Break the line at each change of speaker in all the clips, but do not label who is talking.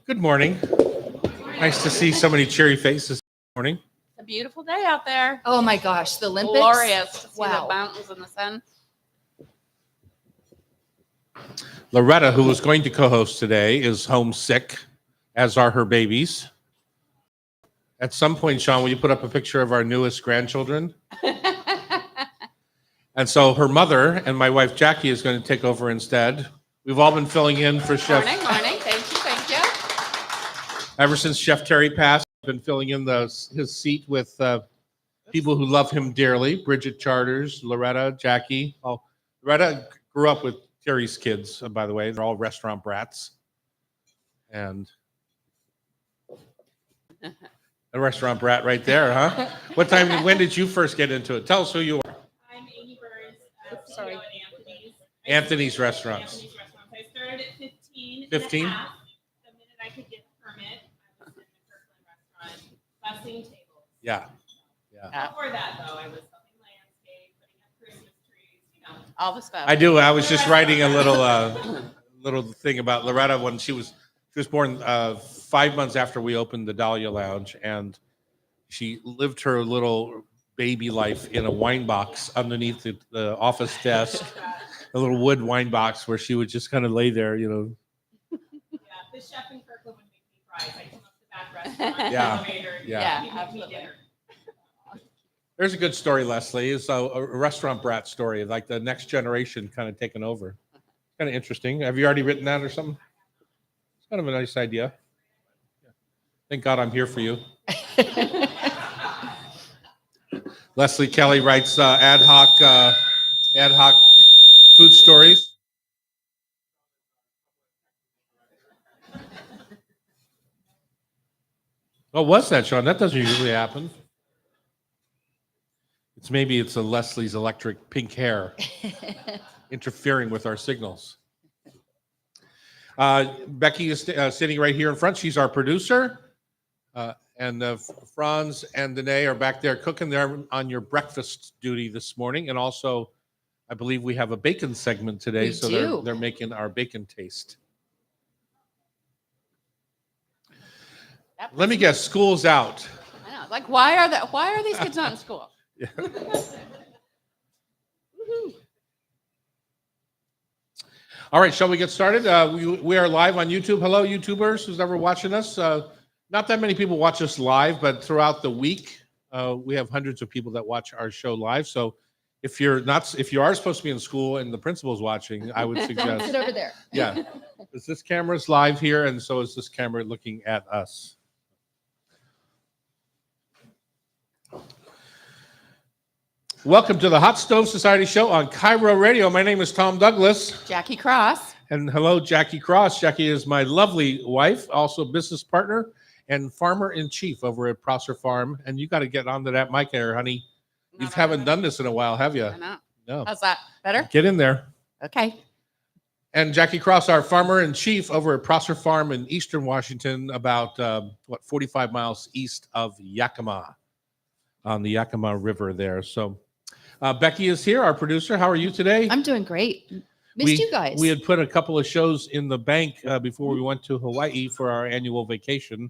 Good morning. Nice to see so many cheery faces this morning.
It's a beautiful day out there.
Oh my gosh, the Olympics.
Glorious to see
Wow.
the mountains and the sun.
Loretta, who was going to co-host today, is homesick, as are her babies. At some point, Sean, will you put up a picture of our newest grandchildren? And so her mother and my wife, Jackie, is going to take over instead. We've all been filling in for Chef.
Morning. Thank you.
Ever since Chef Thierry passed, I've been filling in his seat with people who love him dearly. Bridget Charters, Loretta, Jackie. Oh, Loretta grew up with Thierry's kids, by the way. They're all restaurant brats. And a restaurant brat right there, huh? When did you first get into it? Tell us who you are.
I'm Amy Burrs, CEO at
Anthony's Restaurants.
I started at 15.
15?
And a half. The minute I could get a permit, I was in the Kirkland restaurant, bussing tables.
Yeah.
Before that, though, I was helping landscape, putting up Christmas trees,
All the stuff.
I do. I was just writing a little thing about Loretta when she was born 5 months after we opened the Dahlia Lounge, and she lived her little baby life in a wine box underneath the office desk, a little wood wine box where she would just kind of lay there,
Yeah, the chef in Kirkland would make me cry. I come up to the back restaurant,
Yeah.
elevator,
Yeah.
he'd make me dinner.
There's a good story, Leslie. It's a restaurant brat story, like the next generation kind of taking over. Kind of interesting. Have you already written that or something? It's kind of a nice idea. Thank God I'm here for you. Leslie Kelley writes ad hoc food stories. What was that, Sean? That doesn't usually happen. Maybe it's a Leslie's electric pink hair interfering with our signals. Becky is sitting right here in front. She's our producer. And Franz and Danae are back there cooking. They're on your breakfast duty this morning. And also, I believe we have a bacon segment today. They're making our bacon taste. Let me guess, school's out.
I know. Like, why are these kids not in school?
Yeah. All right, shall we get started? We are live on YouTube. Hello, YouTubers who's ever watching us. Not that many people watch us live, but throughout the week, we have hundreds of people that watch our show live. So if you are supposed to be in school and the principal's watching, I would suggest
Sit over there.
Yeah, because this camera's live here, and so is this camera looking at us. Welcome to the Hot Stove Society show on Cairo Radio. My name is Tom Douglas.
Jackie Cross.
And hello, Jackie Cross. Jackie is my lovely wife, also business partner and farmer-in-chief over at Prosser Farm. And you got to get onto that mic there, honey. You haven't done this in a while, have you?
I know.
No.
How's that? Better?
Get in there.
Okay.
And Jackie Cross, our farmer-in-chief over at Prosser Farm in Eastern Washington, about, 45 miles east of Yakima, on the Yakima River there. So Becky is here, our producer. How are you today?
I'm doing great. Missed you guys.
We had put a couple of shows in the bank before we went to Hawaii for our annual vacation.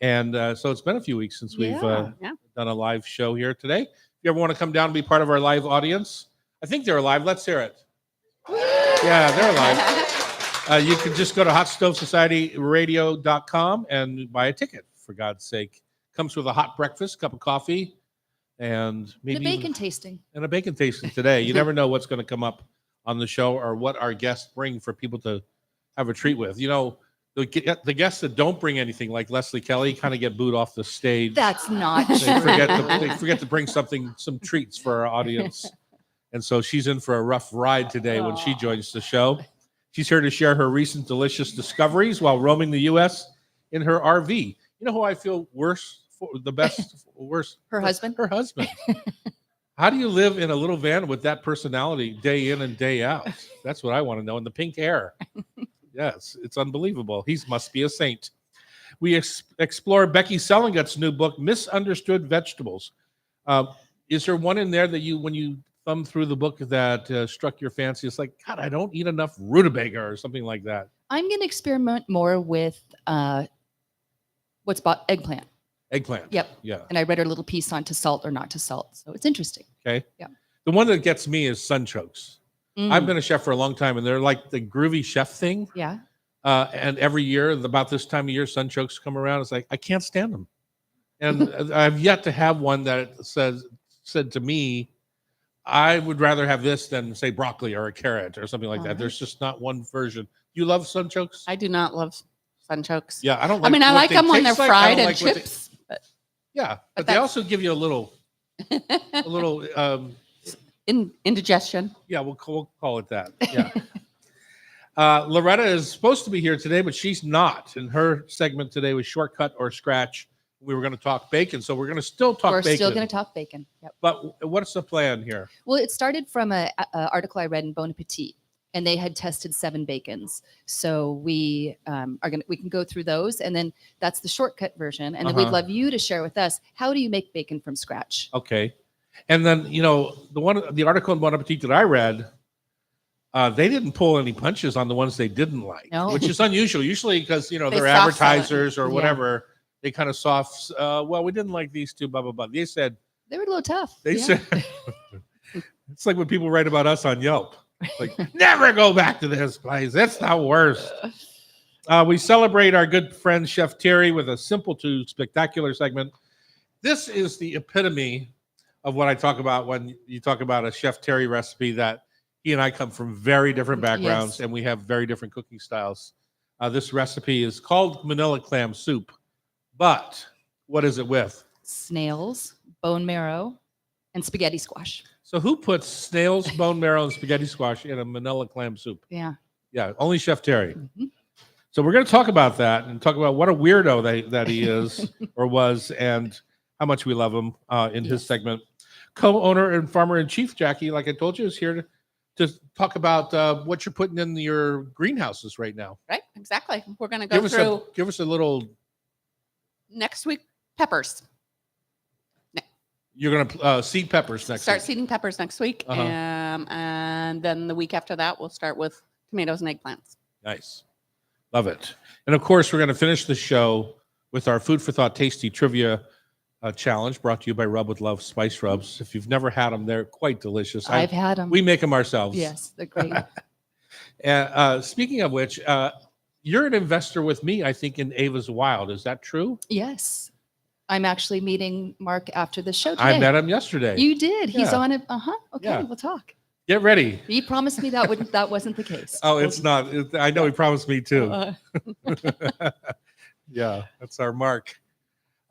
And so it's been a few weeks since we've done a live show here today. If you ever want to come down and be part of our live audience, I think they're alive. Let's hear it. Yeah, they're alive. You can just go to hotstovesocietyradio.com and buy a ticket, for God's sake. Comes with a hot breakfast, cup of coffee, and maybe
the bacon tasting.
And a bacon tasting today. You never know what's going to come up on the show or what our guests bring for people to have a treat with. You know, the guests that don't bring anything, like Leslie Kelley, kind of get booed off the stage.
That's not
They
true.
forget to bring some treats for our audience. And so she's in for a rough ride today when she joins the show. She's here to share her recent delicious discoveries while roaming the U.S. in her RV. You know who I feel worse? Her
husband.
Her husband. How do you live in a little van with that personality day in and day out? That's what I want to know. And the pink hair. Yes, it's unbelievable. He must be a saint. We explore Becky Selengut's new book, Misunderstood Vegetables. Is there one in there that when you thumb through the book that struck your fancy? It's like, God, I don't eat enough rutabaga or something like that.
I'm going to experiment more with eggplant.
Eggplant.
Yep.
Yeah.
And I read her little piece on to salt or not to salt. So it's interesting.
Okay.
Yeah.
The one that gets me is Sunchokes.
Mm.
I've been a chef for a long time, and they're like the groovy chef thing.
Yeah.
And every year, about this time of year, Sunchokes come around. It's like I can't stand them, and I've yet to have one that said to me, "I would rather have this than say broccoli or a carrot or something like that."
Alright.
There's just not one version. You love Sunchokes?
I do not love Sunchokes.
Yeah, I don't.
I mean, I
what
like
they
them when they're
taste like. I don't
fried and
like what they-
chips. But
yeah, but they
that's-
also give you a little.
indigestion.
Yeah, we'll call it that. Yeah. Loretta is supposed to be here today, but she's not. And her segment today was shortcut or scratch. We were going to talk bacon, so we're going to still talk
We're
bacon.
still going to talk bacon. Yep.
But what's the plan here?
Well, it started from an article I read in Bon Appetit, and they had tested 7 bacons. So we we can go through those, and then that's the shortcut version. And then we'd love you to share with us, how do you make bacon from scratch?
Okay. And then, the article in Bon Appetit that I read, they didn't pull any punches on the ones they didn't like,
No.
which is unusual. Usually because, they're
soft sell it.
advertisers or
Yeah.
whatever, they kind of soft, well, we didn't like these two, blah, blah, blah. They said,
They were a little tough.
They
Yeah.
said, it's like when people write about us on Yelp. Like, never go back to this place. That's the worst. We celebrate our good friend Chef Thierry with a simple to spectacular segment. This is the epitome of what I talk about when you talk about a Chef Thierry recipe, that he and I come from very different backgrounds
Yes.
and we have very different cooking styles. This recipe is called Manila clam soup, but what is it with?
Snails, bone marrow, and spaghetti squash.
So who puts snails, bone marrow, and spaghetti squash in a Manila clam soup?
Yeah.
Yeah, only Chef Thierry.
Mhm.
So we're going to talk about that and talk about what a weirdo that he is or was, and how much we love him in his
Yes.
segment. Co-owner and farmer-in-chief Jackie, like I told you, is here to talk about what you're putting in your greenhouses right now.
Right? Exactly. We're going to go through
Give us a little.
next week peppers.
You're going to seed peppers next
Start
week.
seeding peppers next week.
Uh-huh.
And then the week after that, we'll start with tomatoes and eggplants.
Nice. Love it. And of course, we're going to finish the show with our Food for Thought Tasty Trivia Challenge, brought to you by Rub with Love Spice Rubs. If you've never had them, they're quite delicious.
I've had them.
We make them ourselves.
Yes, they're great.
Speaking of which, you're an investor with me, I think, in Ava's Wild. Is that true?
Yes. I'm actually meeting Mark after the show today.
I met him yesterday.
You did. He's
Yeah.
on it. Okay,
Yeah.
we'll talk.
Get ready.
He promised me that wasn't the case.
Oh, it's not. I know he promised me too.
Uh,
Yeah, that's our Mark.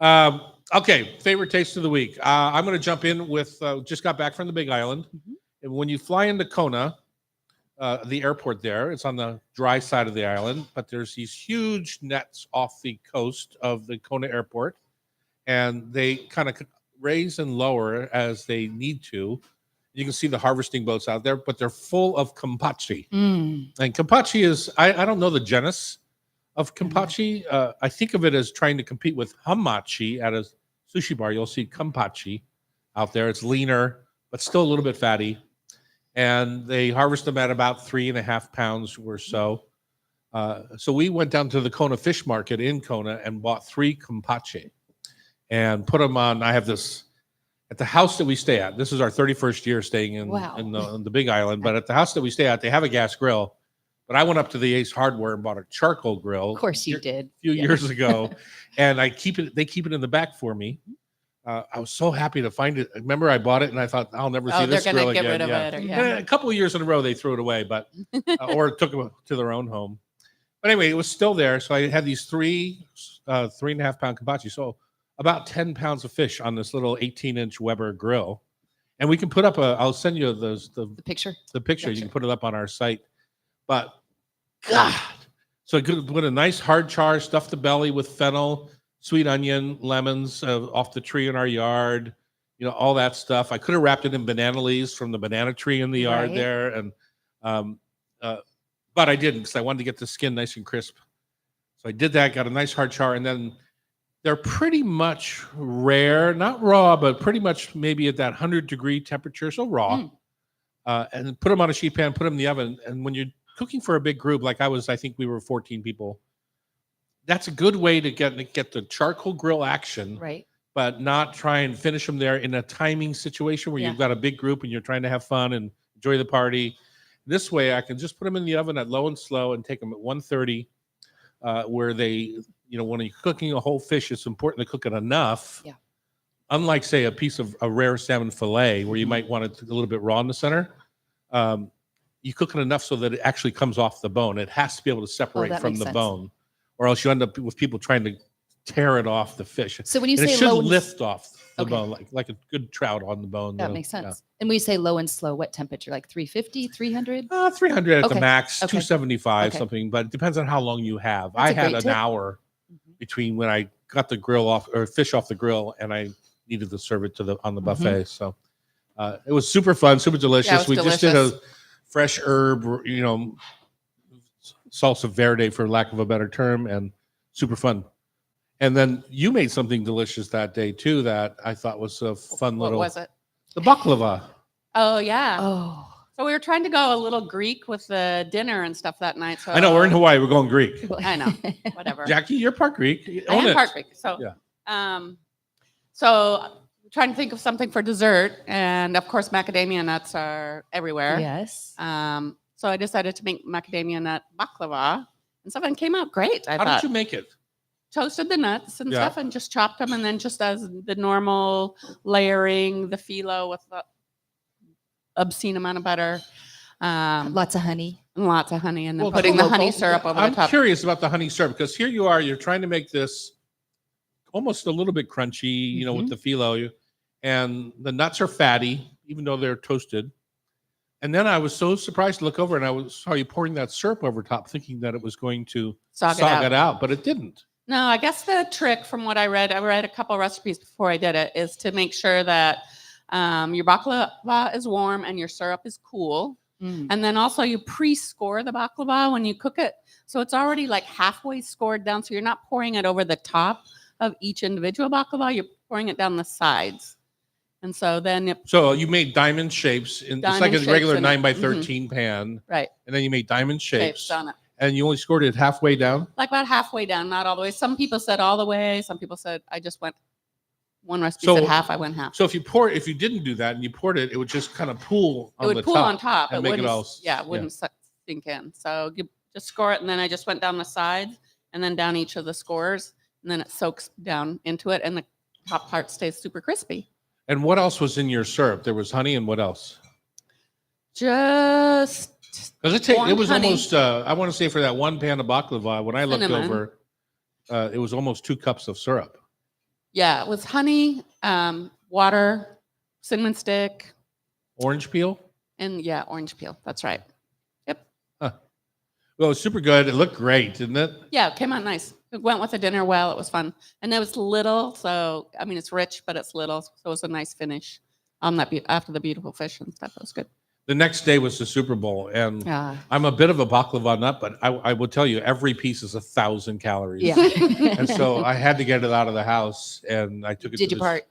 Okay, favorite taste of the week. I'm going to jump in with, just got back from the Big Island.
Mhm.
And when you fly into Kona, the airport there, it's on the dry side of the island, but there's these huge nets off the coast of the Kona airport. And they kind of raise and lower as they need to. You can see the harvesting boats out there, but they're full of kampachi.
mm,
And kampachi is, I don't know the genus of kampachi. I think of it as trying to compete with hamachi at a sushi bar. You'll see kampachi out there. It's leaner, but still a little bit fatty. And they harvest them at about 3.5 pounds or so. So we went down to the Kona Fish Market in Kona and bought 3 kampachi and put them on. I have this at the house that we stay at. This is our 31st year staying in,
Wow.
in the Big Island. But at the house that we stay at, they have a gas grill. But I went up to the Ace Hardware and bought a charcoal grill.
of course you
a
did.
few
Yeah.
years ago, and they keep it in the back for me. I was so happy to find it. Remember, I bought it and I thought I'll never see
Oh, they're
this
going
grill
to get
again.
rid of
Yeah.
it. Or,
Yeah,
yeah.
a couple of years in a row, they threw it away, but or took it to their own home. But anyway, it was still there. So I had these 3.5 pound kampachi, so about 10 pounds of fish on this little 18-inch Weber grill. And we can put up I'll send you
The picture.
the picture. You
Gotcha.
can put it up on our site. But God, so I could put a nice hard char, stuff the belly with fennel, sweet onion, lemons off the tree in our yard, all that stuff. I could have wrapped it in banana leaves from the banana tree in the yard
Right.
there, and but I didn't because I wanted to get the skin nice and crisp. So I did that, got a nice hard char, and then they're pretty much rare, not raw, but pretty much maybe at that 100-degree temperature, so raw.
Mm.
And put them on a sheet pan, put them in the oven, and when you're cooking for a big group, like I think we were 14 people. That's a good way to get the charcoal grill action,
Right.
but not try and finish them there in a timing situation where
Yeah.
you've got a big group and you're trying to have fun and enjoy the party. This way, I can just put them in the oven at low and slow and take them at 130, where they, when you're cooking a whole fish, it's important to cook it enough.
Yeah.
Unlike, say, a piece of a rare salmon fillet where you might want it a little bit raw in the center. You cook it enough so that it actually comes off the bone. It has to be able to separate
that
from
makes
the
sense.
bone, or else you end up with people trying to tear it off the fish.
So when you
And
say
it should
low and
lift off the
Okay.
bone, like a good trout on the bone.
that makes sense. And when you say low and slow, what temperature? Like 350, 300?
300 at the
Okay.
max,
Okay.
275
Okay.
something, but it depends on how long you have.
That's
I
a
had
great
an
tip.
hour
Mhm.
between when I got the grill off or fish off the grill and I needed to serve it on the buffet. So it was super fun, super delicious.
Yeah, it was
We just did
delicious.
a fresh herb, salsa verde, for lack of a better term, and super fun. And then you made something delicious that day too that I thought was a fun
What
little.
was it?
The baklava.
Oh, yeah.
Oh,
So we were trying to go a little Greek with the dinner and stuff that night. So
I know we're in Hawaii. We're going Greek.
I know. Whatever.
Jackie, you're part Greek.
I
Own
am
it.
part Greek. So,
Yeah.
so trying to think of something for dessert, and of course, macadamia nuts are everywhere.
yes.
So I decided to make macadamia nut baklava, and something came out great. I
How
thought
did you make it?
toasted the nuts and
Yeah.
stuff, and just chopped them, and then just as the normal layering, the phyllo with the obscene amount of butter,
Lots of honey.
and lots of honey, and then
Well,
putting the
hold on,
honey syrup over
I'm
the top.
curious about the honey syrup because here you are, you're trying to make this almost a little bit crunchy, with the phyllo, and the nuts are fatty, even though they're toasted. And then I was so surprised to look over and I saw you pouring that syrup over top, thinking that it was going to
Sog
it out, but it didn't.
No, I guess the trick from what I read a couple of recipes before I did it, is to make sure that your baklava is warm and your syrup is cool.
Mm.
And then also you pre-score the baklava when you cook it. So it's already like halfway scored down. So you're not pouring it over the top of each individual baklava. You're pouring it down the sides. And so then,
So you made diamond shapes. It's like
Diamond
a
shapes
regular
in it.
9x13 pan.
right,
And then you made diamond
shapes
shapes.
on it.
And you only scored it halfway down.
Like about halfway down, not all the way. Some people said all the way. Some people said I just went, one recipe
So-
said half, I went half.
So if you didn't do that and you poured it, it would just kind of pool
It
on
would
the
pool
top.
on top.
and
It
make it
wouldn't,
all
yeah, it wouldn't sink in. So you just score it, and then I just went down the sides and then down each of the scores, and then it soaks down into it, and the top part stays super crispy.
And what else was in your syrup? There was honey, and what else?
Just
Because it
Warm
was
honey.
almost, I want to say for that one pan of baklava, when I looked
Cinnamon.
over, it was almost 2 cups of syrup.
yeah, it was honey, water, cinnamon stick,
Orange peel?
and yeah, orange peel. That's right.
Well, it was super good. It looked great, didn't it?
Yeah, it came out nice. It went with the dinner well. It was fun, and it was little. So I mean, it's rich, but it's little. So it was a nice finish on that after the beautiful fish and stuff. It was good.
The next day was the Super Bowl, and
Ah,
I'm a bit of a baklava nut, but I will tell you, every piece is 1,000 calories.
yeah.
And so I had to get it out of the house, and I took it
Did
to
you
the,
part?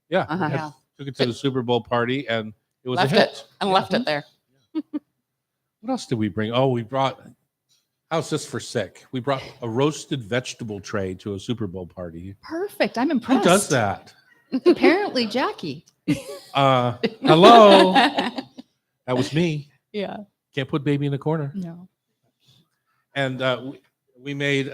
Yeah,
Uh-huh.
Yeah.
took it to the Super Bowl party, and it was
Left
a hit.
it and left it there.
What else did we bring? Oh, we brought. How's this for sick? We brought a roasted vegetable tray to a Super Bowl party.
Perfect. I'm
Who
impressed.
does that?
Apparently, Jackie.
Hello, that was me.
Yeah.
Can't put baby in the corner.
No.
And we made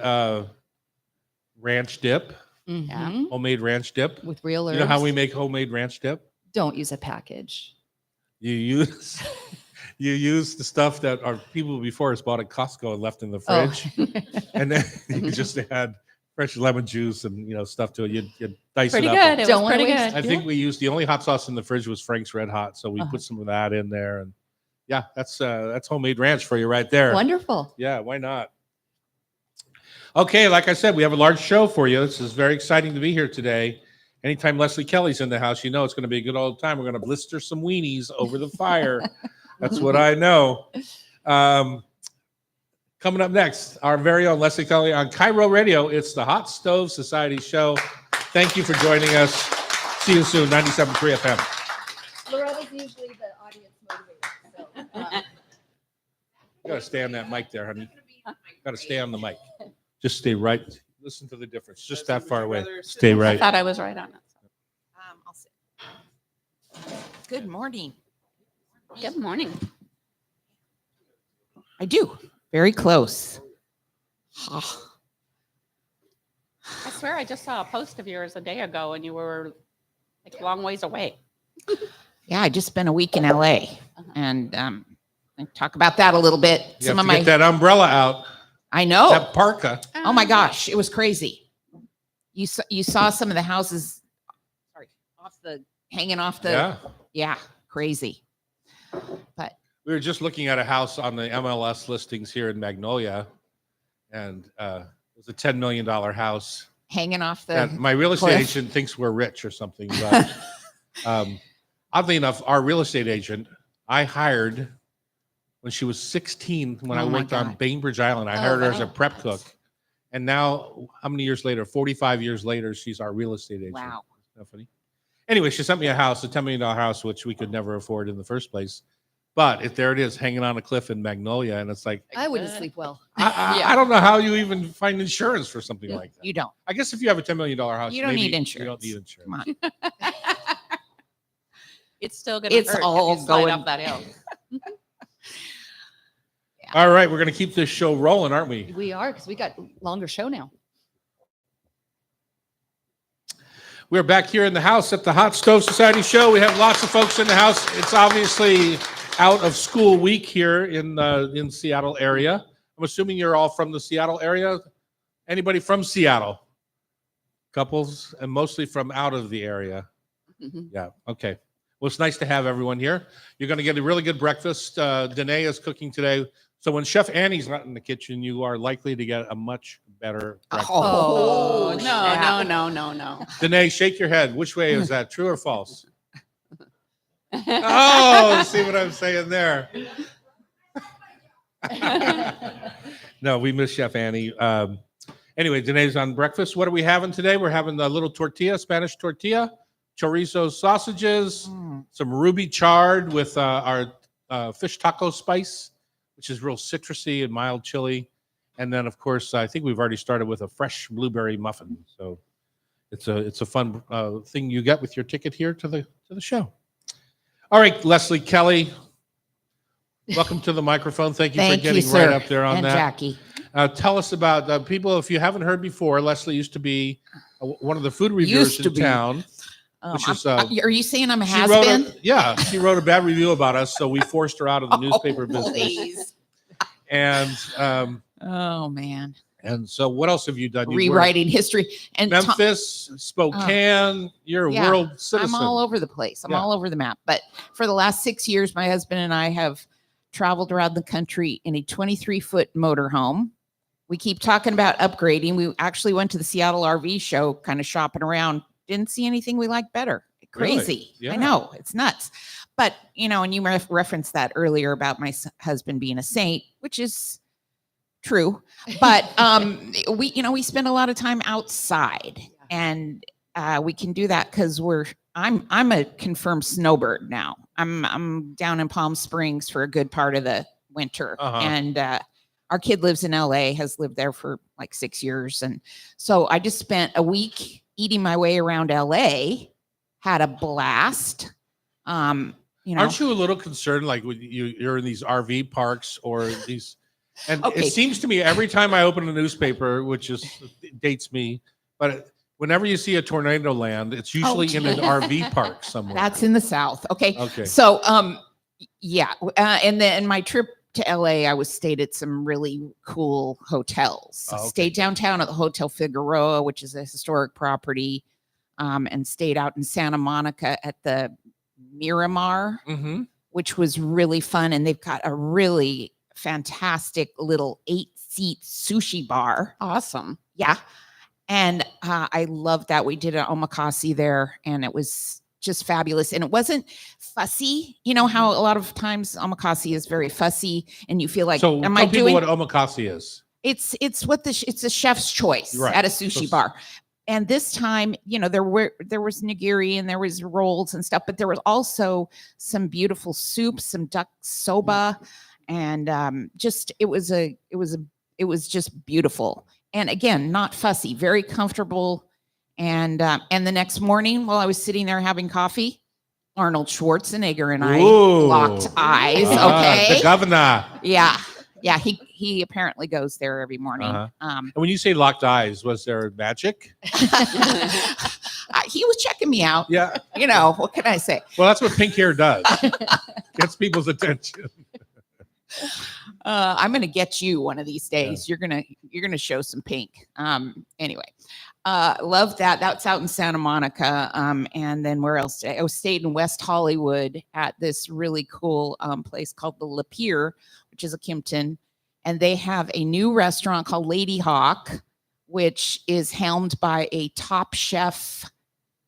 ranch dip,
Mhm.
homemade ranch dip.
With real herbs.
You know how we make homemade ranch dip?
Don't use a package.
You use you use the stuff that our people before us bought at Costco and left in the
Oh.
fridge, and then you just add fresh lemon juice and stuff to it. You dice
Pretty
it up.
good. It
Don't
was
wanna
pretty
waste
good.
I think we used the only hot sauce in the fridge was Frank's Red Hot, so we
Uh-huh.
put some of that in there, and yeah, that's homemade ranch for you right there.
Wonderful.
Yeah, why not? Okay, like I said, we have a large show for you. This is very exciting to be here today. Anytime Leslie Kelley's in the house, you know it's going to be a good old time. We're going to blister some weenies over the fire. That's what I know. Coming up next, our very own Leslie Kelley on Cairo Radio. It's the Hot Stove Society show. Thank you for joining us. See you soon, 97.3 FM.
Loretta's usually the audience motivator. So,
You gotta stay on that mic there, honey. Gotta stay on the mic. Just stay right. Listen to the difference. Just that far away. Stay
I
right.
thought I was right on it.
I'll sit. Good morning.
Good morning.
I do. Very close.
I swear I just saw a post of yours a day ago and you were like a long ways away.
Yeah, I just spent a week in LA and I talk about that a little bit.
You have to get that umbrella out.
I know.
That parka.
Oh my gosh, it was crazy. You saw some of the houses hanging off the yeah, crazy. But
We were just looking at a house on the MLS listings here in Magnolia, and it was a $10 million house.
hanging off the
And my real estate
cliff.
agent thinks we're rich or something. But oddly enough, our real estate agent, I hired when she was 16 when I
Oh my
worked on
God.
Bainbridge Island. I hired her as a
wow.
prep cook. And now, how many years later? 45 years later, she's our real estate agent.
Wow.
Isn't that funny? Anyway, she sent me a house, a $10 million house, which we could never afford in the first place. But there it is, hanging on a cliff in Magnolia. And it's like,
I wouldn't sleep well.
I don't know how you even find insurance for something like that.
You don't.
I guess if you have a $10 million house,
You don't
maybe
need insurance.
You don't need insurance.
Come on.
It's still going to
It's
hurt
all
if you slide
going-
up that hill.
All right, we're going to keep this show rolling, aren't we?
We are, because we got longer show now.
We're back here in the house at the Hot Stove Society show. We have lots of folks in the house. It's obviously out of school week here in Seattle area. I'm assuming you're all from the Seattle area. Anybody from Seattle? Couples, and mostly from out of the area.
Mhm.
Yeah. Okay. Well, it's nice to have everyone here. You're going to get a really good breakfast. Danae is cooking today. So when Chef Annie's not in the kitchen, you are likely to get a much better breakfast.
Oh, no,
snap.
no.
Danae, shake your head. Which way is that? True or false? Oh, see what I'm saying there. No, we miss Chef Annie. Anyway, Danae's on breakfast. What are we having today? We're having a little tortilla, Spanish tortilla, chorizo sausages, some ruby chard with our fish taco spice, which is real citrusy and mild chili. And then, of course, I think we've already started with a fresh blueberry muffin. So it's a fun thing you get with your ticket here to the show. All right, Leslie Kelley, welcome to the microphone. Thank you
Thank
for getting
you, sir.
right up there on
and
that.
Jackie.
Tell us about people. If you haven't heard before, Leslie used to be one of the food reviewers
Used to
in
be.
town. Which is,
are you saying I'm a
She
has
wrote
been?
she wrote a bad review about us, so we forced her out of the newspaper business.
Please.
And
Oh man.
so what else have you done? You've worked
Rewriting history and
Memphis, Spokane. You're a
Yeah,
world citizen.
I'm all over the place. I'm
Yeah.
all over the map. But for the last 6 years, my husband and I have traveled around the country in a 23-foot motorhome. We keep talking about upgrading. We actually went to the Seattle RV show, kind of shopping around. Didn't see anything we liked better. Crazy.
Yeah.
I know. It's nuts. But, and you referenced that earlier about my husband being a saint, which is true. But we spend a lot of time outside, and we can do that because I'm a confirmed snowbird now. I'm down in Palm Springs for a good part of the winter, and our kid lives in LA, has lived there for like 6 years, and so I just spent a week eating my way around LA, had a blast.
Aren't you a little concerned, like when you're in these RV parks or these? And
Okay.
it seems to me every time I open a newspaper, which dates me, but whenever you see a tornado land, it's usually in an RV park somewhere.
That's in the South. Okay.
Okay.
So, yeah. And then my trip to LA, I stayed at some really cool hotels.
Oh, okay.
Stayed downtown at the Hotel Figueroa, which is a historic property, and stayed out in Santa Monica at the Miramar,
Mm-hmm.
which was really fun. And they've got a really fantastic little 8-seat sushi bar.
Awesome.
Yeah. And I love that. We did an omakase there, and it was just fabulous. And it wasn't fussy. You know how a lot of times omakase is very fussy, and you feel like,
So
am
tell
I
people
doing?
what omakase is.
It's a chef's choice
Right.
at a sushi
So-
bar. And this time, there was nigiri and there was rolls and stuff, but there was also some beautiful soups, some duck soba, and just it was just beautiful. And again, not fussy, very comfortable. And the next morning, while I was sitting there having coffee, Arnold Schwarzenegger and I locked eyes. Okay,
the governor.
Yeah. He apparently goes there every morning.
And when you say locked eyes, was there magic?
He was checking me out.
Yeah.
What can I say?
Well, that's what pink hair does. Gets people's attention.
I'm gonna get you one of these days. You're gonna show some pink. Anyway, love that. That's out in Santa Monica. And then where else? I stayed in West Hollywood at this really cool place called the La Pier, which is a Kimpton, and they have a new restaurant called Lady Hawk, which is helmed by a Top Chef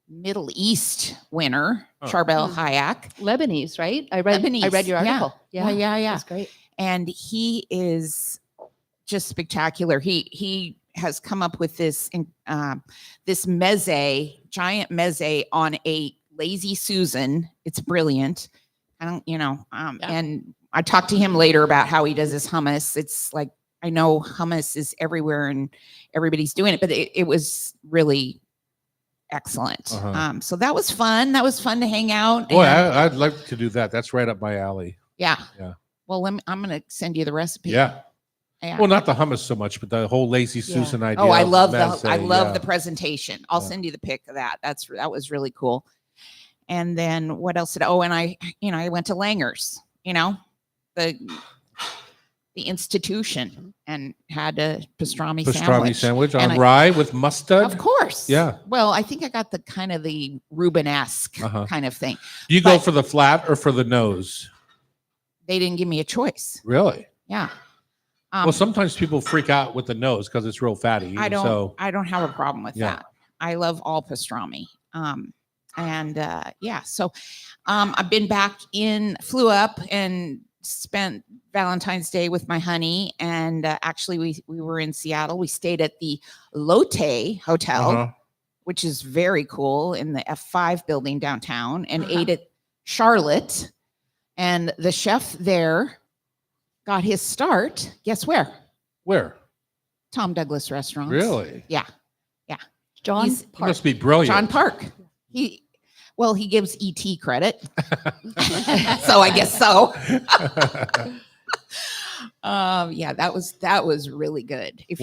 Middle East winner, Charbel Hayak.
Lebanese, right? I read your article.
Yeah.
That's great.
And he is just spectacular. He has come up with this this meze, giant meze on a lazy Susan. It's brilliant. And I talked to him later about how he does his hummus. It's like, I know hummus is everywhere and everybody's doing it, but it was really excellent. So that was fun. That was fun to hang out.
Boy, I'd like to do that. That's right up my alley.
Yeah.
Yeah.
Well, I'm going to send you the recipe.
Yeah.
Yeah.
Well, not the hummus so much, but the whole lazy Susan idea.
Oh, I love
meze,
I love the presentation. I'll send you the pic of that. That was really cool. And then what else did and I went to Langer's, the institution, and had a pastrami
sandwich on
And
rye with mustard.
Of course.
Yeah.
Well, I think I got the kind of the Reuben-esque kind of thing.
Do you go for the flat or for the nose?
They didn't give me a choice.
Really?
Yeah.
Well, sometimes people freak out with the nose because it's real fatty.
I don't
So,
have a problem with
Yeah.
that. I love all pastrami. So I've been flew up and spent Valentine's Day with my honey. And actually we were in Seattle. We stayed at the Lotte Hotel, which is very cool, in the F5 building downtown, and ate at Charlotte. And the chef there got his start. Guess where?
where?
Tom Douglas Restaurants.
Really?
Yeah.
John
He's-
He
Park.
must be brilliant.
John Park. He gives ET credit. So I guess so. That was really good. If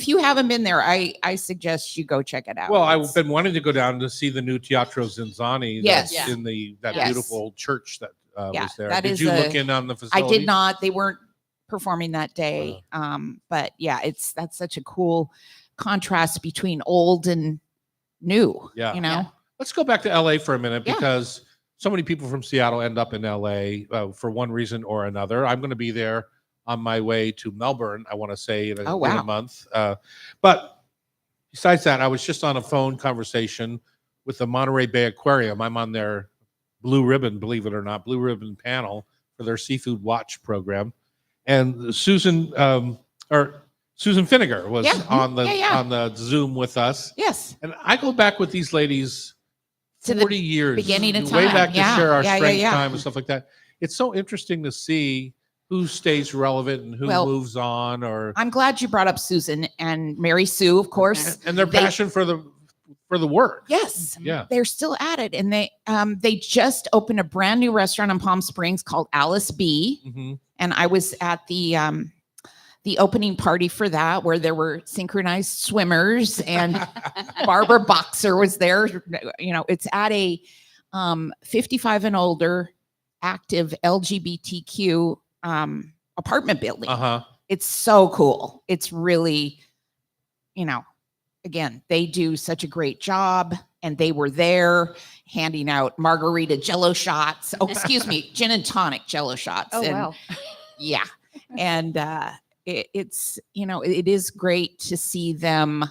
you haven't been there, I suggest you go check it out.
Well,
It's-
I've been wanting to go down to see the new Teatro Zinzani.
Yes.
That's in that
Yes.
beautiful church that was there.
that
Did
is
you
a-
look in on the
I
facility?
did not. They weren't performing that day. But yeah, that's such a cool contrast between old and new.
Yeah.
Yeah.
Let's go back to LA for a minute
Yeah.
because so many people from Seattle end up in LA for one reason or another. I'm going to be there on my way to Melbourne, I want to say, in a month. But besides that, I was just on a phone conversation with the Monterey Bay Aquarium. I'm on their Blue Ribbon, believe it or not, Blue Ribbon panel for their Seafood Watch program. And Susan Finnegar was on the Zoom with us.
Yes.
And I go back with these ladies
To the
40 years.
beginning of
Way
time.
back to
Yeah.
share our
Yeah,
strength
yeah.
time and stuff like that. It's so interesting to see who stays relevant and who moves on, or
I'm glad you brought up Susan and Mary Sue, of course.
and their passion for the work.
Yes.
Yeah.
They're still at it. And they just opened a brand new restaurant in Palm Springs called Alice B.
Mm-hmm.
And I was at the opening party for that, where there were synchronized swimmers and Barbara Boxer was there. It's at a 55 and older active LGBTQ apartment building. It's so cool. It's really, again, they do such a great job, and they were there handing out margarita jello shots. Oh, excuse me, gin and tonic jello shots.
Oh,
and,
wow.
Yeah. And it's, it is great to see them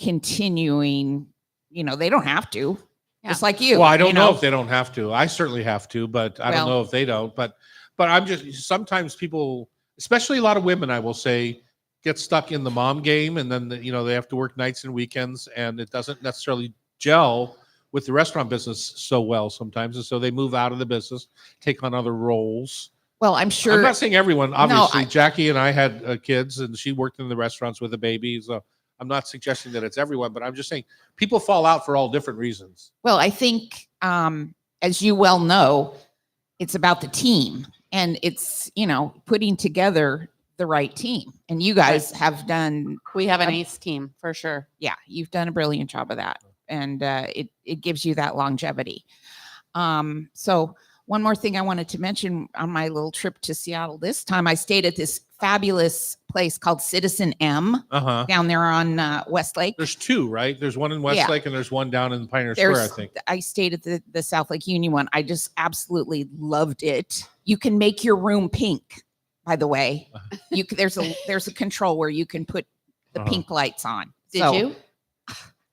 continuing. They don't have to, just like you.
Well, I don't know if they don't have to. I certainly have to, but I don't know if they don't. But I'm just, sometimes people, especially a lot of women, I will say, get stuck in the mom game, and then they have to work nights and weekends, and it doesn't necessarily gel with the restaurant business so well sometimes, and so they move out of the business, take on other roles.
Well, I'm sure.
I'm not saying everyone. Obviously,
I-
Jackie and I had kids, and she worked in the restaurants with a baby. So I'm not suggesting that it's everyone, but I'm just saying people fall out for all different reasons.
Well, I think, as you well know, it's about the team, and it's, putting together the right team. And you guys have done,
We have an ace team for sure.
yeah, you've done a brilliant job of that. And it gives you that longevity. So one more thing I wanted to mention on my little trip to Seattle this time, I stayed at this fabulous place called Citizen M down there on Westlake.
There's two, right? There's one in Westlake and there's one down in Pioneer Square, I think.
I stayed at the South Lake Union one. I just absolutely loved it. You can make your room pink, by the way. There's a control where you can put the pink lights on.
Did you?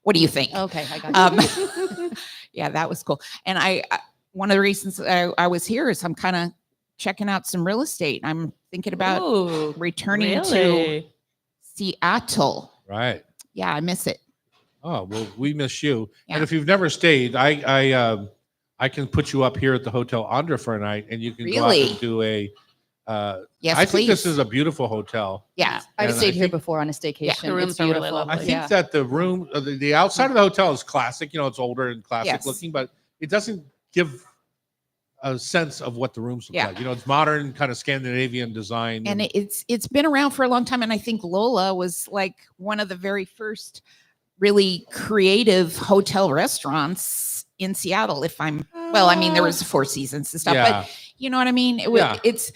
What do you think?
Okay, I got you.
Yeah, that was cool. And I one of the reasons I was here is I'm kind of checking out some real estate. I'm thinking about
Ooh,
returning to
really?
Seattle.
Right.
Yeah, I miss it.
Oh, well, we miss you.
Yeah.
And if you've never stayed, I can put you up here at the Hotel Andra for a night, and you can go out
Really?
and do a.
Yes,
I think this
please.
is a beautiful hotel.
Yeah.
I've
And I
stayed here
think-
before on a staycation.
the rooms
It's
are really
beautiful.
lovely.
I think
Yeah.
that the room, the outside of the hotel is classic. It's older and classic
Yes.
looking, but it doesn't give a sense of what the rooms look
Yeah.
like. It's modern, kind of Scandinavian design.
And it's been around for a long time. And I think Lola was like one of the very first really creative hotel restaurants in Seattle. There was Four Seasons and stuff,
yeah,
but you know what I mean?
Yeah.
It's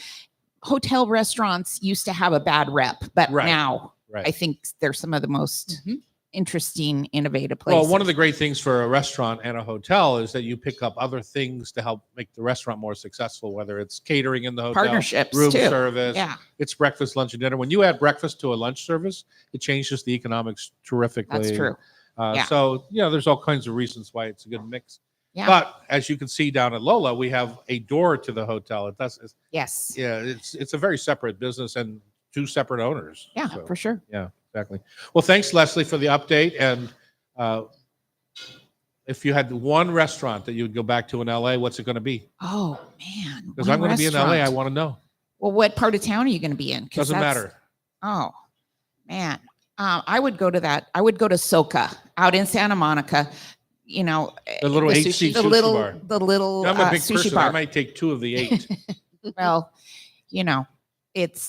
hotel restaurants used to have a bad rep, but
Right.
now
right.
I think they're some of the most
Mhm.
interesting, innovative places.
Well, one of the great things for a restaurant and a hotel is that you pick up other things to help make the restaurant more successful, whether it's catering in the hotel,
partnerships
room
too.
service,
Yeah,
it's breakfast, lunch, and dinner. When you add breakfast to a lunch service, it changes the economics terrifically.
that's true. Yeah.
So, there's all kinds of reasons why it's a good mix.
Yeah.
But as you can see down at Lola, we have a door to the hotel.
Yes.
It's a very separate business and two separate owners.
Yeah,
So,
for sure.
yeah, exactly. Well, thanks, Leslie, for the update. And if you had one restaurant that you would go back to in LA, what's it going to be?
Oh man.
Because
one
I'm going to be in LA. I
restaurant.
want to know.
Well, what part of town are you going to be in? 'Cause
Doesn't
that's-
matter.
Oh, man. I would go to that. I would go to Soka out in Santa Monica.
The little
The
8-seat
sushi-
the
sushi
little
bar. I'm a big
sushi
person.
bar.
I might take 2 of the 8.
Well,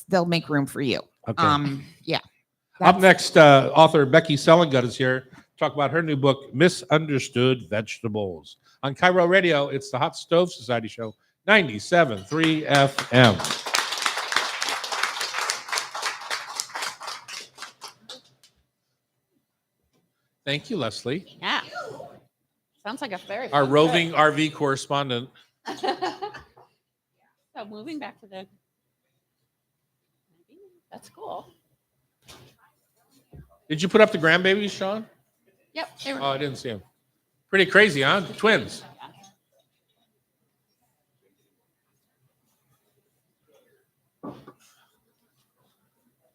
they'll make room for you.
Okay.
Yeah.
Up next, author Becky Selengut is here to talk about her new book, Misunderstood Vegetables. On Cairo Radio, it's the Hot Stove Society Show, 97.3 FM. Thank you, Leslie.
Yeah. Sounds like a very
Our
fun
roving RV correspondent.
trip. So moving back to the. That's cool.
Did you put up the grandbabies, Sean?
Yep. They were.
Oh, I didn't see them. Pretty crazy, huh? Twins.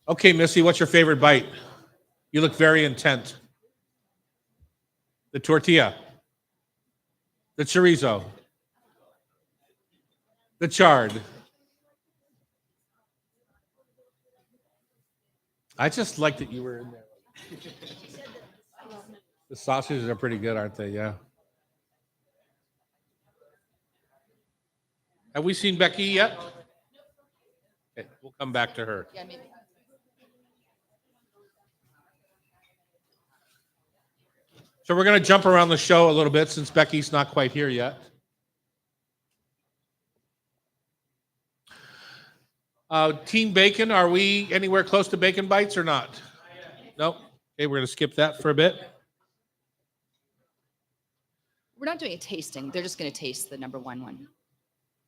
Okay, Missy, what's your favorite bite? You look very intent. The tortilla. The chorizo. The chard. I just like that you were in there. The sausages are pretty good, aren't they? Yeah. Have we seen Becky yet? Okay, we'll come back to her.
Yeah, maybe.
So we're going to jump around the show a little bit since Becky's not quite here yet. Team Bacon, are we anywhere close to Bacon Bites or not? Nope. Okay, we're going to skip that for a bit.
We're not doing a tasting. They're just going to taste the number one.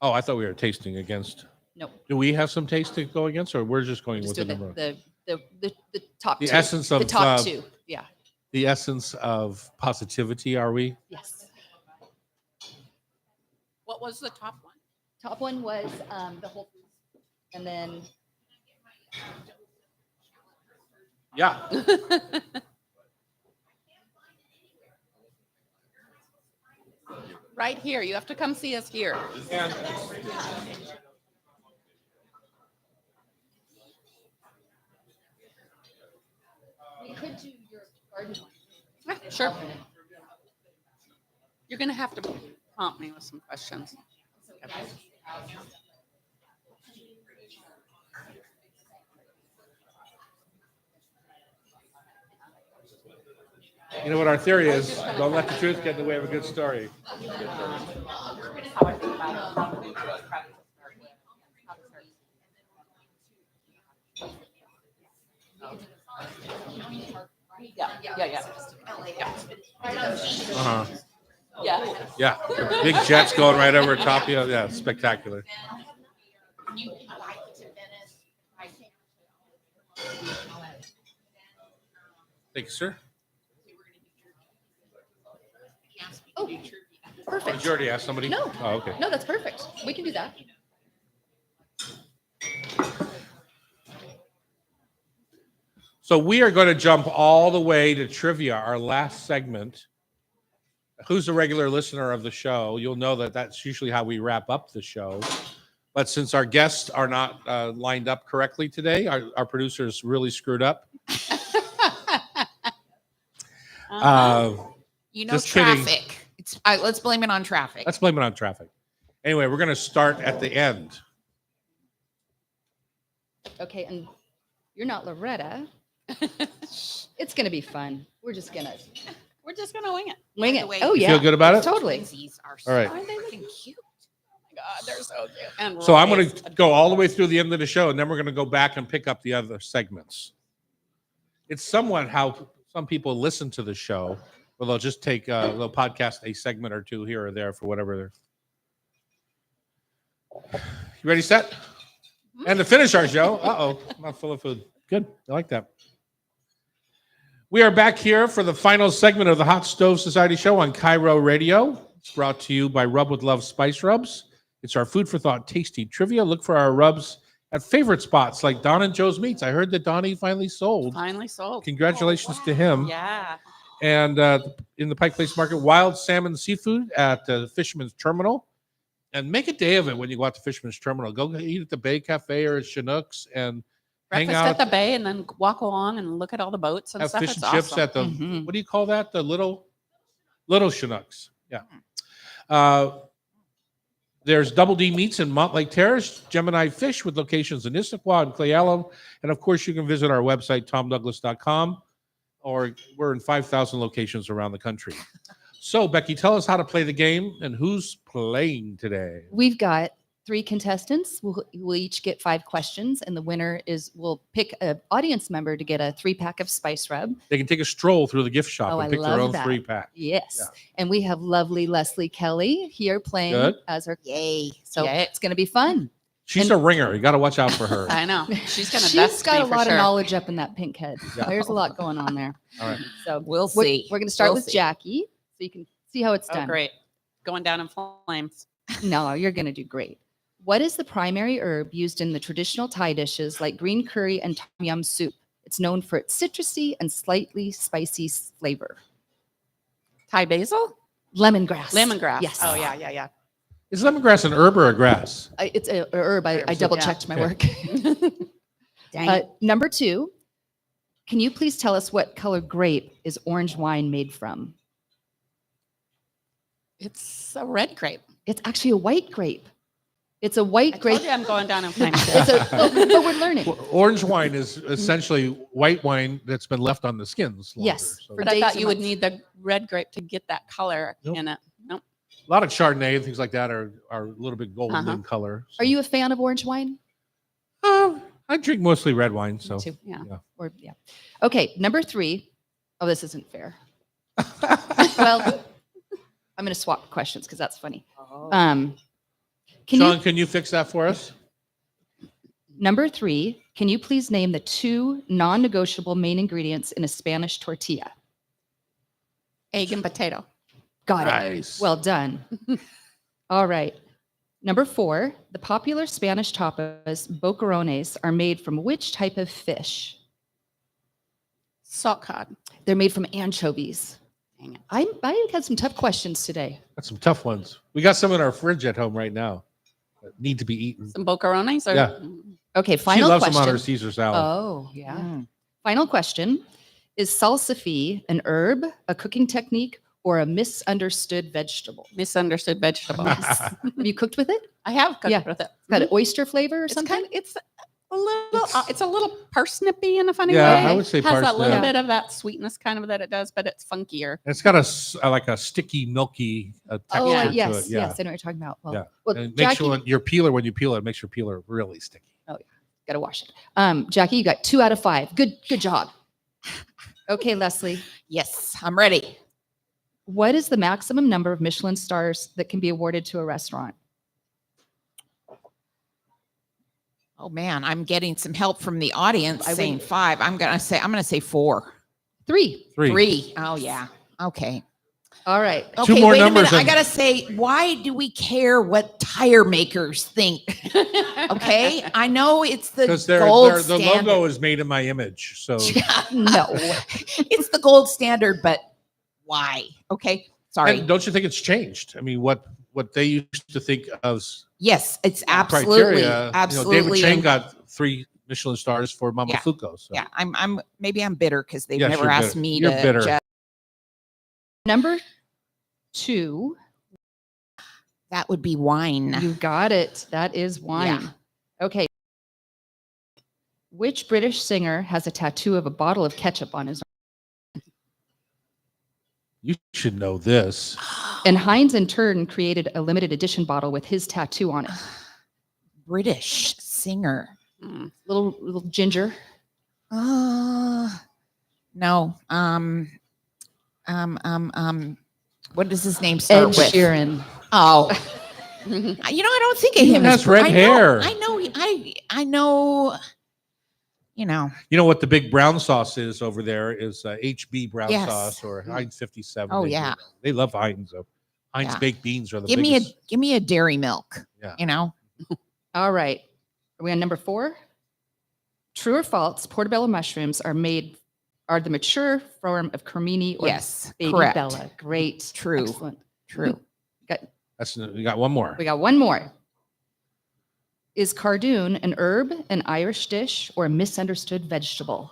Oh, I thought we were tasting against.
Nope.
Do we have some taste to go against, or we're just going
We're just
with the
doing
number?
the top
The
two.
essence of
the top two. Yeah.
the essence of positivity, are we?
Yes.
What was the top one?
Top one was the Whole Foods, and then
Yeah.
Right here. You have to come see us here.
We could do your garden one.
Yeah, sure. You're going to have to prompt me with some questions.
You know what our theory is? Don't let the truth get in the way of a good story. Uh-huh.
Yeah.
Yeah. Big jets going right over top of you. Yeah, spectacular. Thank you, sir.
Oh, perfect.
Did you already ask somebody?
No.
Oh, okay.
No, that's perfect. We can do that.
So we are going to jump all the way to trivia, our last segment. Who's a regular listener of the show? You'll know that that's usually how we wrap up the show. But since our guests are not lined up correctly today, our producers really screwed up.
You know,
Just kidding.
traffic. Let's blame it on traffic.
Let's blame it on traffic. Anyway, we're going to start at the end.
Okay, and you're not Loretta. It's going to be fun. We're just going to
wing it.
wing
By
it.
the way,
Oh,
you
yeah.
Feel good about it?
Totally.
Twinsies are
All right.
so freaking cute.
Oh my God, they're so cute. And
So I'm going
Roy's
to go all the way through the end of the show, and then we're going to go back and pick up the other segments. It's somewhat how some people listen to the show, where they'll just take they'll podcast a segment or two here or there for whatever they're. You ready, set? And to finish our show, I'm not full of food. Good, I like that. We are back here for the final segment of the Hot Stove Society show on Cairo Radio. It's brought to you by Rub with Love Spice Rubs. It's our food for thought tasty trivia. Look for our rubs at favorite spots like Don and Joe's Meats. I heard that Donnie finally sold.
finally sold.
Congratulations to him.
Yeah.
And in the Pike Place Market, Wild Salmon Seafood at the Fisherman's Terminal. And make a day of it when you go out to Fisherman's Terminal. Go eat at the Bay Cafe or at Chinooks and hang
Breakfast
out
at the bay and then walk along and look at all the boats and
have
stuff.
fish
It's
and chips
awesome.
at the
Mhm.
what do you call that? The little Chinooks. Yeah. There's Double D Meats in Montlake Terrace, Gemini Fish with locations in Issaquah and Clay Allen. And of course, you can visit our website, tomdouglas.com, or we're in 5,000 locations around the country. So, Becky, tell us how to play the game and who's playing today.
We've got 3 contestants. We'll each get 5 questions, and the winner we'll pick an audience member to get a 3-pack of spice rub.
They can take a stroll through the gift shop
Oh,
and
I
pick their
love
own
that.
3-pack.
Yes.
Yeah.
And we have lovely Leslie Kelley here playing
Good.
as our.
Yay.
So
Yay.
it's going to be fun.
She's a ringer. You got to watch out for her.
I know. She's going to
She's
best
got
me
a
for
lot
sure.
of knowledge up in that pink head.
Yeah.
There's a lot going on there.
All right.
So
We'll
we're,
see.
we're going to start
We'll
with
see.
Jackie, so you can see how it's
Oh,
done.
great. Going down in flames.
No, you're going to do great. What is the primary herb used in the traditional Thai dishes like green curry and tom yum soup? It's known for its citrusy and slightly spicy flavor.
Thai basil?
Lemongrass.
Lemongrass.
Yes.
Oh, yeah.
Is lemongrass an herb or a grass?
It's a herb. I double checked my work.
Dang it.
Number 2, can you please tell us what color grape is orange wine made from?
It's a red grape.
It's actually a white grape. It's a white
I
grape.
told you I'm going down in flames.
But we're learning.
Orange wine is essentially white wine that's been left on the skins longer.
Yes,
So
for
But I
days
thought
and
you would
months.
need the red grape to get that color
Nope.
in it. Nope.
a lot of Chardonnay and things like that are a little bit golden
Uh-huh.
in color.
Are you a fan of orange wine?
I drink mostly red wine, so.
Me too.
Yeah.
Yeah. Okay, number 3. Oh, this isn't fair. Well, I'm going to swap questions because that's funny. Can
Sean,
you
can you fix that for us?
number 3? Can you please name the 2 non-negotiable main ingredients in a Spanish tortilla?
Egg and potato.
Got it.
Nice.
Well done. All right. Number 4, the popular Spanish tapas, boquerones, are made from which type of fish?
Salt cod.
They're made from anchovies.
Dang it.
I had some tough questions today.
That's some tough ones. We got some in our fridge at home right now that need to be eaten.
Some bocarones? Or,
Yeah.
Okay,
She
final
loves them on her
question.
Caesar salad.
Oh, yeah. Final question. Is salsify an herb, a cooking technique, or a misunderstood vegetable?
Misunderstood vegetable.
Have you cooked with it?
I have cooked
Yeah.
with it.
Got an oyster flavor or
It's
something?
it's a little parsnippy in a funny
Yeah,
way.
I would say
has that little
parsnip.
bit of that sweetness kind of that it does, but it's funkier.
It's got like a sticky, milky texture
Oh,
to
yes,
it. Yeah.
yes, I know what you're talking about. Well,
Yeah.
well
And it makes
Jackie,
sure your peeler, when you peel it, makes your peeler really sticky.
gotta wash it. Jackie, you got 2 out of 5. Good job. Okay, Leslie,
Yes, I'm ready.
what is the maximum number of Michelin stars that can be awarded to a restaurant?
Oh man, I'm getting some help from the audience
I
saying
wouldn't-
5. I'm gonna say 4.
3.
3. Oh yeah. Okay.
All right.
Two
Okay,
more
wait a
numbers
minute. I
and-
gotta say, why do we care what tire makers think? Okay, I know it's the
Because
gold
the
standard.
logo is made in my image. So
No.
It's the gold standard, but why? Okay, sorry.
and don't you think it's changed? I mean, what they used to think of
Yes, it's absolutely,
criteria.
absolutely.
David Chang got 3 Michelin stars for Mama
Yeah.
Fuko. So.
Yeah, I'm maybe I'm bitter because they've
Yes,
never
you're
asked
bitter.
me
You're
to
bitter.
judge.
Number 2.
That would be wine.
You got it. That is wine. Okay. Which British singer has a tattoo of a bottle of ketchup on his arm?
You should know this.
And Heinz in turn created a limited edition bottle with his tattoo on it.
British singer.
Mm.
Little ginger.
No. What does his name
Ed
start with?
Sheeran.
Oh, I don't think of
He
him
has
as
red
I know-
hair.
I know. I know. You know.
You know what the big brown sauce is over there is HB brown
Yes.
sauce or Heinz 57.
Oh,
They do
yeah.
that. They love Heinz. Though. Heinz
Yeah.
baked beans are the
Give
biggest.
me a dairy milk.
Yeah.
You know.
All right. Are we on number 4? True or false? Portobello mushrooms are the mature form of cremini or
Yes.
baby
Correct.
bella. Great.
True.
Excellent.
True.
You got one more.
We got one more. Is cardoon an herb, an Irish dish, or a misunderstood vegetable?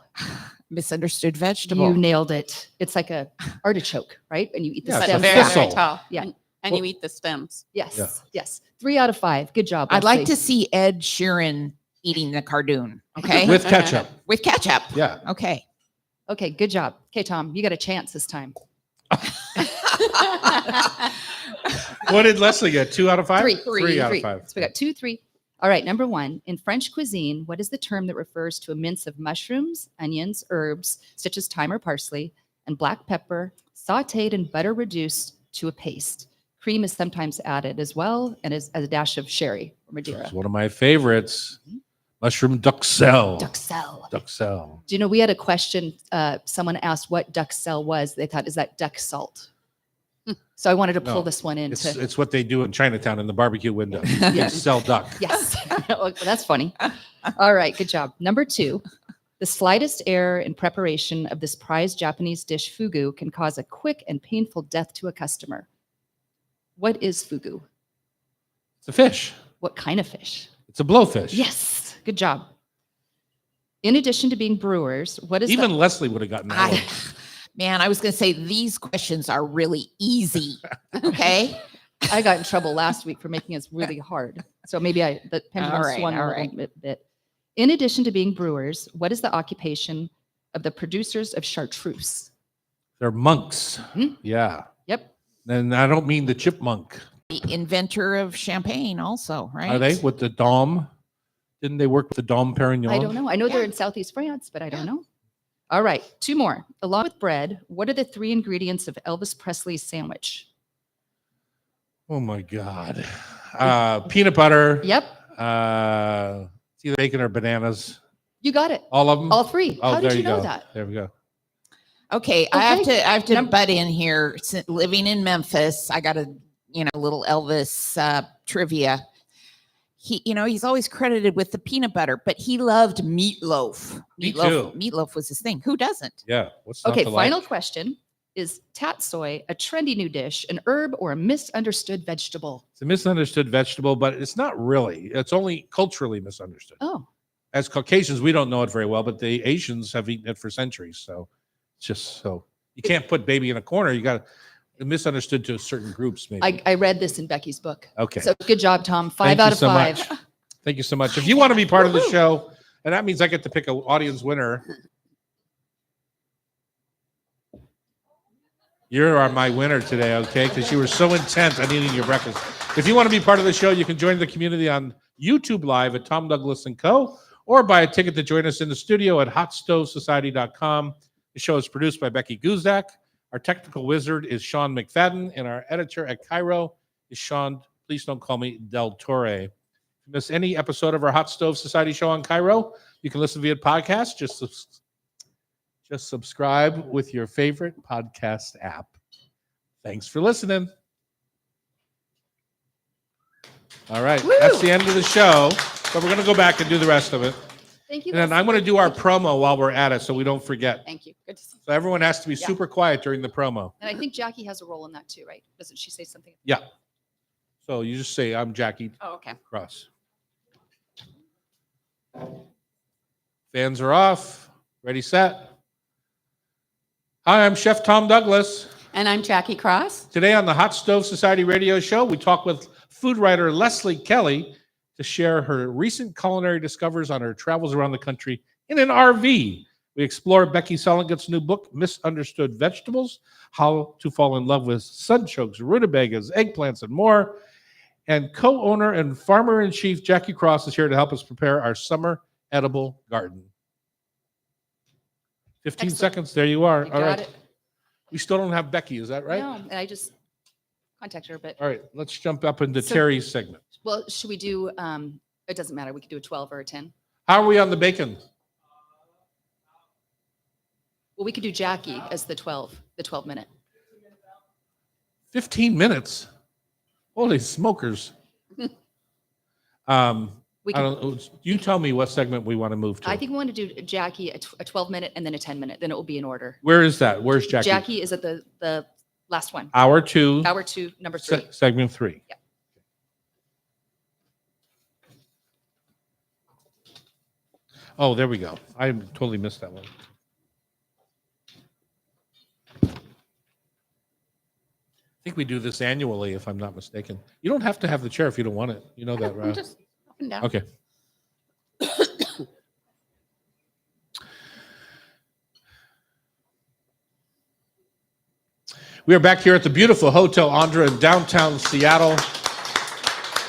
Misunderstood vegetable.
You nailed it. It's like a artichoke, right? And you eat the
Yeah, it's
stems.
a
Very,
thistle.
very tall.
Yeah.
And you eat the stems.
Yes.
Yeah.
Yes. 3 out of 5. Good job.
I'd like
Leslie.
to see Ed Sheeran eating the cardoon. Okay.
With ketchup.
With ketchup.
Yeah.
Okay.
Okay. Good job. Okay, Tom, you got a chance this time.
What did Leslie get? 2 out of 5?
3.
3 out of 5.
So we got 2, 3. All right. Number 1. In French cuisine, what is the term that refers to a mince of mushrooms, onions, herbs, such as thyme or parsley, and black pepper, sauteed in butter reduced to a paste? Cream is sometimes added as well, and as a dash of sherry or Madeira.
It's one of my favorites. Mushroom duxelle.
Duxelle.
Duxelle.
Do you know, we had a question. Someone asked what duxelle was. They thought, is that duck salt? So I wanted to pull
No,
this one in.
It's what they do in Chinatown in the barbecue window. They
Yes.
sell duck.
Yes. Well, that's funny. All right. Good job. Number 2. The slightest error in preparation of this prized Japanese dish, fugu, can cause a quick and painful death to a customer. What is fugu?
It's a fish.
What kind of fish?
It's a blowfish.
Yes. Good job. In addition to being brewers, what is
Even Leslie would have gotten that one.
Man, I was going to say these questions are really easy. Okay.
I got in trouble last week for making it really hard. So maybe the pendulum
All right,
swung
all
a little bit. In addition to being brewers, what is the occupation of the producers of chartreuse?
They're monks.
Mhm.
Yeah.
Yep.
And I don't mean the chipmunk.
The inventor of champagne, also, right?
Are they with the Dom? Didn't they work with the Dom Perignon?
I don't know. I know they're
Yeah.
in Southeast France, but I don't know. All right, 2 more. Along with bread, what are the 3 ingredients of Elvis Presley's sandwich?
Oh my God. Peanut butter.
Yep,
It's either bacon or bananas.
you got it.
All of them.
All 3.
Oh,
How did
there
you know
go.
that?
There we go.
Okay, I have to
Num-
butt in here. Living in Memphis, I got a little Elvis trivia. He's always credited with the peanut butter, but he loved meatloaf.
Me
Meatloaf,
too.
meatloaf was his thing. Who doesn't?
Yeah. What's not
Okay,
to like?
final question. Is tatsoi a trendy new dish, an herb, or a misunderstood vegetable?
It's a misunderstood vegetable, but it's not really. It's only culturally misunderstood.
Oh,
As Caucasians, we don't know it very well, but the Asians have eaten it for centuries. So it's just so you can't put baby in a corner. You got misunderstood to certain groups, maybe.
I read this in Becky's book.
Okay.
So good job, Tom.
Thank
5 out
you
of
so
5.
much. Thank you so much. If you want to be part of the show, and that means I get to pick an audience winner. You are my winner today, okay? Because you were so intent on eating your breakfast. If you want to be part of the show, you can join the community on YouTube Live at Tom Douglas & Co. or buy a ticket to join us in the studio at hotstovesociety.com. The show is produced by Becky Guzdak. Our technical wizard is Sean McFadden, and our editor at Cairo is Sean, please don't call me Del Torre. If you miss any episode of our Hot Stove Society show on Cairo, you can listen via podcast. Just subscribe with your favorite podcast app. Thanks for listening. All right, that's the end of the show. But we're going to go back and do the rest of it.
Thank you.
And then I'm going to do our promo while we're at it so we don't forget.
Thank you. Good to see you.
So everyone has to be super quiet during the promo.
And I think Jackie has a role in that too, right? Doesn't she say something?
Yeah. So you just say, I'm Jackie
Oh, okay.
Cross. Fans are off. Ready, set. Hi, I'm Chef Tom Douglas.
And I'm Jackie Cross.
Today on the Hot Stove Society radio show, we talk with food writer Leslie Kelley to share her recent culinary discoveries on her travels around the country in an RV. We explore Becky Selengut's new book, Misunderstood Vegetables, How to Fall in Love with Sunchokes, Rutabagas, Eggplants, and more. And co-owner and farmer-in-chief Jackie Cross is here to help us prepare our summer edible garden. 15
Excellent.
seconds. There you are.
You
All
got
right.
it.
We still don't have Becky. Is that right?
No, and I just contacted her, but
All right. Let's jump up into
So-
Terry's segment.
well, should we do? It doesn't matter. We could do a 12 or a 10.
How are we on the bacon?
Well, we could do Jackie as the 12 minute.
15 minutes. Holy smokers.
We
I
could,
don't. You tell me what segment we want to move to.
I think we want to do Jackie a 12 minute and then a 10 minute. Then it will be in order.
Where is that? Where's Jackie?
Jackie is at the last one.
Hour 2,
Hour 2, number 3.
segment 3.
Yeah.
Oh, there we go. I totally missed that one. I think we do this annually, if I'm not mistaken. You don't have to have the chair if you don't want it. You know that,
I'm
right?
just up and down.
Okay. We are back here at the beautiful Hotel Andra in downtown Seattle.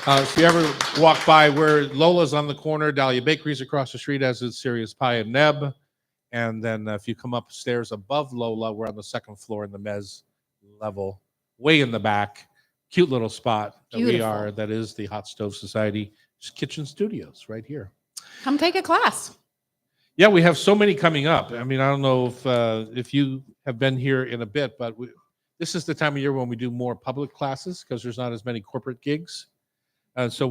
If you ever walk by where Lola's on the corner, Dahlia Bakery's across the street, as is Serious Pie and Neb. And then if you come upstairs above Lola, we're on the second floor in the mezz level, way in the back. Cute little spot that we
Beautiful.
are. That is the Hot Stove Society Kitchen Studios right here.
Come take a class.
Yeah, we have so many coming up. I mean, I don't know if you have been here in a bit, but this is the time of year when we do more public classes because there's not as many corporate gigs. So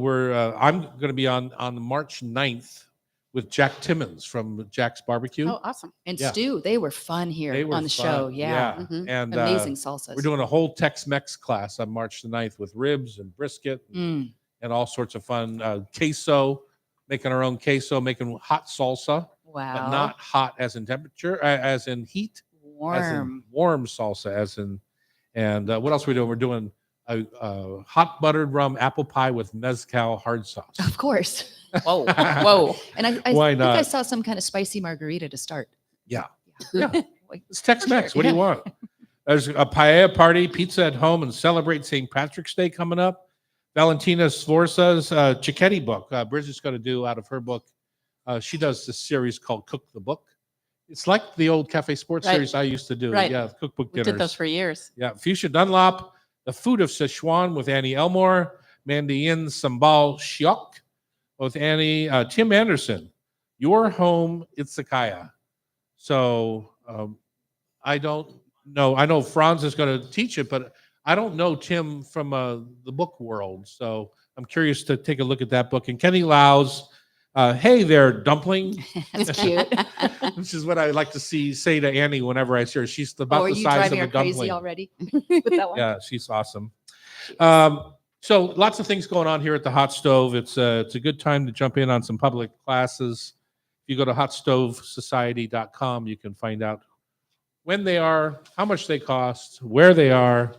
I'm going to be on March 9th with Jack Timmons from Jack's Barbecue.
Oh, awesome.
And
Yeah.
Stu, they were fun here
They were
on the
fun.
show. Yeah.
Mhm.
And
Amazing salsas.
we're doing a whole Tex-Mex class on March the 9th with ribs and brisket
Mm,
and all sorts of fun. Queso, making our own queso, making hot salsa,
wow.
but not hot as in temperature, as in heat. As in
warm.
warm salsa, as in, and what else are we doing? We're doing a hot buttered rum apple pie with mezcal hard sauce.
Of course.
Whoa. Whoa.
And I
Why
think I
not?
saw some kind of spicy margarita to start.
Yeah.
Yeah.
It's Tex-Mex.
sure.
What do you want? There's a paella party, pizza at home, and celebrate St. Patrick's Day coming up. Valentina Sforza's Cicchetti book. Bridget's going to do out of her book. She does this series called Cook the Book. It's like the old Cafe Sports
Right.
series I used to do.
Right.
Yeah, cookbook
We
dinners.
did those for years.
Yeah, Fuchsia Dunlop, The Food of Sichuan with Annie Elmore, Mandian Sambal Shiok with Annie, Tim Anderson, Your Home Izakaya. So I don't know. I know Franz is going to teach it, but I don't know Tim from the book world. So I'm curious to take a look at that book. And Kenny Lau's Hey There, Dumpling,
That's cute.
which is what I like to say to Annie whenever I see her. She's about
Oh, are
the
you
size of
driving
a
her
dumpling.
crazy already with that one?
Yeah, she's awesome. So lots of things going on here at the Hot Stove. It's a good time to jump in on some public classes. If you go to hotstovesociety.com, you can find out when they are, how much they cost, where they are,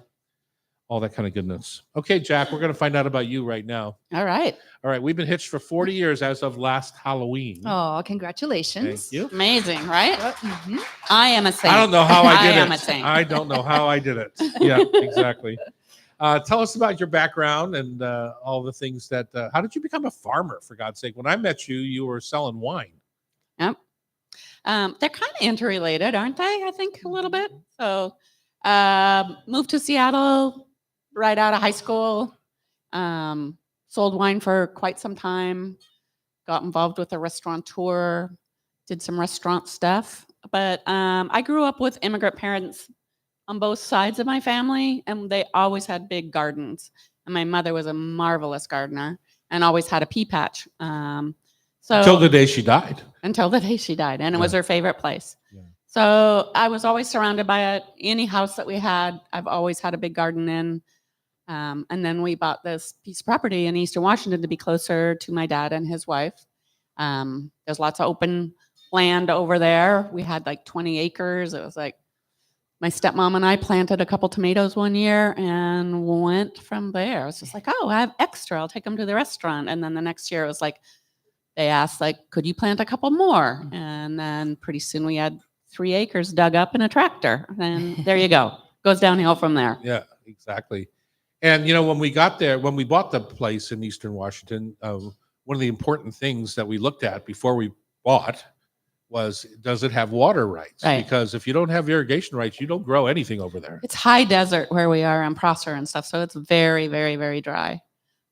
all that kind of goodness. Okay, Jack, we're going to find out about you right now.
All right.
All right, we've been hitched for 40 years as of last Halloween.
Oh, congratulations.
Thank you.
Amazing, right?
Mhm.
I am a saint.
I don't know how I did
am a
it.
saint.
I don't know how I did it. Yeah, exactly. Tell us about your background and all the things that. How did you become a farmer? For God's sake, when I met you, you were selling wine.
Yep. They're kind of interrelated, aren't they? I think a little bit. So, moved to Seattle right out of high school. Sold wine for quite some time. Got involved with a restaurateur. Did some restaurant stuff. But I grew up with immigrant parents on both sides of my family, and they always had big gardens. And my mother was a marvelous gardener and always had a pea patch. So
Until the day she died.
until the day she died, and it was
Yeah.
her favorite place.
Yeah.
So I was always surrounded by it. Any house that we had, I've always had a big garden in. And then we bought this piece of property in Eastern Washington to be closer to my dad and his wife. There's lots of open land over there. We had like 20 acres. It was like my stepmom and I planted a couple tomatoes one year and went from there. It was just like, oh, I have extra. I'll take them to the restaurant. And then the next year it was like, they asked, like, could you plant a couple more? And then pretty soon we had 3 acres dug up in a tractor. And there you go. Goes downhill from there.
Yeah, exactly. And, you know, when we got there, when we bought the place in Eastern Washington, one of the important things that we looked at before we bought was, does it have water rights?
Right.
Because if you don't have irrigation rights, you don't grow anything over there.
It's high desert where we are in Prosser and stuff. So it's very, very, very dry.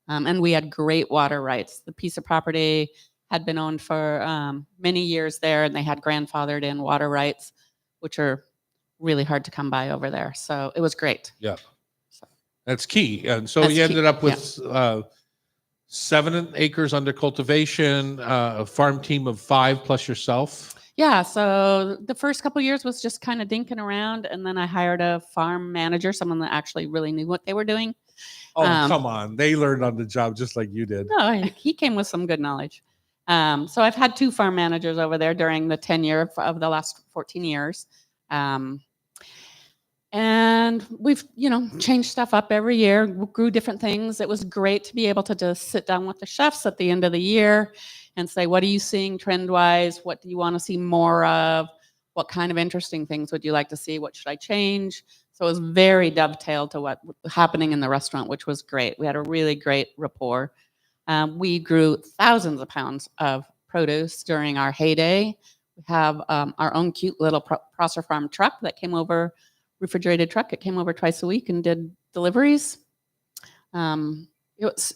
And we had great water rights. The piece of property had been owned for many years there, and they had grandfathered in water rights, which are really hard to come by over there. So it was great.
Yeah. That's key. And so
That's
you ended
key,
up with 7 acres under cultivation, a farm team of 5 plus yourself.
Yeah. So the first couple years was just kind of dinking around. And then I hired a farm manager, someone that actually really knew what they were doing.
Oh, come on. They learned on the job just like you did.
No, he came with some good knowledge. So I've had 2 farm managers over there during the tenure of the last 14 years. And we've, changed stuff up every year, grew different things. It was great to be able to just sit down with the chefs at the end of the year and say, what are you seeing trend-wise? What do you want to see more of? What kind of interesting things would you like to see? What should I change? So it was very dovetailed to what was happening in the restaurant, which was great. We had a really great rapport. We grew thousands of pounds of produce during our heyday. We have our own cute little Prosser Farm truck that came over, refrigerated truck. It came over twice a week and did deliveries. It was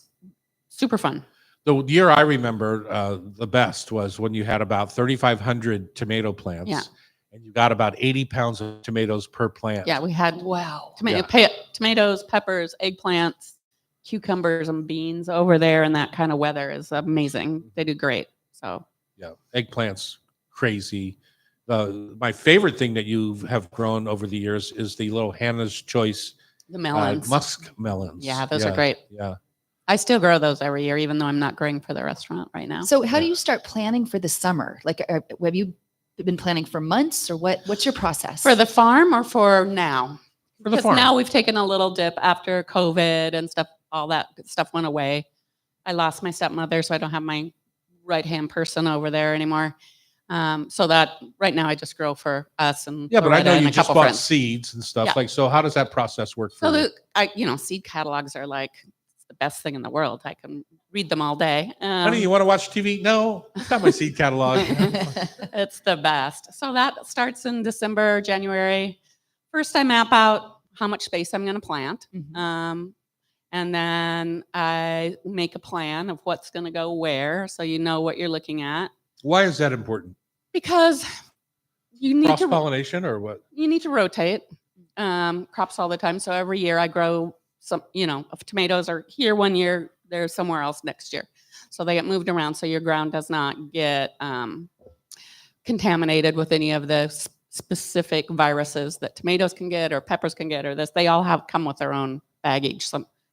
super fun.
The year I remember the best was when you had about 3,500 tomato plants.
Yeah.
And you got about 80 pounds of tomatoes per plant.
Yeah, we had
Wow.
tomatoes, peppers, eggplants, cucumbers, and beans over there, and that kind of weather is amazing. They do great. So
Yeah, eggplants, crazy. My favorite thing that you have grown over the years is the little Hannah's Choice
the melons.
musk melons.
Yeah, those are great.
Yeah.
I still grow those every year, even though I'm not growing for the restaurant right now.
So how do
Yeah.
you start planning for the summer? Like, have you been planning for months, or what's your process?
For the farm or for now?
For the
Because
farm.
now we've taken a little dip after COVID and stuff. All that stuff went away. I lost my stepmother, so I don't have my right-hand person over there anymore. So that right now I just grow for us and
Yeah, but I
Loretta
know
and
you
a
just
couple
bought
friends.
seeds and stuff.
Yeah.
Like, so how does that process work for
So
you?
seed catalogs are like the best thing in the world. I can read them all day.
Honey, you want to watch TV? No, I got my seed catalog.
It's the best. So that starts in December, January. First, I map out how much space I'm going to plant.
Mhm.
And then I make a plan of what's going to go where, so you know what you're looking at.
Why is that important?
Because you need
Cross
to
pollination or what?
rotate crops all the time. So every year I grow some, if tomatoes are here one year, they're somewhere else next year. So they get moved around so your ground does not get contaminated with any of the specific viruses that tomatoes can get or peppers can get or this. They all come with their own baggage,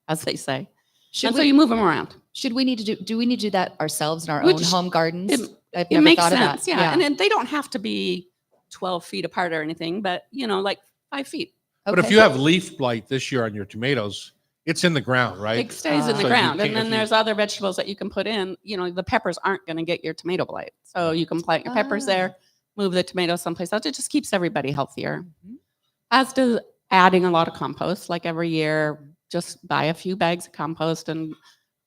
as they say.
Should
So you move them around.
Should we need to do we need to do that ourselves in our
We
own
just-
home gardens? I've
It
never
makes
thought of
sense,
that.
yeah. And then they don't have to be 12 feet apart or anything, but like 5 feet.
But if
Okay.
you have leaf blight this year on your tomatoes, it's in the ground, right?
It stays in
So
the
you
ground.
can't-
And then
if you-
there's other vegetables that you can put in. The peppers aren't going to get your tomato blight. So you can plant your peppers there, move the tomatoes someplace else. It just keeps everybody healthier. As does adding a lot of compost. Like every year, just buy a few bags of compost and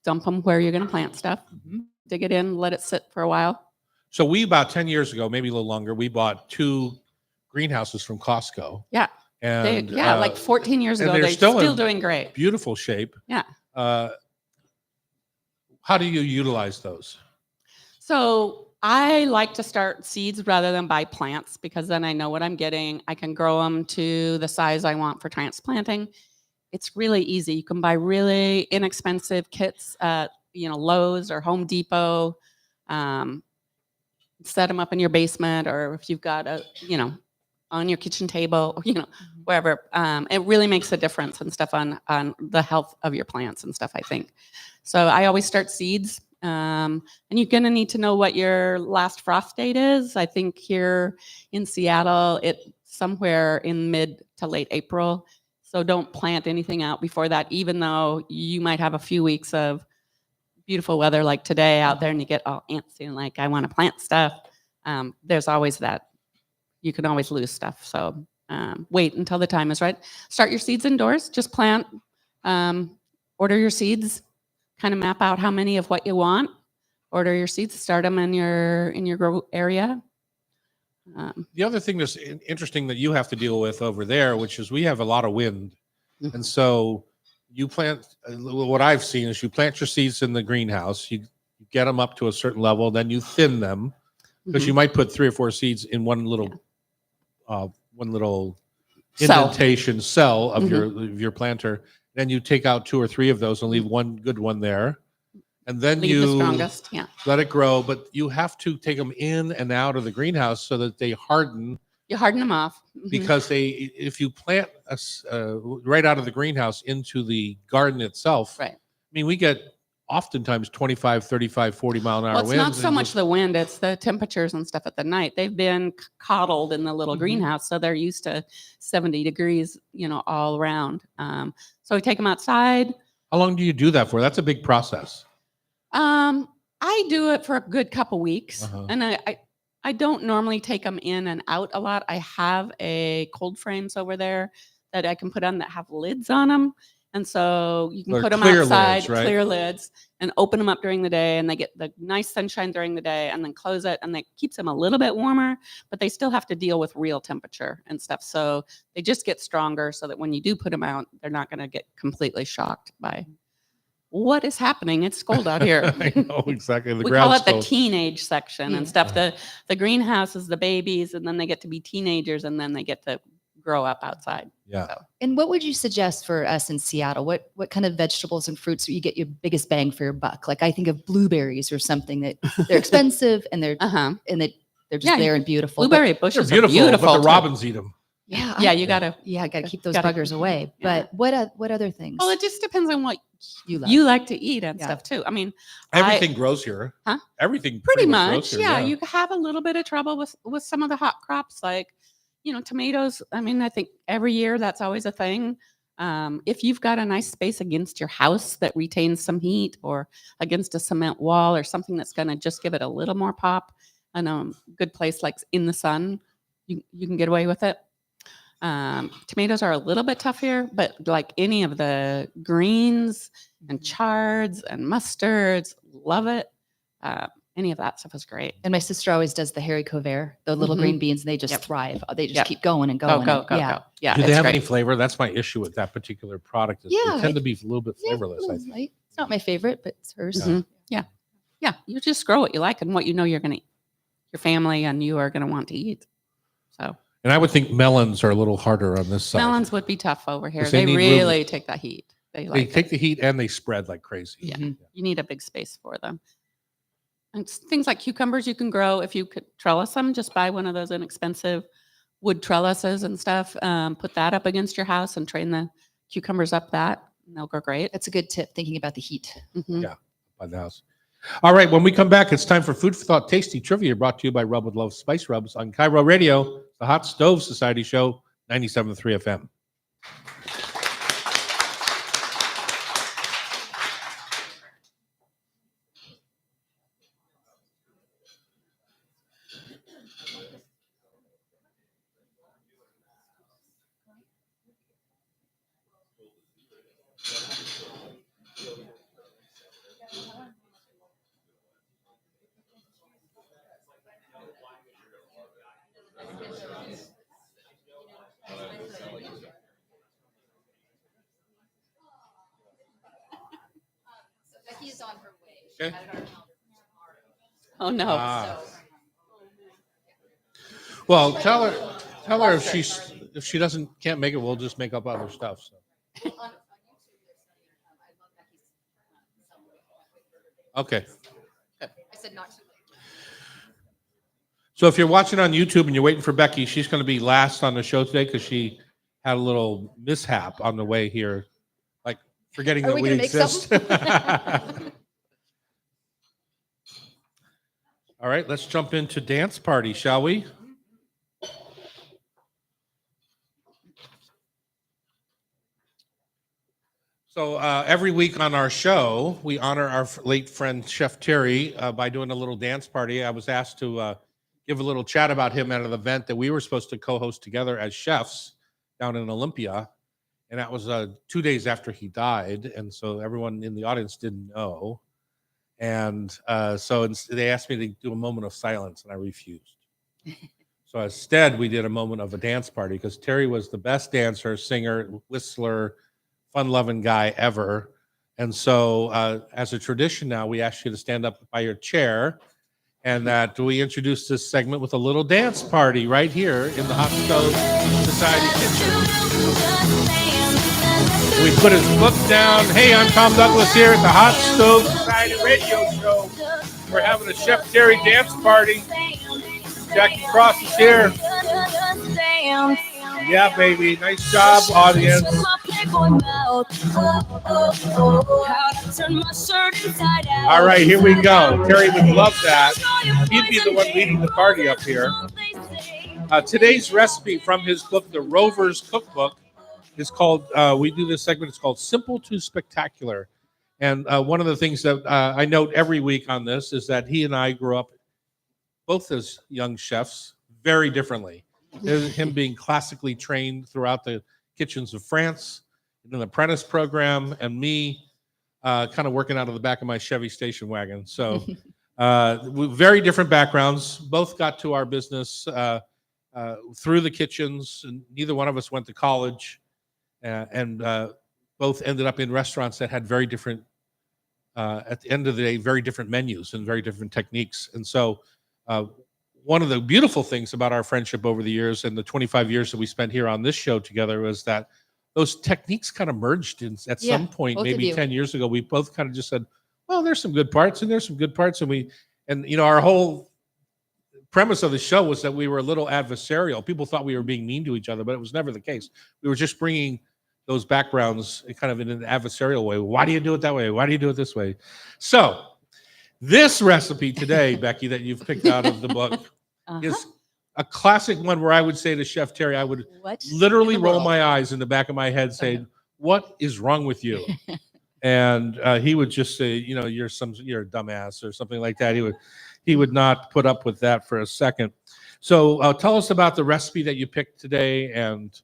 dump them where you're going to plant stuff. Dig it in, let it sit for a while.
So we, about 10 years ago, maybe a little longer, we bought 2 greenhouses from Costco.
Yeah.
And
Like 14 years
and
ago,
they're
they're
still
still
in
doing great.
beautiful shape.
Yeah.
How do you utilize those?
So I like to start seeds rather than buy plants because then I know what I'm getting. I can grow them to the size I want for transplanting. It's really easy. You can buy really inexpensive kits at Lowe's or Home Depot. Set them up in your basement, or if you've got on your kitchen table, or, wherever. It really makes a difference and stuff on the health of your plants and stuff, I think. So I always start seeds. And you're going to need to know what your last frost date is. I think here in Seattle, it's somewhere in mid to late April. So don't plant anything out before that, even though you might have a few weeks of beautiful weather like today out there and you get all antsy and like, I want to plant stuff. There's always that. You can always lose stuff. So wait until the time is right. Start your seeds indoors. Just plant. Order your seeds. Kind of map out how many of what you want. Order your seeds. Start them in your grow area.
The other thing that's interesting that you have to deal with over there, which is we have a lot of wind. And so you plant, what I've seen is you plant your seeds in the greenhouse, you get them up to a certain level, then you thin them because you might put 3 or 4 seeds in one little indentation cell of your planter. Then you take out 2 or 3 of those and leave one good one there. And then
Leave the strongest,
let it grow, but you have to take them in and out of the greenhouse so that they harden.
You harden them off.
Because if you plant right out of the greenhouse into the garden itself,
Right.
I mean, we get oftentimes 25, 35, 40 mile an hour
Well, it's
winds.
not so much the wind, it's the temperatures and stuff at the night. They've been coddled in the little greenhouse, so they're used to 70 degrees, all around. So we take them outside.
How long do you do that for? That's a big process.
I do it for a good couple weeks, and I don't normally take them in and out a lot. I have a cold frames over there that I can put on that have lids on them. And so you can
They're
put them
clear
outside,
lids, right?
clear lids, and open them up during the day. And they get the nice sunshine during the day and then close it. And that keeps them a little bit warmer, but they still have to deal with real temperature and stuff. So they just get stronger so that when you do put them out, they're not going to get completely shocked by what is happening. It's cold out here.
I know exactly. The
We call
ground's
it the
cold.
teenage section and stuff. The greenhouse is the babies, and then they get to be teenagers, and then they get to grow up outside.
Yeah.
So.
And what would you suggest for us in Seattle? What kind of vegetables and fruits do you get your biggest bang for your buck? Like I think of blueberries or something that they're expensive and they're they're just there and beautiful.
Blueberry
They're
bushes
beautiful,
are beautiful.
but the
too.
robins eat them.
Yeah,
You gotta.
I got to keep those
Gotta-
buggers away.
Yeah.
But what other things
Well, it just depends on what
you
you
like?
like to eat and
Yeah.
stuff too. I mean,
Everything grows here.
Huh?
Everything
pretty
much
much,
grows here,
yeah. You have a little bit of trouble with some of the hot crops, like tomatoes. I mean, I think every year that's always a thing. If you've got a nice space against your house that retains some heat, or against a cement wall, or something that's going to just give it a little more pop, and a good place like in the sun, you can get away with it. Tomatoes are a little bit tough here, but like any of the greens and chards and mustards, love it. Any of that stuff is great.
And my sister always does the haricot vert, the little green beans, and they just
Yep.
thrive. They just
Yep.
keep going and
Go,
going.
go, go,
yeah.
go. Yeah,
Do they
it's
have
great.
any flavor? That's my issue with that particular product. Is
Yeah,
they tend to be a little bit flavorless. I
it's
think.
light. It's not my favorite, but it's hers.
Mhm. Yeah, you just grow what you like and what you know you're going to eat. Your family and you are going to want to eat. So
And I would think melons are a little harder on this side.
melons would be tough over here.
'Cause they
They
need room.
really take that heat. They
They
like
take
it.
the heat and they spread like crazy.
Yeah.
Mhm.
You need a big space for them. And things like cucumbers you can grow if you could trellis them. Just buy one of those inexpensive wood trellises and stuff. Put that up against your house and train the cucumbers up that, and they'll grow great.
That's a good tip, thinking about the heat.
Mhm.
Yeah. By the house. All right. When we come back, it's time for Food for Thought Tasty Trivia, brought to you by Rub with Love Spice Rubs on Cairo Radio. the Hot Stove Society Show, 97.3 FM.
Becky's on her way.
Okay.
Oh no.
Ah. Well, tell her if she can't make it, we'll just make up other stuff. So. Okay.
I said not too late.
So if you're watching on YouTube and you're waiting for Becky, she's going to be last on the show today because she had a little mishap on the way here, like forgetting that
we
we
gonna make
exist. All right, let's jump into dance party, shall we? So every week on our show, we honor our late friend Chef Thierry by doing a little dance party. I was asked to give a little chat about him at an event that we were supposed to co-host together as chefs down in Olympia, and that was 2 days after he died, and so everyone in the audience didn't know. And so they asked me to do a moment of silence, and I refused. So instead, we did a moment of a dance party because Terry was the best dancer, singer, whistler, fun-loving guy ever. And so as a tradition now, we ask you to stand up by your chair and that we introduce this segment with a little dance party right here in the Hot Stove Society kitchen. We put his book down. Hey, I'm Tom Douglas here at the Hot Stove Society radio show. We're having a Chef Thierry dance party. Jackie Cross is here. Yeah, baby. Nice job, audience. All right, here we go. Terry would love that. He'd be the one leading the party up here. Today's recipe from his book, The Rover's Cookbook, is called, we do this segment, it's called Simple to Spectacular. And one of the things that I note every week on this is that he and I grew up both as young chefs very differently. Him being classically trained throughout the kitchens of France in an apprentice program, and me kind of working out of the back of my Chevy station wagon. So very different backgrounds. Both got to our business through the kitchens, and neither one of us went to college. And both ended up in restaurants that had very different, at the end of the day, very different menus and very different techniques. And so one of the beautiful things about our friendship over the years and the 25 years that we spent here on this show together was that those techniques kind of merged at some point, maybe 10 years ago. We both kind of just said, well, there's some good parts and there's some good parts. And you know, our whole premise of the show was that we were a little adversarial. People thought we were being mean to each other, but it was never the case. We were just bringing those backgrounds kind of in an adversarial way. Why do you do it that way? Why do you do it this way? So this recipe today, Becky, that you've picked out of the book is a classic one where I would say to Chef Thierry, I would literally roll my eyes in the back of my head saying, what is wrong with you? And he would just say, you know, you're a dumbass or something like that. He would not put up with that for a second. So tell us about the recipe that you picked today and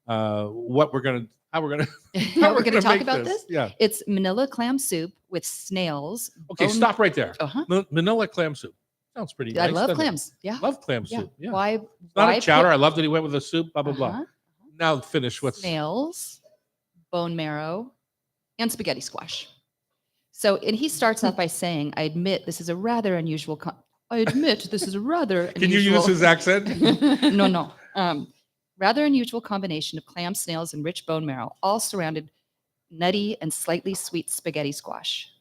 how we're going to
talk about this.
Yeah,
it's Manila clam soup with snails.
Okay, stop right there. Manila clam soup sounds pretty nice.
I love clams. Yeah,
love clam soup. Yeah,
why?
It's not a chowder. I love that he went with a soup. Blah blah blah. Now finish what's
snails, bone marrow, and spaghetti squash. So, and he starts off by saying, "I admit this is a rather unusual." Can
you use his accent?
No. Rather unusual combination of clam, snails, and rich bone marrow, all surrounded nutty and slightly sweet spaghetti squash.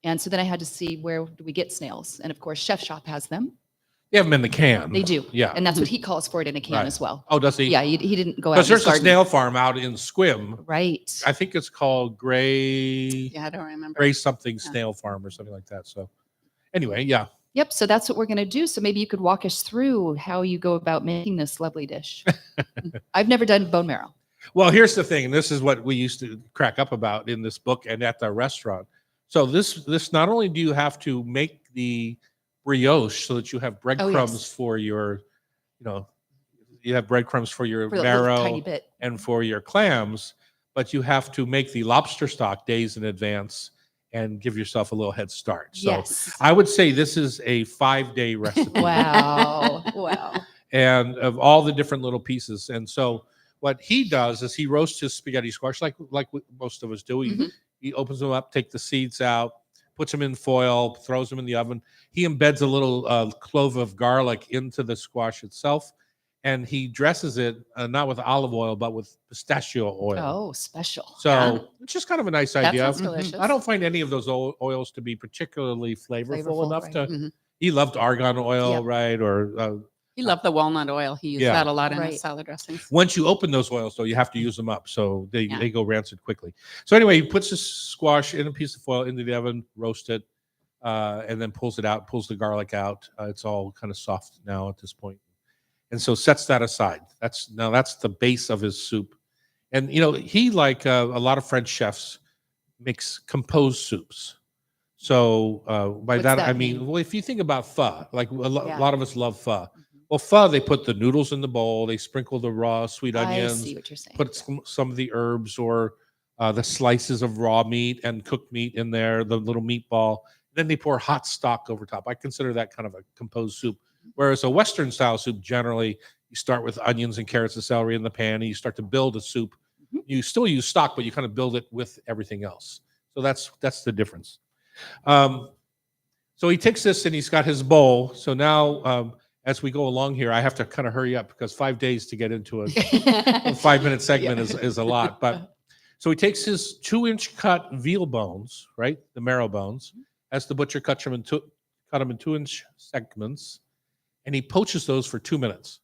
And so then I had to see, where do we get snails? And of course, Chef Shop has them.
They have them in the can.
They do.
Yeah.
And that's what he calls for it in a can as well.
Oh, does he?
Yeah, he didn't go out.
Because there's a snail farm out in Squim.
Right.
I think it's called Gray.
Yeah, I don't remember.
Gray something snail farm or something like that. So anyway, yeah.
Yep. So that's what we're going to do. So maybe you could walk us through how you go about making this lovely dish. I've never done bone marrow.
Well, here's the thing. And this is what we used to crack up about in this book and at the restaurant. So this not only do you have to make the brioche so that you have breadcrumbs for your, you have breadcrumbs for your
For a little
marrow
tiny bit.
and for your clams, but you have to make the lobster stock days in advance and give yourself a little head start. So
Yes.
I would say this is a 5-day recipe.
Wow. Wow.
And of all the different little pieces. And so what he does is he roasts his spaghetti squash like most of us do. He opens them up, take the seeds out, puts them in foil, throws them in the oven. He embeds a little clove of garlic into the squash itself, and he dresses it not with olive oil but with pistachio oil.
Oh, special.
So it's just kind of a nice
That
idea.
sounds delicious.
I don't find any of those oils to be particularly flavorful enough
right.
to. He loved argan oil,
Yep.
right? Or
He loved the walnut oil. He used
Yeah.
that a lot in
Right.
his salad dressings.
once you open those oils, though, you have to use them up, so they
Yeah.
go rancid quickly. So anyway, he puts his squash in a piece of foil into the oven, roast it, and then pulls it out, pulls the garlic out. It's all kind of soft now at this point, and so sets that aside. That's the base of his soup. And he, like a lot of French chefs, makes composed soups. So by
What's
that
that
I mean,
mean?
well, if you think about pho, like a
Yeah.
lot of us love pho. Well, pho, they put the noodles in the bowl, they sprinkle the raw sweet
I
onions,
see what you're saying.
put some of the herbs or the slices of raw meat and cooked meat in there, the little meatball. Then they pour hot stock over top. I consider that kind of a composed soup. Whereas a Western style soup, generally, you start with onions and carrots and celery in the pan, and you start to build a soup. You still use stock, but you kind of build it with everything else. So that's the difference. So he takes this and he's got his bowl. So now, as we go along here, I have to kind of hurry up because 5 days to get into a 5-minute segment is a lot. But so he takes his 2-inch cut veal bones, right, the marrow bones, as the butcher cut them in 2-inch segments, and he poaches those for 2 minutes.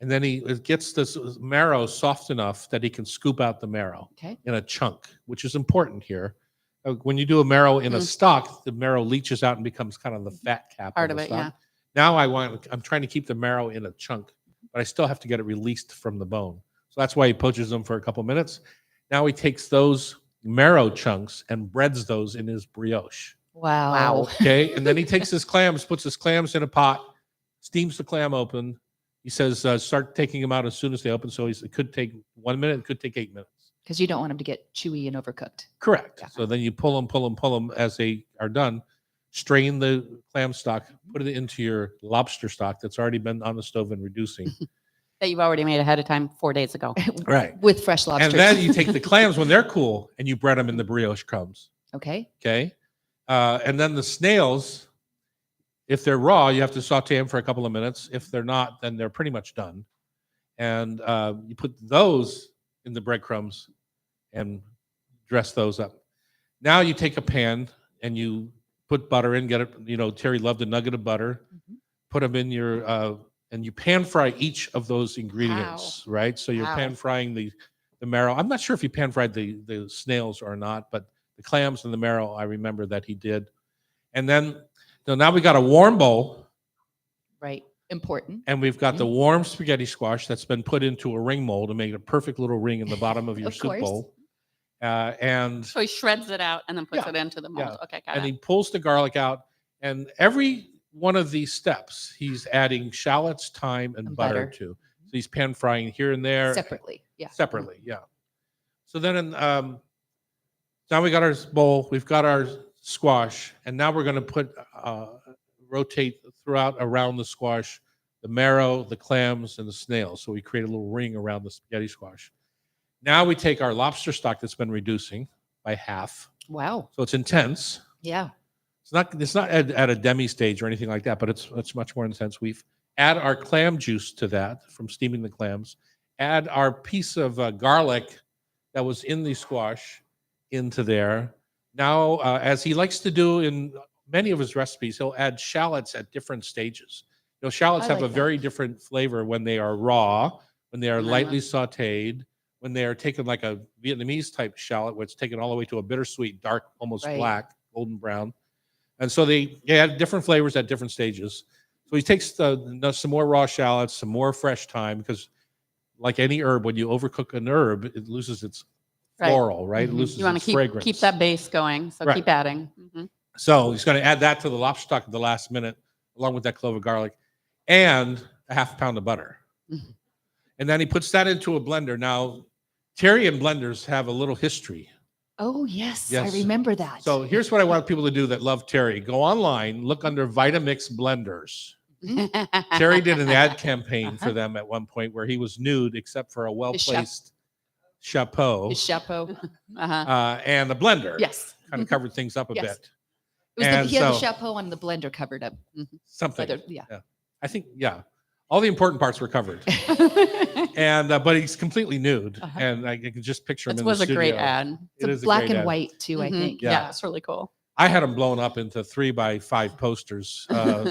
And then he gets this marrow soft enough that he can scoop out the marrow in a chunk, which is important here. When you do a marrow in a stock, the marrow leaches out and becomes kind of the fat cap
Part
of
of
the
it,
stock.
yeah.
Now I'm trying to keep the marrow in a chunk, but I still have to get it released from the bone. So that's why he poaches them for a couple minutes. Now he takes those marrow chunks and breads those in his brioche.
Wow.
Okay. And then he takes his clams, puts his clams in a pot, steams the clam open. He says, start taking them out as soon as they open. So it could take 1 minute, it could take 8 minutes.
Because you don't want them to get chewy and overcooked.
Correct.
Yeah.
So then you pull them as they are done. Strain the clam stock, put it into your lobster stock that's already been on the stove and reducing.
That you've already made ahead of time 4 days ago.
Right.
With fresh lobsters.
And then you take the clams when they're cool and you bread them in the brioche crumbs.
Okay.
Okay. And then the snails, if they're raw, you have to saute them for a couple of minutes. If they're not, then they're pretty much done. And you put those in the breadcrumbs and dress those up. Now you take a pan and you put butter in, get it, Terry loved a nugget of butter, put them in your, and you pan fry each of those ingredients, right? So you're pan frying the marrow. I'm not sure if he pan fried the snails or not, but the clams and the marrow, I remember that he did. And then, so now we got a warm bowl.
Right. Important.
And we've got the warm spaghetti squash that's been put into a ring mold to make a perfect little ring in the bottom of your
Of
soup
course.
bowl. And
So he shreds it out and then puts
Yeah,
it into the mold.
yeah.
Okay, got
and
it.
he pulls the garlic out. And every one of these steps, he's adding shallots, thyme, and butter to. So he's pan frying here and there.
Separately. Yeah.
Separately, yeah. So then now we got our bowl, we've got our squash, and now we're going to rotate throughout around the squash, the marrow, the clams, and the snails. So we create a little ring around the spaghetti squash. Now we take our lobster stock that's been reducing by half.
Wow.
So it's intense.
Yeah.
It's not at a demi stage or anything like that, but it's much more intense. We've add our clam juice to that from steaming the clams. Add our piece of garlic that was in the squash into there. Now, as he likes to do in many of his recipes, he'll add shallots at different stages. Shallots
I
have
like
a
that.
very different flavor when they are raw, when they are
Mhm.
lightly sauteed, when they are taken like a Vietnamese type shallot, where it's taken all the way to a bittersweet, dark, almost
Right.
black, golden brown. And so they add different flavors at different stages. So he takes some more raw shallots, some more fresh thyme, because like any herb, when you overcook an herb, it loses its
Right.
floral, right? It
Mhm.
loses
You want
its
to
fragrance.
keep that base going, so
Right.
keep adding. Mhm.
So he's going to add that to the lobster stock at the last minute, along with that clove of garlic and a half pound of butter.
Mhm.
And then he puts that into a blender. Now, Thierry and blenders have a little history.
Oh, yes.
Yes.
I remember that.
So here's what I want people to do that love Thierry. Go online, look under Vitamix blenders. Thierry did an ad campaign for them at one point where he was nude except for a well-placed chapeau
His chapeau.
Uh-huh.
and a blender.
Yes.
Kind of covered things up a
Yes.
bit.
It was
And
he had the
so-
chapeau on the blender covered up.
Something.
Whether- yeah.
I think, all the important parts were covered. And but he's completely nude,
Uh-huh.
and I can just picture him
This
in
was
the
a
studio.
great ad.
It's
It
a
is a
black
great
and
ad.
white too, I
Mhm.
think.
Yeah, it's really cool.
I had him blown up into 3x5 posters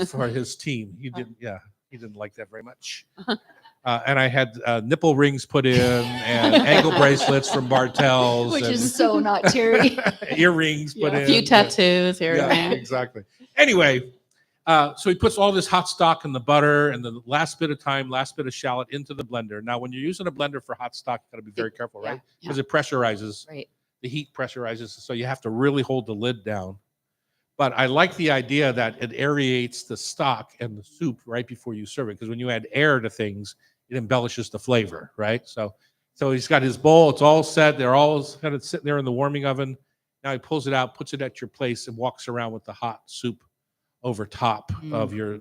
for his team. He didn't like that very much. And I had nipple rings put in and ankle bracelets from Bartels,
Which
and
is so not Terry.
earrings put in.
A few tattoos here
Yeah,
and there.
exactly. Anyway, so he puts all this hot stock and the butter and the last bit of thyme, last bit of shallot into the blender. Now, when you're using a blender for hot stock, you got to be very careful, right? Because it pressurizes.
Right.
The heat pressurizes, so you have to really hold the lid down. But I like the idea that it aerates the stock and the soup right before you serve it, because when you add air to things, it embellishes the flavor, right? So he's got his bowl; it's all set. They're all kind of sitting there in the warming oven. Now he pulls it out, puts it at your place, and walks around with the hot soup over top of your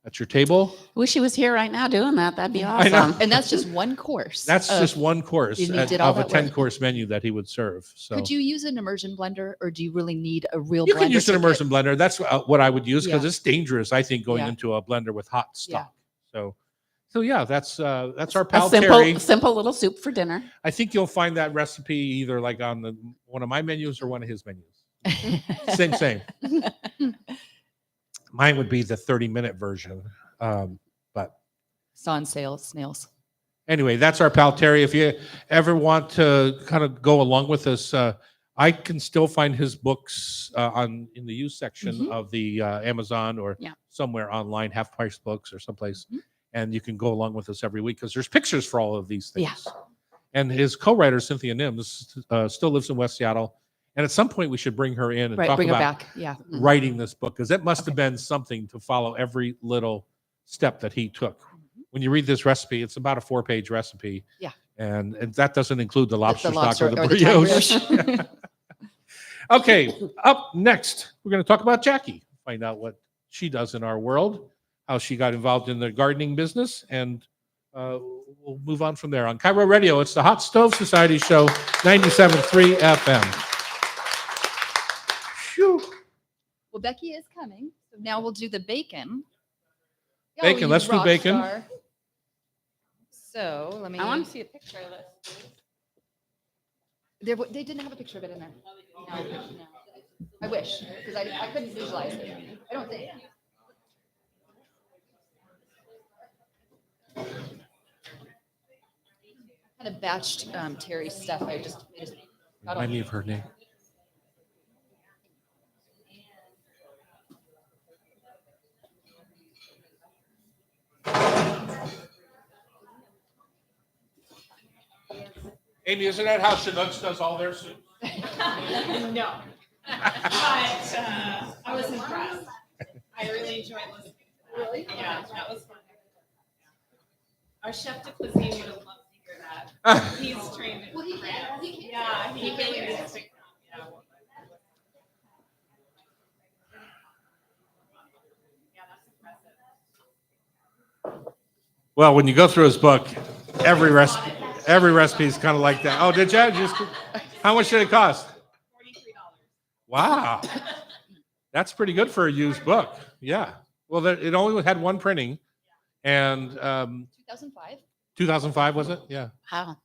at your table.
Wish he was here right now doing that. That'd be
I know.
awesome.
And that's just one course.
That's
of-
just one course
and you did all
of a
that work.
10-course menu that he would serve. So
Could you use an immersion blender, or do you really need a real
you
blender?
can use an
to
immersion blender. That's what I would use, because
Yeah.
it's dangerous, I think, going
Yeah.
into a blender with hot
Yeah.
stock. So yeah, that's our pal
A
Terry.
simple little soup for dinner.
I think you'll find that recipe either like on one of my menus or one of his menus. Same. Mine would be the 30-minute version. But
Sawn snails.
anyway, that's our pal Terry. If you ever want to kind of go along with us, I can still find his books in the used section of the Amazon or somewhere online, Half Price Books or someplace. And you can go along with us every week because there's pictures for all of these things.
Yeah.
And his co-writer, Cynthia Nims, still lives in West Seattle. And at some point, we should bring her in and
Right,
talk
bring her
about
back. Yeah.
writing this book, because it must have been something to follow every little step that he took. When you read this recipe, it's about a 4-page recipe.
Yeah.
And that doesn't include the lobster stock or the
thigh
brioche.
brioche.
Okay, up next, we're going to talk about Jackie, find out what she does in our world, how she got involved in the gardening business, and we'll move on from there. On Cairo Radio, it's the Hot Stove Society Show, 97.3 FM. Phew.
Well, Becky is coming. So now we'll do the bacon.
Bacon,
you
let's do
rock
bacon.
star. So let me.
I want to see a picture of this.
They didn't have a picture of it in there. No. I wish, because I couldn't visualize it. I don't think. Kind of batched Terry's stuff. I just got
Remind me of her name. Amy, isn't that how Sunchokes does all their soup?
No. But I was impressed. I really enjoyed listening to that. Really? Yeah, that was fun. Our chef de cuisine would have loved to hear that. He's trained in France. Yeah, he really needs to come. Yeah. Yeah, that's impressive.
Well, when you go through his book, every recipe is kind of like that. Oh, did you? How much did it cost?
$43.
Wow. That's pretty good for a used book. Yeah. Well, it only had one printing. And
2005.
2005, was it? Yeah.
Wow.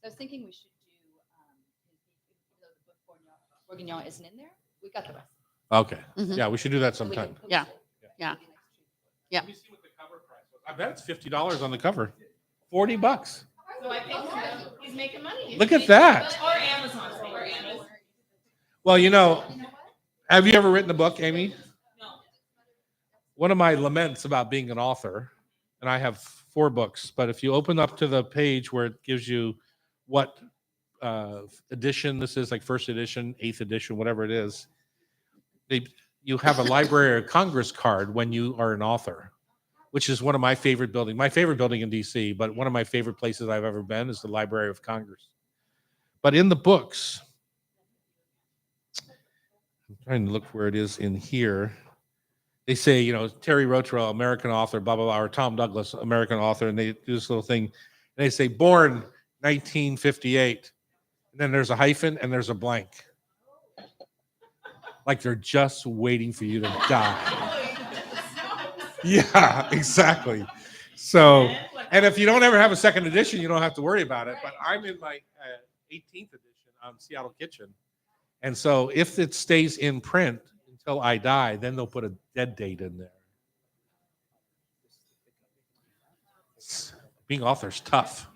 I was thinking we should do, even though the book Bourguignon isn't in there, we got the rest.
Okay.
Mhm.
Yeah, we should do that
So we
sometime.
can post
Yeah.
it.
Yeah.
It'd be nice to-
Yeah.
Let me see what the cover price was. I bet it's $50 on the cover. $40.
So I think he's making money.
Look at that.
Or Amazon. Or Amazon.
Well, you know, Have you ever written a book, Amy?
No.
One of my laments about being an author, and I have 4 books, but if you open up to the page where it gives you what edition this is, like first edition, 8th edition, whatever it is, you have a Library of Congress card when you are an author, which is one of my favorite buildings. My favorite building in DC, but one of my favorite places I've ever been is the Library of Congress. But in the books, I'm trying to look where it is in here. They say, you know, Terry Rotrell, American author, blah, blah, blah, or Tom Douglas, American author, and they do this little thing. And they say, born 1958. And then there's a hyphen and there's a blank. Like they're just waiting for you to die. Yeah, exactly. So, and if you don't ever have a second edition, you don't have to worry about it. But I'm in my 18th edition on Seattle Kitchen. And so if it stays in print until I die, then they'll put a dead date in there. Being author's tough.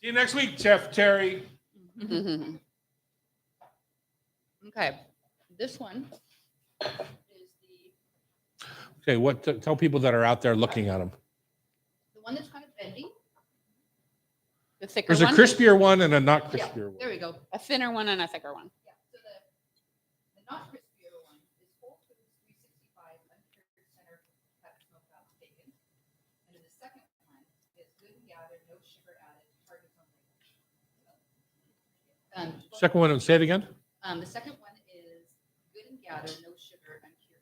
See you next week, Chef Thierry.
Okay, this one is
Okay, tell people that are out there looking at them.
the one that's kind of bendy.
The thicker
There's a
one,
crispier one and a not crispier one.
There we go.
a thinner one, and a thicker one.
Yeah, so the not crispier one is Whole Foods 365 uncured center cut smoked out bacon. And then the second one is Good and Gather, no sugar added, Target's own label.
Second one, say it again.
The second one is Good and Gather, no sugar, uncured.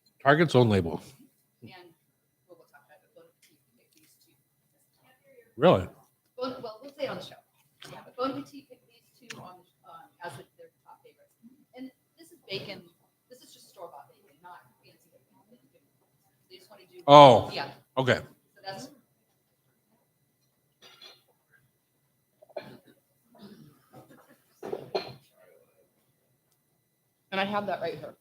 It's Target's own label.
Target's own label.
And we'll talk about it. Bon Appetit picked these two.
Really?
Well, we'll say it on the show. Yeah, but Bon Appetit picked these two on as their top favorites. And this is bacon. This is just store bought bacon, not fancy bacon. They just want to do.
Oh.
Yeah.
Okay.
So that's. And I have that right here.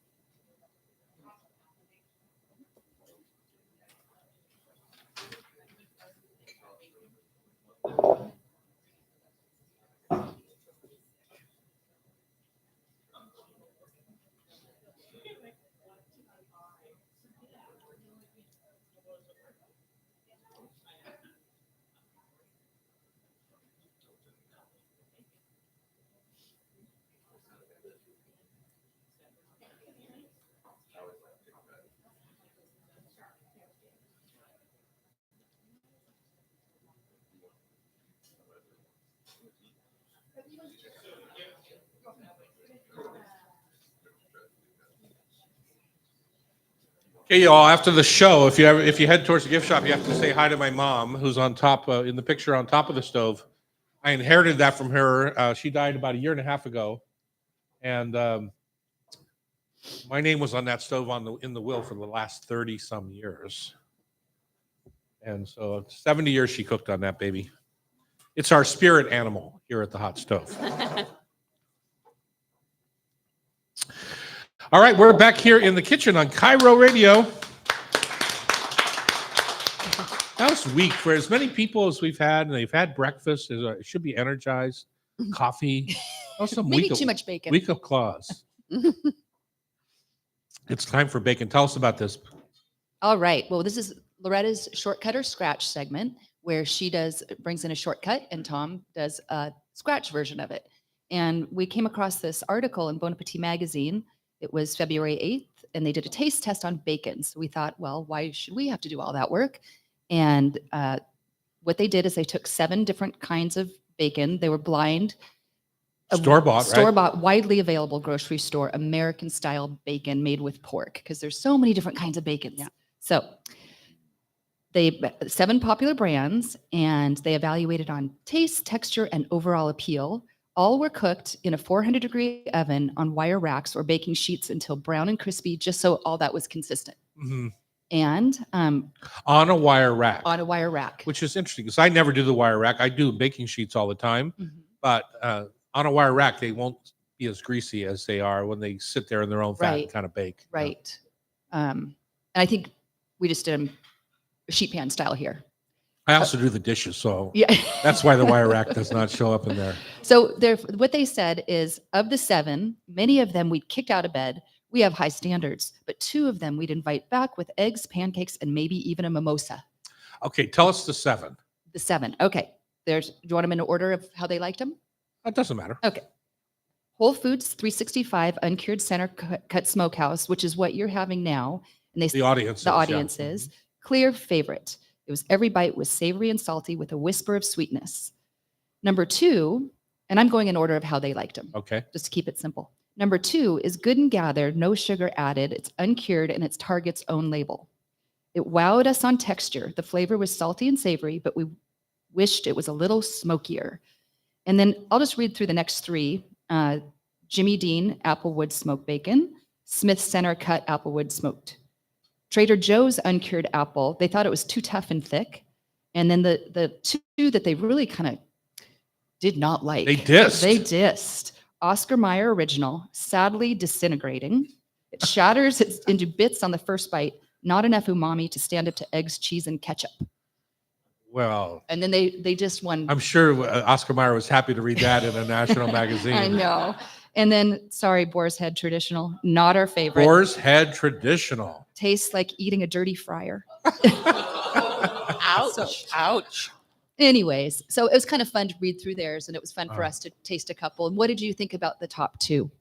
Okay, y'all. After the show, if you head towards the gift shop, you have to say hi to my mom, who's on top in the picture on top of the stove. I inherited that from her. She died about 1.5 years ago, and my name was on that stove in the will for the last 30 some years. And so 70 years she cooked on that baby. It's our spirit animal here at the hot stove. All right, we're back here in the kitchen on Cairo Radio. That was weak for as many people as we've had, and they've had breakfast. It should be energized. Coffee. That was some
Maybe too much bacon.
Week of claws. It's time for bacon. Tell us about this.
All right. Well, this is Loretta's shortcut or scratch segment, where she brings in a shortcut and Tom does a scratch version of it. And we came across this article in Bon Appetit magazine. It was February 8th, and they did a taste test on bacon. So we thought, well, why should we have to do all that work? And what they did is they took 7 different kinds of bacon. They were blind.
Store-bought, right?
Store-bought, widely available grocery store, American-style bacon made with pork, because there's so many different kinds of bacons.
Yeah.
So they 7 popular brands, and they evaluated on taste, texture, and overall appeal. All were cooked in a 400-degree oven on wire racks or baking sheets until brown and crispy, just so all that was consistent.
Mm-hmm.
And
On a wire rack.
on a wire rack.
Which is interesting because I never do the wire rack. I do baking sheets all the time.
Mhm.
But on a wire rack, they won't be as greasy as they are when they sit there in their own fat and
Right.
kind of bake.
Right. And I think we just did a sheet pan style here.
I also do the dishes, so
Yeah.
that's why the wire rack does not show up in there.
So what they said is, of the 7, many of them we'd kick out of bed. We have high standards, but 2 of them we'd invite back with eggs, pancakes, and maybe even a mimosa.
Okay, tell us the 7.
The 7. Okay. Do you want them in order of how they liked them?
That doesn't matter.
Okay. Whole Foods 365 uncured center cut smokehouse, which is what you're having now. And
The audience.
the audience is clear favorite. It was every bite was savory and salty with a whisper of sweetness. Number 2, and I'm going in order of how they liked them,
Okay.
just to keep it simple. Number 2 is Good and Gather, no sugar added. It's uncured and it's Target's own label. It wowed us on texture. The flavor was salty and savory, but we wished it was a little smokier. And then I'll just read through the next 3. Jimmy Dean Applewood smoked bacon, Smith Center cut Applewood smoked. Trader Joe's uncured apple, they thought it was too tough and thick. And then the 2 that they really kind of did not like.
They dissed.
They dissed. Oscar Mayer original, sadly disintegrating. It shatters it into bits on the first bite. Not enough umami to stand up to eggs, cheese, and ketchup.
Well,
And then they just won.
I'm sure Oscar Mayer was happy to read that in a national magazine.
I know. And then, sorry, Boar's Head traditional, not our favorite.
Boar's Head traditional.
Tastes like eating a dirty fryer.
Ouch. Ouch.
Anyways, so it was kind of fun to read through theirs, and it was fun for
Oh.
us to taste a couple. And what did you think about the top 2?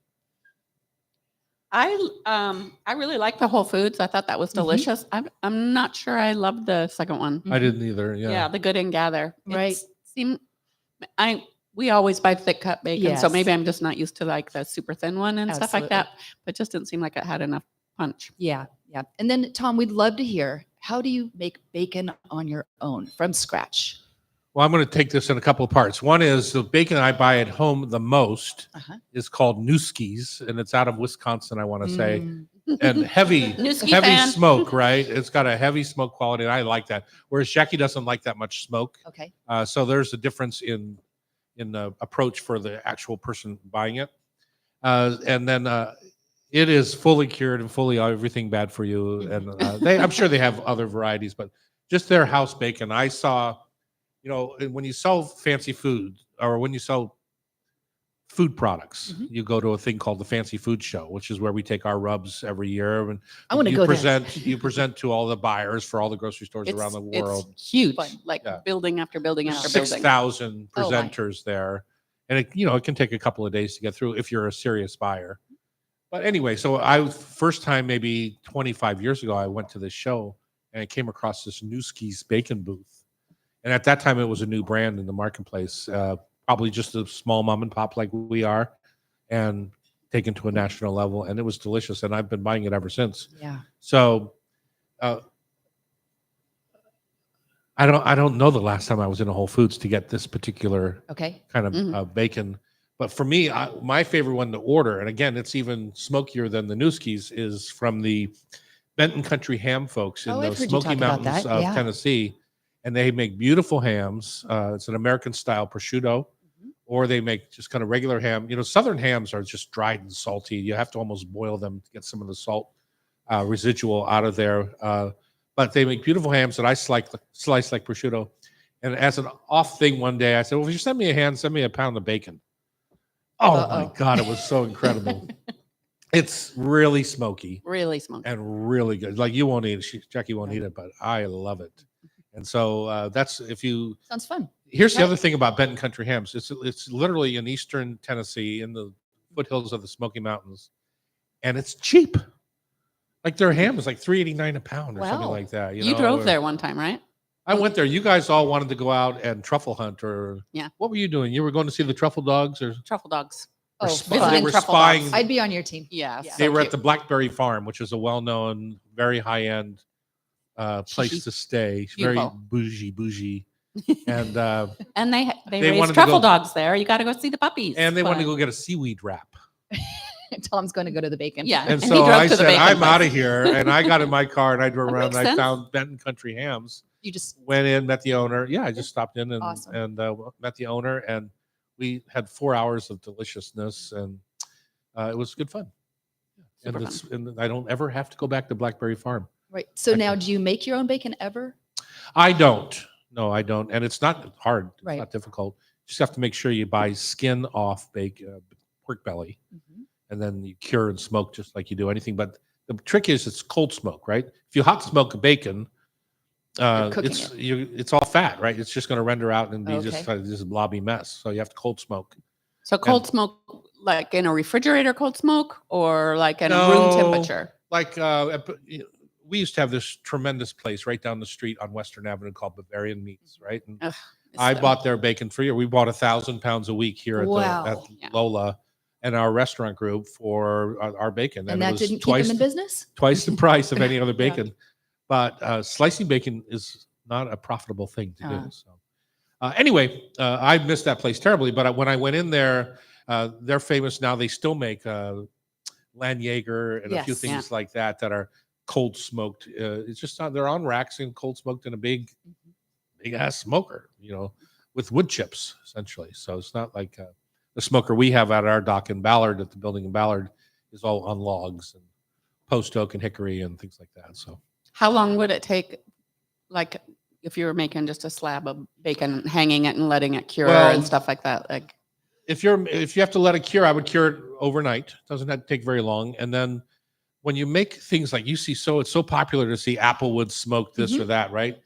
I really like the Whole Foods. I thought that was delicious. I'm not sure I loved the second one.
I didn't either. Yeah.
Yeah, the Good and Gather.
Right.
We always buy thick cut bacon, so
Yes.
maybe I'm just not used to like the super thin one and stuff like
Absolutely.
that. But it just didn't seem like it had enough punch.
Yeah, yeah. And then, Tom, we'd love to hear, how do you make bacon on your own from scratch?
Well, I'm going to take this in a couple of parts. One is the bacon I buy at home the most
Uh-huh.
is called Newski's, and it's out of Wisconsin, I want to say.
Mm.
And heavy
Newski
heavy
fan.
smoke, right? It's got a heavy smoke quality, and I like that. Whereas Jackie doesn't like that much smoke.
Okay.
So there's a difference in the approach for the actual person buying it. And then it is fully cured and fully everything bad for you. And I'm sure they have other varieties, but just their house bacon. I saw, when you sell fancy food or when you sell food products,
Mhm.
you go to a thing called the Fancy Food Show, which is where we take our rubs every year. And
I want to
you
go
present you present to all the buyers for all the grocery stores around the world.
It's huge,
Fun.
like
Yeah.
building after building after building.
6,000
Oh, my.
presenters there. And it can take a couple of days to get through if you're a serious buyer. But anyway, so first time maybe 25 years ago, I went to this show and I came across this Newski's bacon booth. And at that time, it was a new brand in the marketplace, probably just a small mom and pop like we are, and taken to a national level. And it was delicious. And I've been buying it ever since.
Yeah.
So I don't know the last time I was in a Whole Foods to get this particular
Okay.
kind of
Mhm.
bacon. But for me, my favorite one to order, and again, it's even smokier than the Newski's, is from the Benton Country Ham folks in
Oh,
the
I've heard you
Smoky
talk about
Mountains
that,
of
yeah.
Tennessee. And they make beautiful hams. It's an American style prosciutto,
Mhm.
or they make just kind of regular ham. Southern hams are just dried and salty. You have to almost boil them to get some of the salt residual out of there. But they make beautiful hams that I slice like prosciutto. And as an off thing one day, I said, well, if you send me a ham, send me a pound of bacon. Oh my
Uh-oh.
God, it was so incredible. It's really smoky
Really smoky.
and really good. Like you won't eat it. Jackie won't eat it, but I love it. And so that's
Sounds fun.
here's the
Right.
other thing about Benton Country Hams. It's literally in eastern Tennessee in the foothills of the Smoky Mountains. And it's cheap. Like their ham is like $3.89 a pound or something
Wow.
like that.
You
know,
drove
or-
there one time, right?
I went there. You guys all wanted to go out and truffle hunt, or
Yeah.
What were you doing? You were going to see the truffle dogs, or
Truffle dogs.
Oh,
they
fun.
were
truffle
spying.
dogs.
I'd be on your team.
Yeah.
Yeah.
They
so
were at
cute.
the Blackberry Farm, which is a well-known, very high-end place
Chic.
to stay.
Beautiful.
Very bougie, and
And they
They wanted
raise
to
truffle
go-
dogs there. You got to go see the puppies.
they wanted to
Fun.
go get a seaweed wrap.
Tom's going to go to the bacon.
Yeah.
And
he
so
drove
I
to the
said,
bacon
I'm
place.
out of here. And I got in my car and I drove
That
around
makes
and I
sense.
found Benton Country Hams.
You just,
Went in, met the owner. Yeah, I just stopped in and,
Awesome.
met the owner. And we had 4 hours of deliciousness. And it was good fun.
Super
And I don't ever have to go back to Blackberry Farm.
right. So
Okay.
now, do you make your own bacon ever?
I don't. No, I don't. And it's not hard. It's
Right.
not difficult. You just have to make sure you buy skin off pork belly, and then you cure and smoke just like you do anything. But the trick is it's cold smoke, right? If you hot smoke a bacon,
cooking
it's all fat, right? It's just going to render out and be
Okay.
just this blobby mess. So you have to cold smoke.
So cold smoke, like in a refrigerator cold smoke, or like in a room
No.
temperature?
Like we used to have this tremendous place right down the street on Western Avenue called Bavarian Meats, right? And
Ugh,
I
it's-
bought their bacon for you. We bought 1,000 pounds a week here at
Wow.
Yeah.
Lola and our restaurant group for our bacon.
And
it
that
was
didn't keep
twice,
them in business?
twice the price of any other
Yeah.
bacon. But slicing bacon is not a profitable thing to do. So anyway, I missed that place terribly. But when I went in there, they're famous now. They still make Landjaeger and a few
Yes.
things like that are cold smoked. It's just they're on racks and cold smoked in a big ass smoker, with wood chips essentially. So it's not like the smoker we have at our dock in Ballard, at the building in Ballard, is all on logs and post oak and hickory and things like that. So
How long would it take, like, if you were making just a slab of bacon, hanging it and letting it cure
Well,
and stuff like that? Like,
if you have to let it cure, I would cure it overnight. It doesn't have to take very long. And then when you make things like you see, it's so popular to see applewood smoke this or that, right?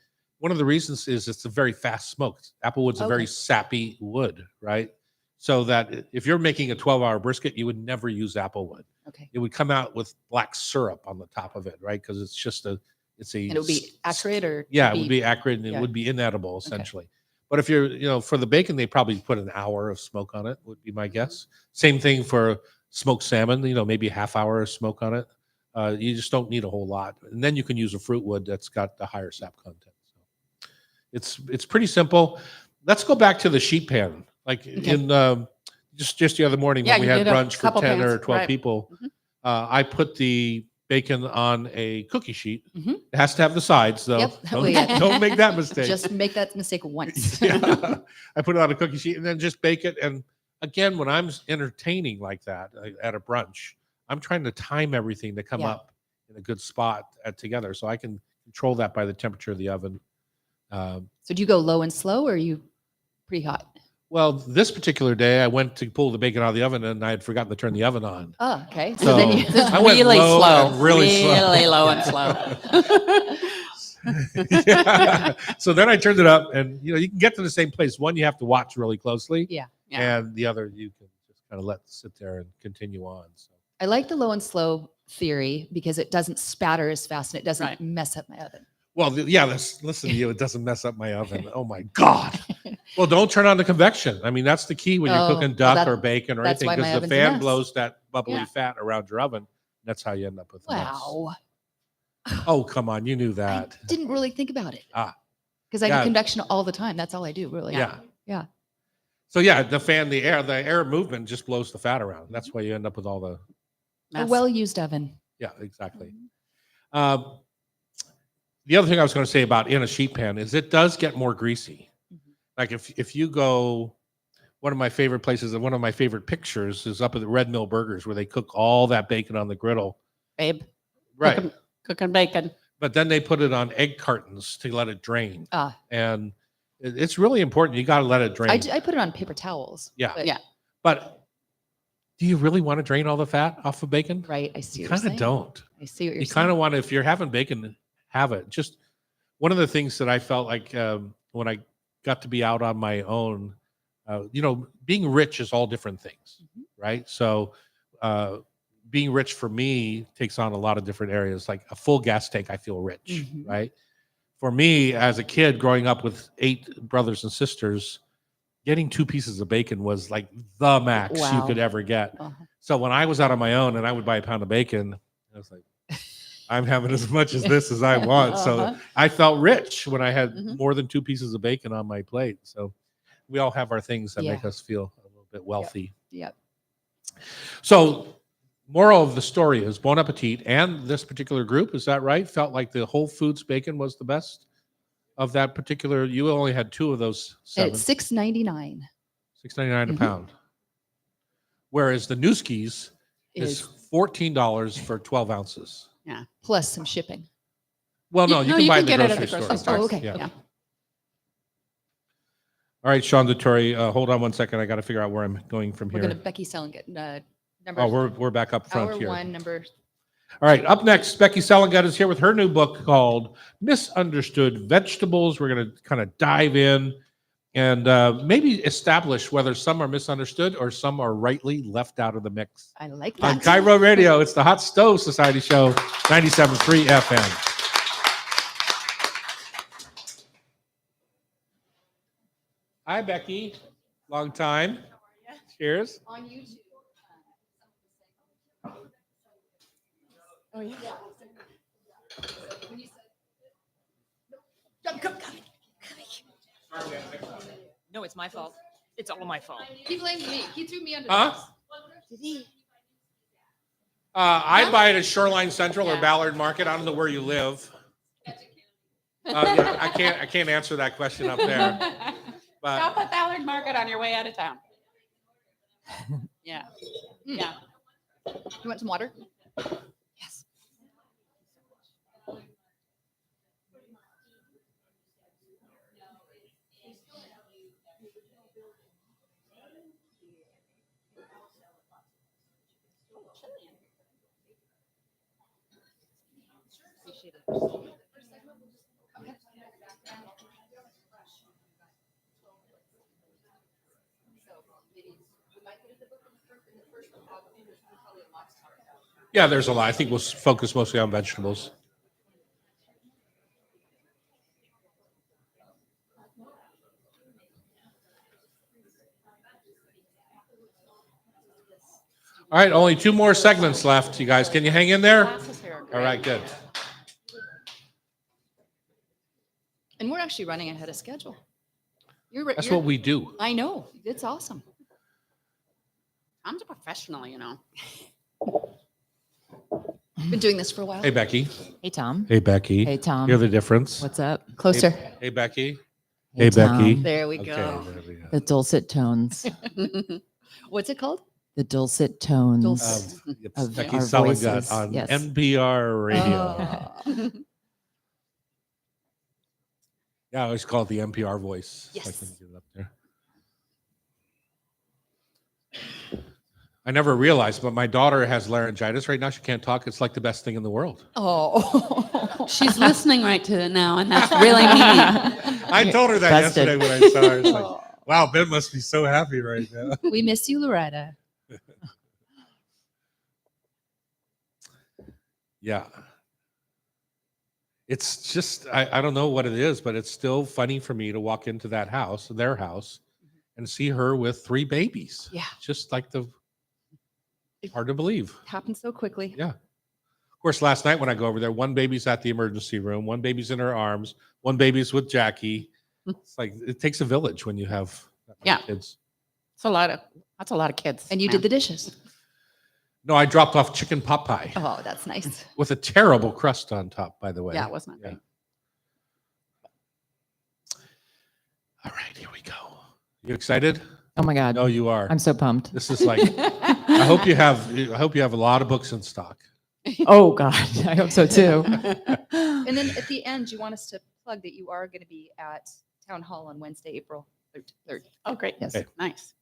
One of the reasons is it's a very fast smoke. Applewood's a very sappy wood, right? So that if you're making a 12-hour brisket, you would never use applewood.
Okay.
It would come out with black syrup on the top of it, right? Because
And it would be acrid or?
yeah, it would be acrid and
yeah.
it would be inedible essentially. But if you're, for the bacon, they probably put an hour of smoke on it, would be my guess. Same thing for smoked salmon, maybe a half hour of smoke on it. You just don't need a whole lot. And then you can use a fruit wood that's got the higher sap content. So it's pretty simple. Let's go back to the sheet pan. Like in just the other morning when we
you
had
did a
brunch for
couple
10 or
pans,
12
right.
people, I put the bacon on a cookie sheet.
Mhm.
It has to have the sides, though.
Yep.
Don't,
Oh, yeah.
don't make that mistake.
Just make that mistake once.
Yeah. I put it on a cookie sheet and then just bake it. And again, when I'm entertaining like that at a brunch, I'm trying to time everything to come up in a good spot together, so I can control that by the temperature of the oven.
So do you go low and slow, or are you pretty hot?
Well, this particular day, I went to pull the bacon out of the oven and I had forgotten to turn the oven on.
Oh, okay.
So
then you,
I went
really
low
slow,
and really slow.
low and slow.
Yeah. So then I turned it up, and you can get to the same place. One, you have to watch really closely.
Yeah.
And the other, you can just kind of let sit there and continue on. So
I like the low and slow theory because it doesn't spatter as fast and it doesn't
Right.
mess up my oven.
well, listen to you. It doesn't mess up my oven. Oh my God. Well, don't turn on the convection. I mean, that's the key when you're
Oh,
cooking
well,
duck
that-
or bacon or
that's
anything,
why my
because the
oven's a
fan
mess.
blows that bubbly
Yeah.
fat around your oven. That's how you end up with the mess.
Wow.
Oh, come on. You knew
I
that.
didn't really think about it. Because I
Yeah.
do convection all the time. That's all I do, really.
Yeah.
Yeah.
So yeah, the air movement just blows the fat around. That's why you end up with all the,
A
Mess.
well-used oven.
yeah, exactly. The other thing I was going to say about in a sheet pan is it does get more greasy. Like if you go, one of my favorite places and one of my favorite pictures is up at the Red Mill Burgers, where they cook all that bacon on the griddle.
Babe,
Right.
cooking bacon.
But then they put it on egg cartons to let it drain.
Ah.
And it's really important. You got to let it drain.
I put it on paper towels.
Yeah.
But,
Yeah.
But do you really want to drain all the fat off of bacon?
Right. I see
You
what you're
kind of
saying.
don't.
I see what you're
You
saying.
kind of want to, if you're having bacon, have it. Just one of the things that I felt like when I got to be out on my own, being rich is all different things, right? So being rich for me takes on a lot of different areas. Like a full gas tank, I feel rich, right? For me, as a kid growing up with 8 brothers and sisters, getting 2 pieces of bacon was like the max you
Wow.
could ever get.
Uh-huh.
So when I was out on my own and I would buy a pound of bacon, I was like, I'm having as much as this as I want. So
Uh-huh.
I felt rich when I had
Mhm.
more than 2 pieces of bacon on my plate. So we all have our things that make
Yeah.
us feel a little bit wealthy.
Yep.
So moral of the story is Bon Appetit and this particular group, is that right? Felt like the Whole Foods bacon was the best of that particular. You only had 2 of those
And
7.
it's $6.99.
$6.99 a
Mhm.
pound. Whereas the Newski's is $14 for 12 ounces.
Plus some shipping.
Well, no, you can buy it at the
get it at
grocery
the
store.
grocery store.
Oh, okay.
Yeah.
Yeah.
All right, Sean Dettori, hold on one second. I got to figure out where I'm going from
We're
here.
going to Becky Selengut. Number
Oh, we're back up front
hour
here.
one, number.
All right, up next, Becky Selengut is here with her new book called Misunderstood Vegetables. We're going to kind of dive in and maybe establish whether some are misunderstood or some are rightly left out of the mix.
I like
On
that.
Cairo Radio, it's the Hot Stove Society Show, 97.3 FM. Hi, Becky. Long time. Cheers.
On YouTube.
Oh, yeah.
No, it's my fault. It's all my fault.
He blames me. He threw me under
Huh?
the bus. Did he?
I buy it at Shoreline Central or
Yeah.
Ballard Market. I don't know where you live. I can't answer that question up there. But
Stop at Ballard Market on your way out of town. Yeah. Yeah.
You want some water? Yes. Appreciate it.
yeah, there's a lot. I think we'll focus mostly on vegetables. All right, only 2 more segments left, you guys. Can you hang in there?
Glasses here are great.
All right, good.
And we're actually running ahead of schedule.
That's what we do.
I know. It's awesome.
Tom's a professional, you know.
Been doing this for a while.
Hey, Becky.
Hey, Tom.
Hey, Becky.
Hey, Tom.
Hear the difference?
What's up?
Closer.
Hey, Becky. Hey,
Tom.
Becky.
There we
Okay,
go.
there we go.
The dulcet tones.
What's it called?
The dulcet tones.
Dulcet.
Of
Becky
our
Selengut
voices,
on
yes.
NPR radio.
Oh.
Yeah, I always call it the NPR voice.
Yes.
I can get it up there. I never realized, but my daughter has laryngitis right now. She can't talk. It's like the best thing in the world.
Oh.
She's listening right to it now, and that's really neat.
I told her that
Busted.
yesterday when I saw her. I was like, wow, Ben must be so happy right now.
We miss you, Loretta.
Yeah. It's just, I don't know what it is, but it's still funny for me to walk into that house, their house, and see her with 3 babies.
Yeah.
Just like hard to believe.
Happened so quickly.
Yeah. Of course, last night when I go over there, 1 baby's at the emergency room, 1 baby's in her arms, 1 baby's with Jackie. It's like, it takes a village when you have that many
Yeah.
kids.
That's a lot of kids.
And you did the dishes.
No, I dropped off chicken pot pie
Oh, that's nice.
with a terrible crust on top, by the way.
Yeah, it was not
Yeah.
great.
All right, here we go. You excited?
Oh my God.
No, you are.
I'm so pumped.
This is like, I hope you have a lot of books in stock.
Oh God. I hope so too.
And then at the end, you want us to plug that you are going to be at Town Hall on Wednesday, April 3rd.
Oh, great.
Yes.
Okay.
Nice.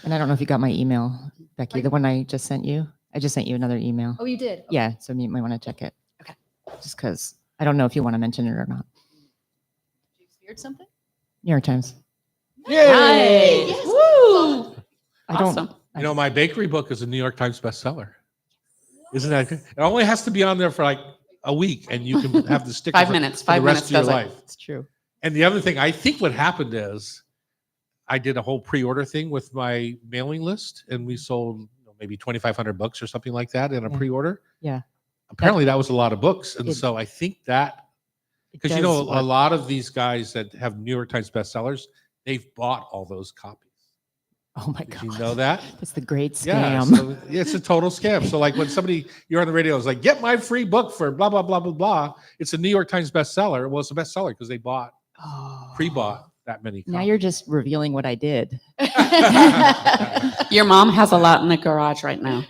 And I don't know if you got my email, Becky, the one I just sent you. I just sent you another email.
Oh, you did? Okay.
Yeah. So you might want to check it.
Okay.
Just because I don't know if you want to mention it or not.
You experienced something?
New York Times.
Nice.
Yes.
Woo!
I don't.
Awesome.
You know, my bakery book is a New York Times bestseller. Isn't that good? It only has to be on there for like a week, and you can have the sticker
5
for
minutes.
the
5
rest
minutes
of your
does it.
life.
It's true.
And the other thing, I think what happened is I did a whole pre-order thing with my mailing list, and we sold maybe 2,500 books or something like that in a
Yeah.
pre-order.
Yeah.
Apparently, that was a lot of books, and
It-
so I think that because you
does
know a
work.
lot of these guys that have New York Times bestsellers, they've bought all those copies.
Oh my
Did
God.
you know that?
It's the great scam.
Yeah, so it's a total scam. So like when you're on the radio, it's like, get my free book for blah, blah, blah, blah, blah. It's a New York Times bestseller. Well, it's a bestseller because they
Oh.
pre-bought that many
Now
copies.
you're just revealing what I did.
Your mom has a lot in the garage right now.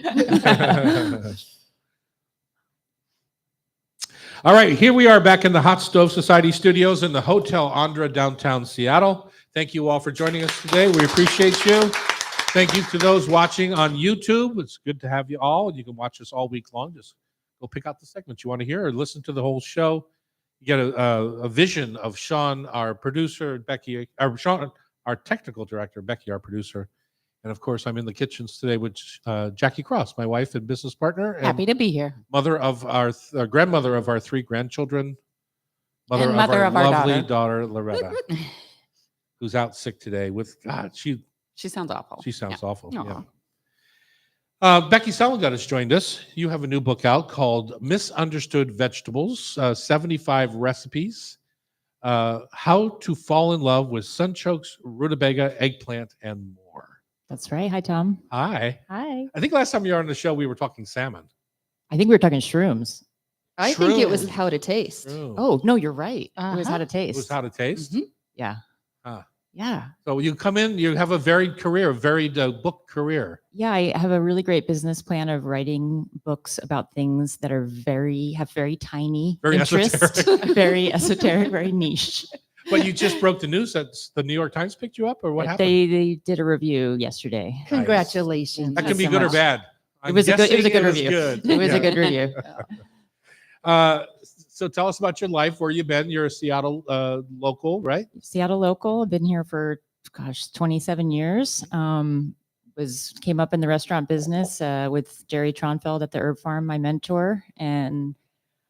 All right, here we are back in the Hot Stove Society studios in the Hotel Andra, downtown Seattle. Thank you all for joining us today. We appreciate you. Thank you to those watching on YouTube. It's good to have you all. You can watch us all week long. Just go pick out the segments you want to hear or listen to the whole show. You get a vision of Sean, our producer, Becky, or Sean, our technical director, Becky, our producer. And of course, I'm in the kitchens today with Jackie Cross, my wife and business partner. And
Happy to be here.
mother of our grandmother of our 3 grandchildren, mother,
And mother
of our
of our
lovely daughter Loretta, who's out sick today. With God, she
She sounds awful.
sounds awful.
Aw.
Yeah. Becky Selengut has joined us. You have a new book out called Misunderstood Vegetables: 75 Recipes. How to Fall in Love with Sunchokes, Rutabaga, Eggplant, and more.
That's right. Hi, Tom.
Hi.
Hi.
I think last time you were on the show, we were talking salmon.
I think we were talking shrooms.
I think it was
True.
how to taste.
True.
Oh, no, you're right. It was how to
It
taste.
was how to taste.
Mhm.
Yeah.
Huh.
Yeah.
So you come in, you have a varied career, varied book career.
Yeah. I have a really great business plan of writing books about things that are have very tiny
Very
interest,
esoteric.
very esoteric, very niche.
But you just broke the news that the New York Times picked you up, or what happened?
They did a review yesterday.
Congratulations.
That can
Thanks
be
so
good or
much.
bad.
It was a good
guessing
review.
Good.
It was
Yeah.
a good review.
So tell us about your life, where you've been. You're a Seattle local, right?
Seattle local. I've been here for 27 years. Came up in the restaurant business with Jerry Tronfeld at the Herb Farm, my mentor, and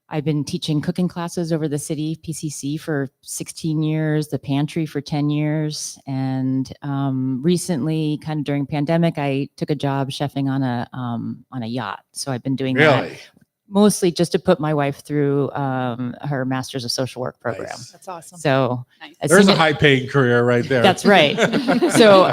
I've been teaching cooking classes over the city, PCC, for 16 years, the pantry for 10 years, and recently, kind of during pandemic, I took a job chefing on a yacht. So I've been doing that
Really?
mostly just to put my wife through her Master's of Social Work program.
Nice.
That's awesome.
So
Nice.
as
There's
soon
a
as-
high-paying career right there.
That's right. So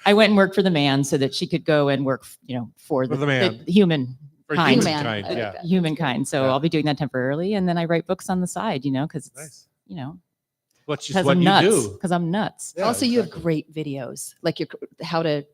I went and worked for the man so that she could go and work, for
For the man.
human
For
kind.
humankind,
I like
yeah.
that.
humankind. So
Yeah.
I'll be doing that temporarily, and then I write books on the side, because it's
Nice. What's just
because
what
I'm
you
nuts.
do.
Because I'm nuts.
Yeah,
Also, you have
exactly.
great videos, like how to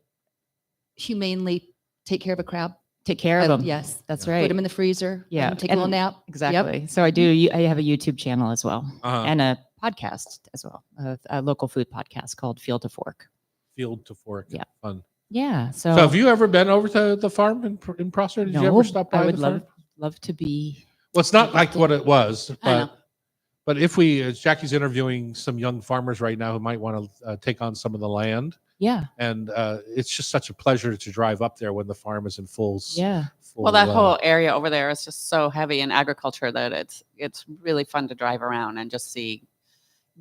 humanely take care of a crab.
Take care of them.
Yes.
That's
Put
right.
them in the freezer.
Yeah,
Take a little
and-
nap.
Exactly. So I do. I have a YouTube channel as well,
Uh-huh.
and a podcast as well, a local food podcast called Field to Fork.
Field to fork.
Yeah.
Fun.
Yeah.
So have you ever been over to the farm in Prosser? Did you ever stop by
I would
the
love
farm?
to be.
Well, it's not like what it was,
I know.
but if Jackie's interviewing some young farmers right now who might want to take on some of the land,
Yeah.
and it's just such a pleasure to drive up there when the farm is in full.
Yeah.
Well, that whole area over there is just so heavy in agriculture that it's really fun to drive around and just see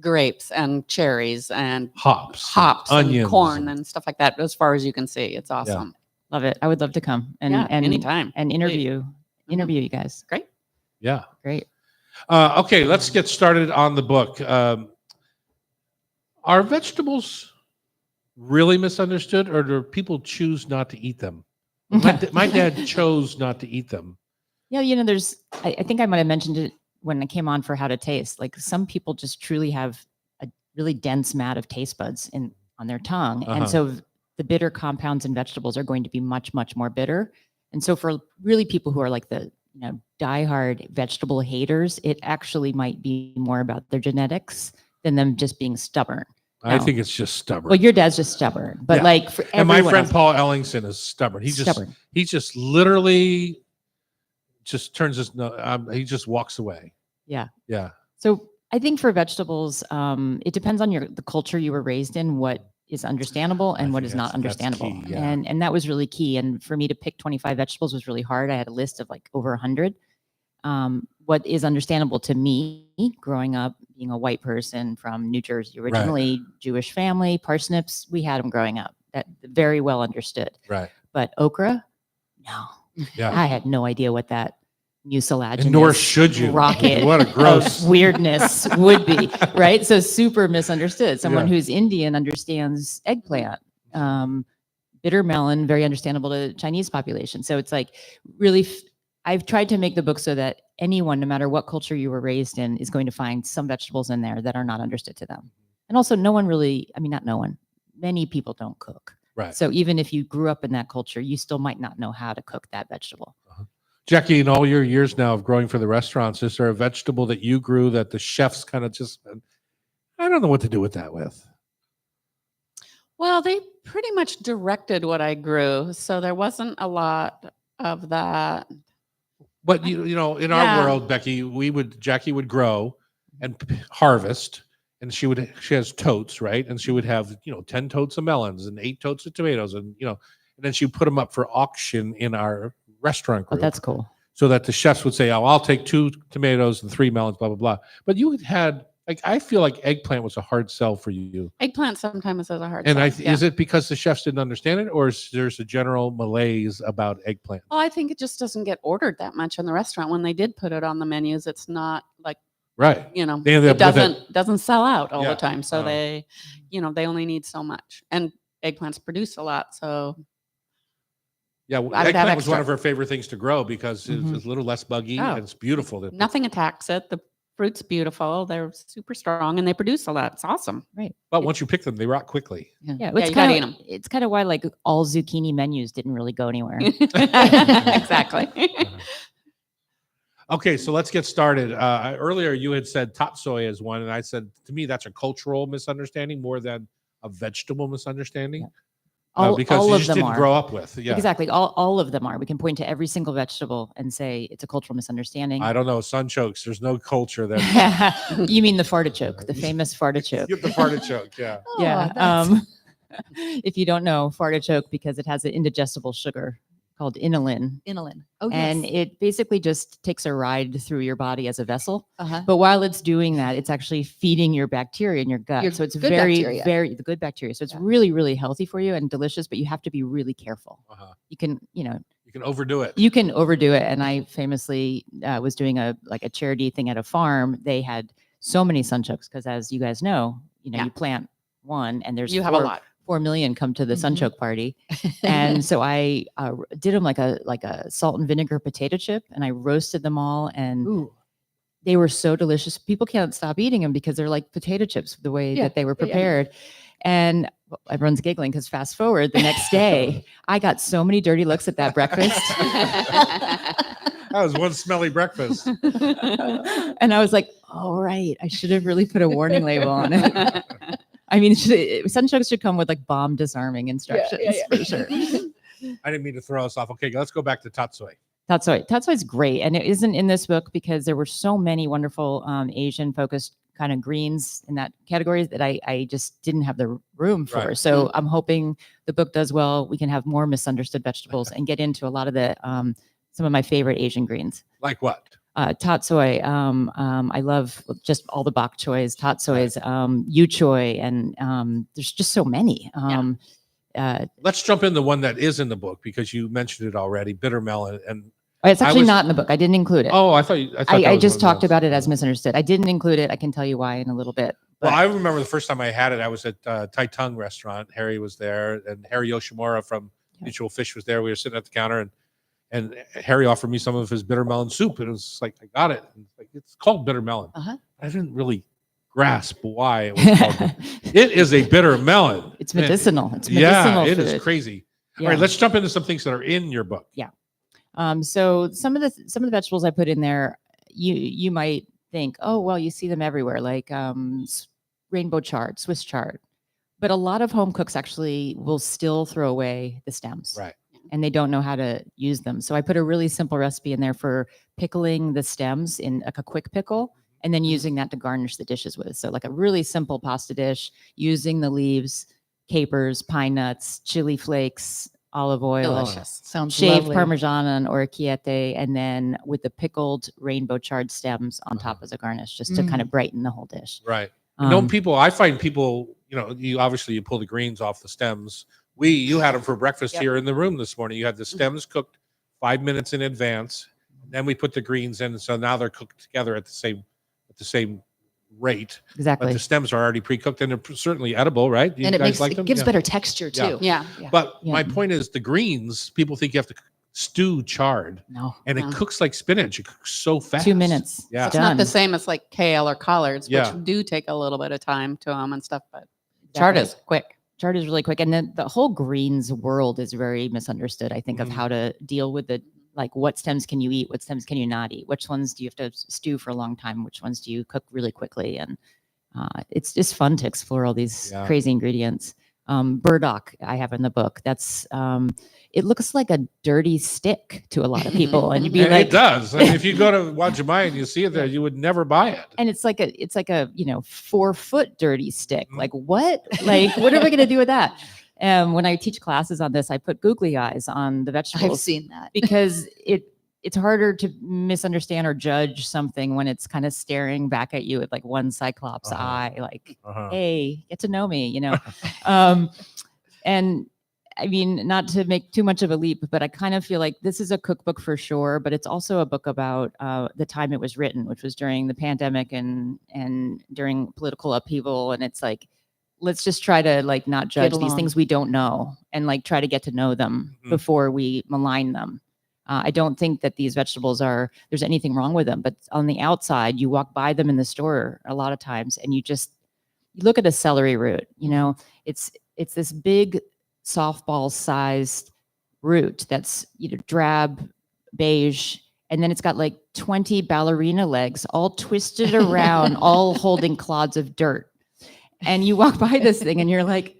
grapes and cherries and
hops,
onions,
onions,
and corn and stuff like that. As far as you can see, it's awesome.
Love it. I would love to come and
Yeah,
and
anytime.
and interview you guys.
Great.
Yeah.
Great.
Okay, let's get started on the book. Are vegetables really misunderstood, or do people choose not to eat them? My dad chose not to eat them.
Yeah, I think I might have mentioned it when I came on for How to Taste. Like some people just truly have a really dense mat of taste buds on their tongue.
Uh-huh.
And so the bitter compounds in vegetables are going to be much, much more bitter. And so for really people who are like the diehard vegetable haters, it actually might be more about their genetics than them just being stubborn.
I
No.
think it's just stubborn.
Well, your dad's just stubborn, but
Yeah.
like for
And my
everyone
friend
else,
Paul Ellingson is stubborn.
stubborn.
He just literally just turns his no. He just walks away.
Yeah.
Yeah.
So I think for vegetables, it depends on the culture you were raised in, what is understandable and
I
what
think
is not
that's
understandable.
key, yeah.
And that was really key. And for me to pick 25 vegetables was really hard. I had a list of like over 100. What is understandable to me growing up, being a white person from New Jersey, originally Jewish family, parsnips, we had them growing up. That very well understood.
Right.
But okra, no.
Yeah.
I had no idea what that mucilaginous
And nor should you.
rocket
What a gross.
of weirdness would be, right? So super misunderstood. Someone
Yeah.
who's Indian understands eggplant. Bitter melon, very understandable to the Chinese population. So it's like really, I've tried to make the book so that anyone, no matter what culture you were raised in, is going to find some vegetables in there that are not understood to them. And also not no one, many people don't cook.
Right.
So even if you grew up in that culture, you still might not know how to cook that vegetable.
Jackie, in all your years now of growing for the restaurants, is there a vegetable that you grew that the chefs kind of just, I don't know what to do with that with?
Well, they pretty much directed what I grew, so there wasn't a lot of that.
But you know, in
Yeah.
our world, Becky, Jackie would grow and harvest, and she has totes, right? And she would have 10 totes of melons and 8 totes of tomatoes, and and then she would put them up for auction in our restaurant
Oh,
group,
that's cool.
so that the chefs would say, "Oh, I'll take 2 tomatoes and 3 melons," blah blah blah. But you had like I feel like eggplant was a hard sell for you,
Eggplant sometimes is a hard
and
sell.
is it because the chefs didn't understand it, or is there's a general malaise about eggplant?
Well, I think it just doesn't get ordered that much in the restaurant. When they did put it on the menus, it's not like,
Right. They ended
it
up with
doesn't sell out all
Yeah.
the time. So
Oh.
they only need so much. And eggplants produce a lot. So
Yeah,
I would have
eggplant was one
extra.
of her favorite things to grow because
Mhm.
it's a little less buggy
Oh.
and it's beautiful.
nothing attacks it. The fruit's beautiful. They're super strong and they produce a lot. It's awesome.
But once you pick them, they rot quickly.
Yeah,
Yeah,
it's
you gotta eat
kind
'em.
of it's kind of why like all zucchini menus didn't really go anywhere.
Exactly.
Okay, so let's get started. Earlier, you had said tatsoi is one, and I said to me that's a cultural misunderstanding more than a vegetable misunderstanding.
Yeah. All,
Because
all
you
of
just
them
didn't
are.
grow up with. Yeah.
Exactly. All of them are. We can point to every single vegetable and say it's a cultural misunderstanding.
I don't know. Sunchokes, there's no culture there.
You mean the fartichoke, the famous fartichoke.
Get the fartichoke, yeah.
Yeah.
that's-
If you don't know, fartichoke because it has an indigestible sugar called inulin.
Inulin. Oh,
And
yes.
it basically just takes a ride through your body as a vessel.
Uh-huh.
But while it's doing that, it's actually feeding your bacteria in your gut.
Your
So it's
good
very,
bacteria.
very the good bacteria. So it's
Yeah.
really, really healthy for you and delicious, but you have to be really careful.
Uh-huh.
You can,
You can overdo it.
you can overdo it. And I famously was doing a charity thing at a farm. They had so many sunchokes because, as you guys know,
Yeah.
you plant one and there's
You have a lot.
4 million come to the
Mhm.
sunchoke party. And so I did them like a salt and vinegar potato chip, and I roasted them all, and
Ooh.
they were so delicious. People can't stop eating them because they're like potato chips the way
Yeah,
that they were
yeah, yeah.
prepared. And everyone's giggling because fast forward the next day, I got so many dirty looks at that breakfast.
That was one smelly breakfast.
And I was like, all right, I should have really put a warning label on it. I mean, sunchokes should come with like bomb disarming instructions for sure.
I didn't mean to throw us off. Okay, let's go back to tatsoi.
Tatsoi is great, and it isn't in this book because there were so many wonderful Asian focused kind of greens in that category that I just didn't have the room for.
Right.
So I'm hoping the book does well. We can have more misunderstood vegetables and get into a lot of the some of my favorite Asian greens.
Like what?
Tatsoi. I love just all the bok choys, tatsois, yu choy, and there's just so many.
Let's jump in the one that is in the book because you mentioned it already, bitter melon. And
It's actually
was-
not in the book. I didn't include it.
oh, I thought that
I
was
just
one of
talked
those.
about it as misunderstood. I didn't include it. I can tell you why in a little bit.
Well,
but-
I remember the first time I had it, I was at Tai Tung restaurant. Harry was there, and Harry Yoshimura from
Yeah.
Mutual Fish was there. We were sitting at the counter, and Harry offered me some of his bitter melon soup, and it was like, I got it. And it's called bitter melon.
Uh-huh.
I didn't really grasp why it was called. It is a bitter melon.
It's medicinal. It's
Yeah,
medicinal.
it is
food.
crazy.
Yeah.
All right, let's jump into some things that are in your book.
So some of the vegetables I put in there, you might think, oh well, you see them everywhere, like rainbow chard, Swiss chard, but a lot of home cooks actually will still throw away the stems,
Right.
and they don't know how to use them. So I put a really simple recipe in there for pickling the stems in like a quick pickle, and then using that to garnish the dishes with. So like a really simple pasta dish using the leaves, capers, pine nuts, chili flakes, olive oil,
Delicious.
Sounds
shaved
lovely.
Parmesan and orecchiette, and then with the pickled rainbow chard stems on top as a garnish, just to kind of brighten the whole dish.
Right.
Um,
I find people, you obviously you pull the greens off the stems. You had them for breakfast
Yep.
here in the room this morning. You had the stems cooked 5 minutes in advance. Then we put the greens in, so now they're cooked together at the same rate. But
exactly.
the stems are already pre-cooked and they're certainly edible, right? You
And
guys like
it
them?
gives
Yeah.
better texture
Yeah.
too.
Yeah.
But
Yeah.
my point is, the greens, people think you have to stew chard,
No,
and
No.
it cooks like spinach. It cooks so fast.
2 minutes.
Yeah.
It's not the
Done.
same as like kale or collards,
Yeah.
which do take a little bit of time to them and stuff, but chard
Exactly.
is quick.
Chard is really quick, and then the whole greens world is very misunderstood. I think
Mhm.
of how to deal with like what stems can you eat, what stems can you not eat, which ones do you have to stew for a long time, which ones do you cook really quickly, and it's just fun to explore all these
Yeah.
crazy ingredients. burdock I have in the book. That's it looks like a dirty stick to a lot of people, and you'd be
And
like,
it does. I mean, if you go to Wajimaya and you see it there, you would never buy it.
and it's like a 4-foot dirty stick.
Mhm.
Like what? Like what are we gonna do with that? When I teach classes on this, I put googly eyes on the
I've
vegetables
seen that.
because it's harder to misunderstand or judge something when it's kind of staring back at you with like one cyclops
Uh-huh.
eye, like,
Uh-huh.
hey, get to know me, and I mean, not to make too much of a leap, but I kind of feel like this is a cookbook for sure, but it's also a book about the time it was written, which was during the pandemic and during political upheaval. And it's like, let's just try to like not judge these
along.
things we don't know and like try to get to know them
Mhm.
before we malign them. I don't think that these vegetables there's anything wrong with them, but on the outside, you walk by them in the store a lot of times and you look at a celery root, it's this big softball sized root that's drab beige, and then it's got like 20 ballerina legs all twisted around, all holding clods of dirt. And you walk by this thing and you're like,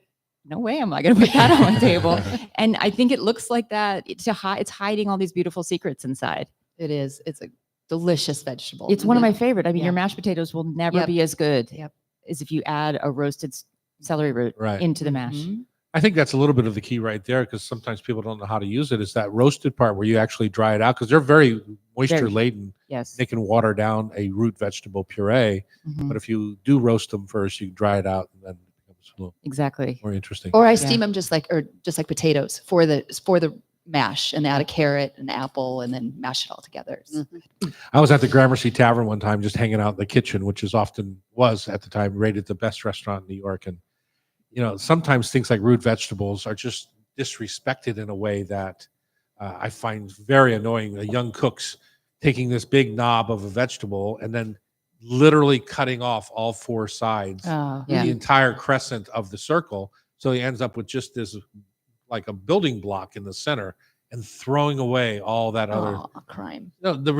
no way am I going to put that on my table. And I think it looks like that it's hiding all these beautiful secrets inside.
It is. It's a delicious vegetable.
It's one of my favorite. I mean,
Yeah.
your mashed potatoes will never
Yep.
be as good
Yep.
as if you add a roasted celery root
Right.
into the mash.
Mhm.
I think that's a little bit of the key right there, because sometimes people don't know how to use it. Is that roasted part where you actually dry it out, because they're very moisture laden.
Yes.
They can water down a root vegetable puree,
Mhm.
but if you do roast them first, you dry it out, and then it becomes a little
Exactly.
more interesting.
Or I
Yeah.
steam them just like potatoes for the mash, and add a carrot, an apple, and then mash it all together.
I was at the Gramercy Tavern one time, just hanging out in the kitchen, which was at the time rated the best restaurant in New York. And sometimes things like root vegetables are just disrespected in a way that I find very annoying. Young cooks taking this big knob of a vegetable and then literally cutting off all four sides,
Oh,
Yeah.
the entire crescent of the circle. So he ends up with just this, like a building block in the center, and throwing away all that other.
oh, crime.
No, the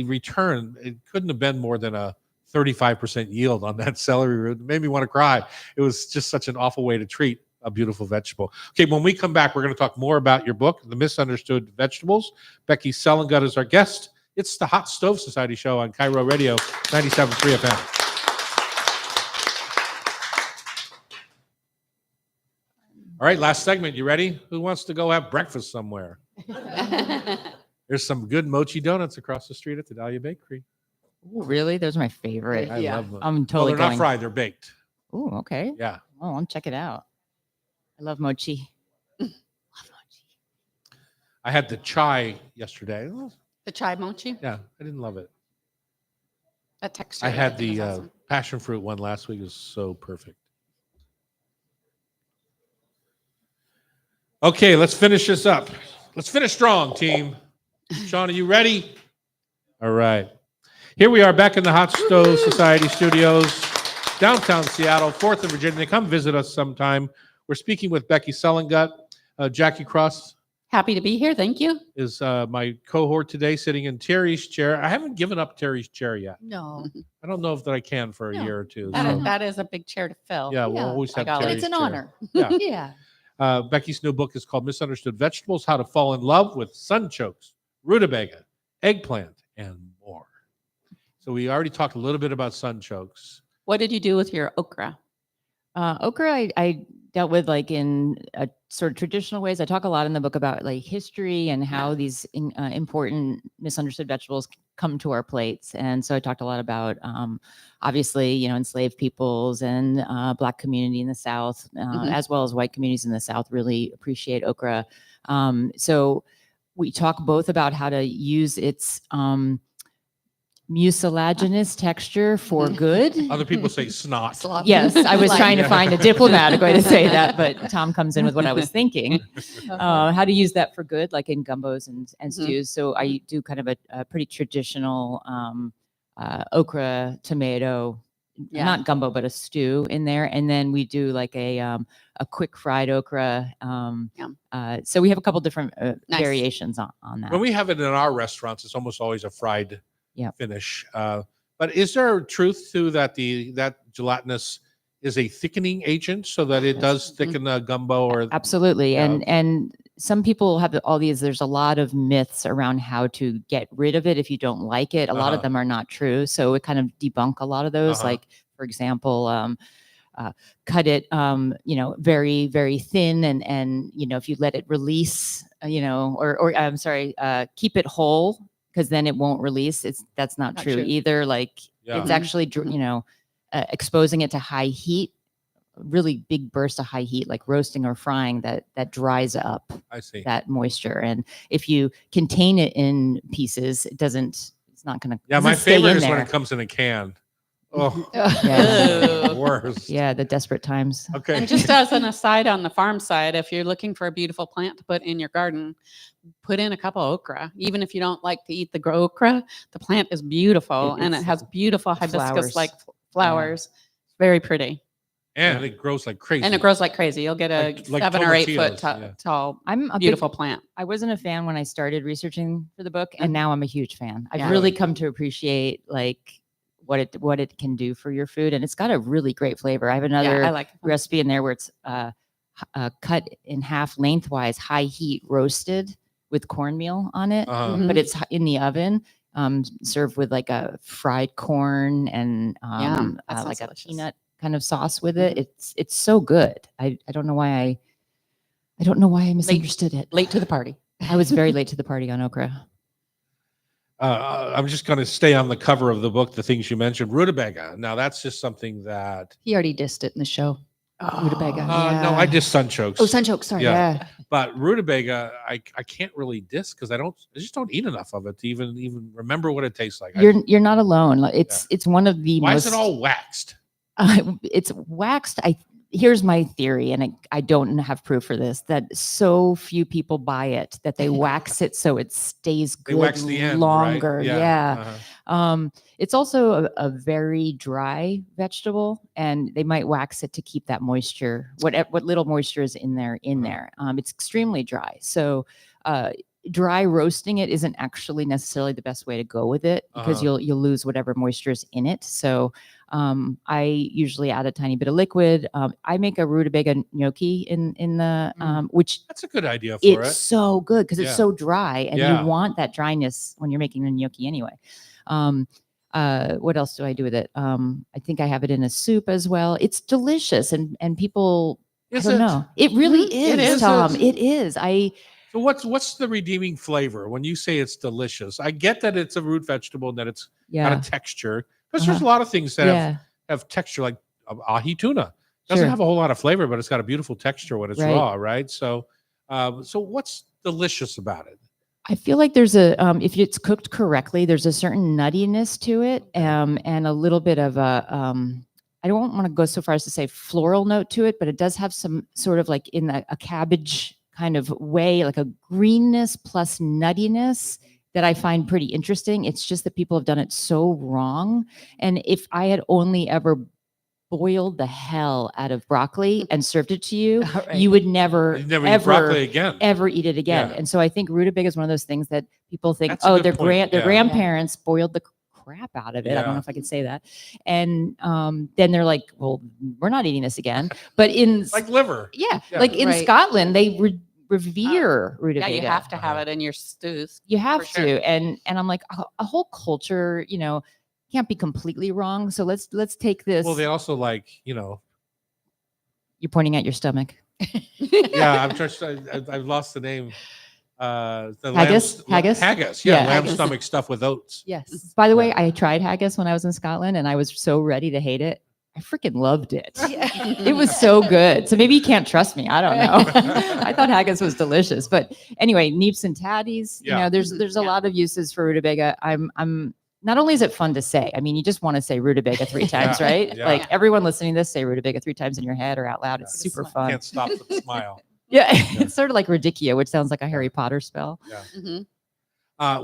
return, it couldn't have been more than a 35% yield on that celery root. It made me want to cry. It was just such an awful way to treat a beautiful vegetable. Okay, when we come back, we're going to talk more about your book, The Misunderstood Vegetables. Becky Selengut is our guest. It's the Hot Stove Society show on Cairo Radio 97.3 FM. All right, last segment. You ready? Who wants to go have breakfast somewhere? There's some good mochi donuts across the street at the Dahlia Bakery.
Ooh, really? Those are my favorite.
I
Yeah.
love them.
I'm
Well,
totally
they're not
going.
fried; they're baked.
Ooh, okay.
Yeah.
Oh, I'll check it out. I love mochi.
I had the chai yesterday.
The chai mochi,
Yeah, I didn't love it.
that texture.
I had
think is
the
awesome.
passion fruit one last week. It was so perfect. Okay, let's finish this up. Let's finish strong, team. Sean, are you ready? All right. Here we are back in the Hot Stove Society studios, downtown Seattle, 4th and Virginia. Come visit us sometime. We're speaking with Becky Selengut. Jackie Cross
Happy to be here. Thank you.
is my cohort today, sitting in Terry's chair. I haven't given up Terry's chair yet.
No.
I don't know if that I can for a
No.
year or two.
That,
so,
is, that is a big chair to fill.
yeah, we'll
Yeah.
always have
I got it.
And
Terry's
it's an
chair.
honor.
Yeah.
Yeah.
Becky's new book is called Misunderstood Vegetables, How to Fall in Love with Sunchokes, Rutabaga, Eggplant, and more. So we already talked a little bit about sunchokes.
What did you do with your okra?
Okra, I dealt with like in a sort of traditional ways. I talk a lot in the book about like history and how these important misunderstood vegetables come to our plates. And so I talked a lot about obviously, enslaved peoples and Black community in the South, as well as white communities in the South really appreciate okra. So we talk both about how to use its mucilaginous texture for good.
Other people say snot.
Sloppy.
Yes, I was
Like-
trying to find a diplomatic way to say that, but Tom comes in with what I was thinking. How to use that for good, like in gumbos and stews. So I do kind of a pretty traditional okra tomato,
Yeah.
not gumbo, but a stew in there. And then we do like a quick fried okra. So we have a couple different
Nice.
variations on that.
When we have it in our restaurants, it's almost always a fried
Yep.
finish. But is there truth to that? That gelatinous is a thickening agent so that it does thicken the gumbo or
Absolutely.
Yeah.
And some people have all these, there's a lot of myths around how to get rid of it if you don't like it. A lot of
Uh-huh.
them are not true. So it kind of debunk a lot of those.
Uh-huh.
Like, for example, cut it, very, very thin. And, if you let it release, or I'm sorry, keep it whole, because then it won't release. That's not
Not
true
true.
either. Like
Yeah.
it's actually, exposing it to high heat, really big burst of high heat, like roasting or frying, that dries up
I see.
that moisture. And if you contain it in pieces, it's not going to.
Yeah, my favorite is when it comes in a can. Oh,
Yeah.
worse.
Yeah, the desperate times.
Okay.
And just as an aside on the farm side, if you're looking for a beautiful plant to put in your garden, put in a couple of okra. Even if you don't like to eat the okra, the plant is beautiful and it
It's-
has beautiful
the flowers.
hibiscus-like flowers. Very pretty.
And it grows like crazy.
And it grows like crazy. You'll get a
Like
7 or 8 foot
tomatillos, yeah.
tall,
I'm a
beautiful
big,
plant.
I wasn't a fan when I started researching for the book, and now I'm a huge fan. I've
Yeah.
really come to appreciate like what it can do for your food, and it's got a really great flavor. I have another
Yeah, I like it.
recipe in there where it's cut in half lengthwise, high heat roasted with cornmeal on it,
Uh-huh.
Mhm.
but it's in the oven, served with like a fried corn and
That sounds
like a
delicious.
peanut kind of sauce with it.
Mhm.
It's so good. I don't know why I misunderstood it.
Late to the party.
I was very late to the party on okra.
I'm just going to stay on the cover of the book, the things you mentioned. Rutabaga. Now, that's just something that.
He already dissed it in the show. Rutabaga.
No, I just Sunchokes.
Oh, Sunchokes. Sorry.
Yeah. But rutabaga, I can't really diss because I just don't eat enough of it to even remember what it tastes like.
You're not alone. Like, it's one of the
Why
most.
is it all waxed?
It's waxed. Here's my theory, and I don't have proof for this, that so few people buy it that they wax it so it stays
They
good
wax the end,
longer.
right?
Yeah.
Uh-huh.
It's also a very dry vegetable, and they might wax it to keep that moisture, what little moisture is in there. It's extremely dry. So dry roasting it isn't actually necessarily the best way to go with it, because you'll lose whatever moisture is in it. So I usually add a tiny bit of liquid. I make a rutabaga gnocchi in the which
That's a good idea for
it's
it.
so good because
Yeah.
it's so dry, and
Yeah.
you want that dryness when you're making a gnocchi anyway. What else do I do with it? I think I have it in a soup as well. It's delicious, and people,
Is
I don't
it?
know. It really
Mhm.
is,
It is,
Tom.
it's-
It is.
So what's the redeeming flavor when you say it's delicious? I get that it's a root vegetable and that it's got
Yeah.
a texture, because there's a lot of things that
Yeah.
have texture, like ahi tuna. Doesn't
Sure.
have a whole lot of flavor, but it's got a beautiful texture when it's
Right.
raw, right? So, so what's delicious about it?
I feel like there's if it's cooked correctly, there's a certain nuttiness to it, and a little bit of a, I don't want to go so far as to say floral note to it, but it does have some sort of like in a cabbage kind of way, like a greenness plus nuttiness that I find pretty interesting. It's just that people have done it so wrong. And if I had only ever boiled the hell out of broccoli and served it to you, you would never,
You never eat
ever,
broccoli again.
ever eat it again.
Yeah.
And so I think rutabaga is one of those things that people think,
That's a good point.
their
Yeah.
grandparents boiled the crap out of it. I don't
Yeah.
know if I could say that. And then they're like, well, we're not eating this again. But in
Like liver.
yeah,
Yeah.
like in
Right.
Scotland, they revere
Yeah,
rutabaga.
you have to have it in your stews.
You have
for
to,
sure.
and I'm like, a whole culture, can't be completely wrong. So let's take this.
Well, they also like,
You're pointing at your stomach.
yeah, I'm just, I've lost the name. The
Haggis? Haggis?
Haggis. Yeah,
Yeah.
lamb
Haggis.
stomach stuffed with oats.
Yes.
By the way,
Yeah.
I tried haggis when I was in Scotland, and I was so ready to hate it. I freaking loved it. It was so good. So maybe you can't trust me. I don't know. I thought haggis was delicious, but anyway, neeps and tatties.
Yeah.
There's a
Yeah.
lot of uses for rutabaga. I'm not only is it fun to say. I mean, you just want to say rutabaga 3 times,
Yeah.
right?
Yeah.
Like everyone listening to this, say rutabaga 3 times in your head or out loud. It's
Yeah.
super fun.
Can't stop the smile.
Yeah, it's sort of like Radicchio, which sounds like a Harry Potter spell.
Mhm.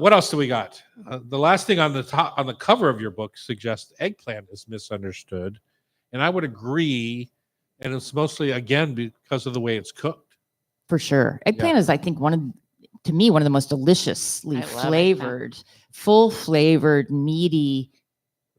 What else do we got? The last thing on the cover of your book suggests eggplant is misunderstood, and I would agree. And it's mostly again because of the way it's cooked.
For sure. Eggplant is, I think, one of the most deliciously
I love
flavored, full flavored, meaty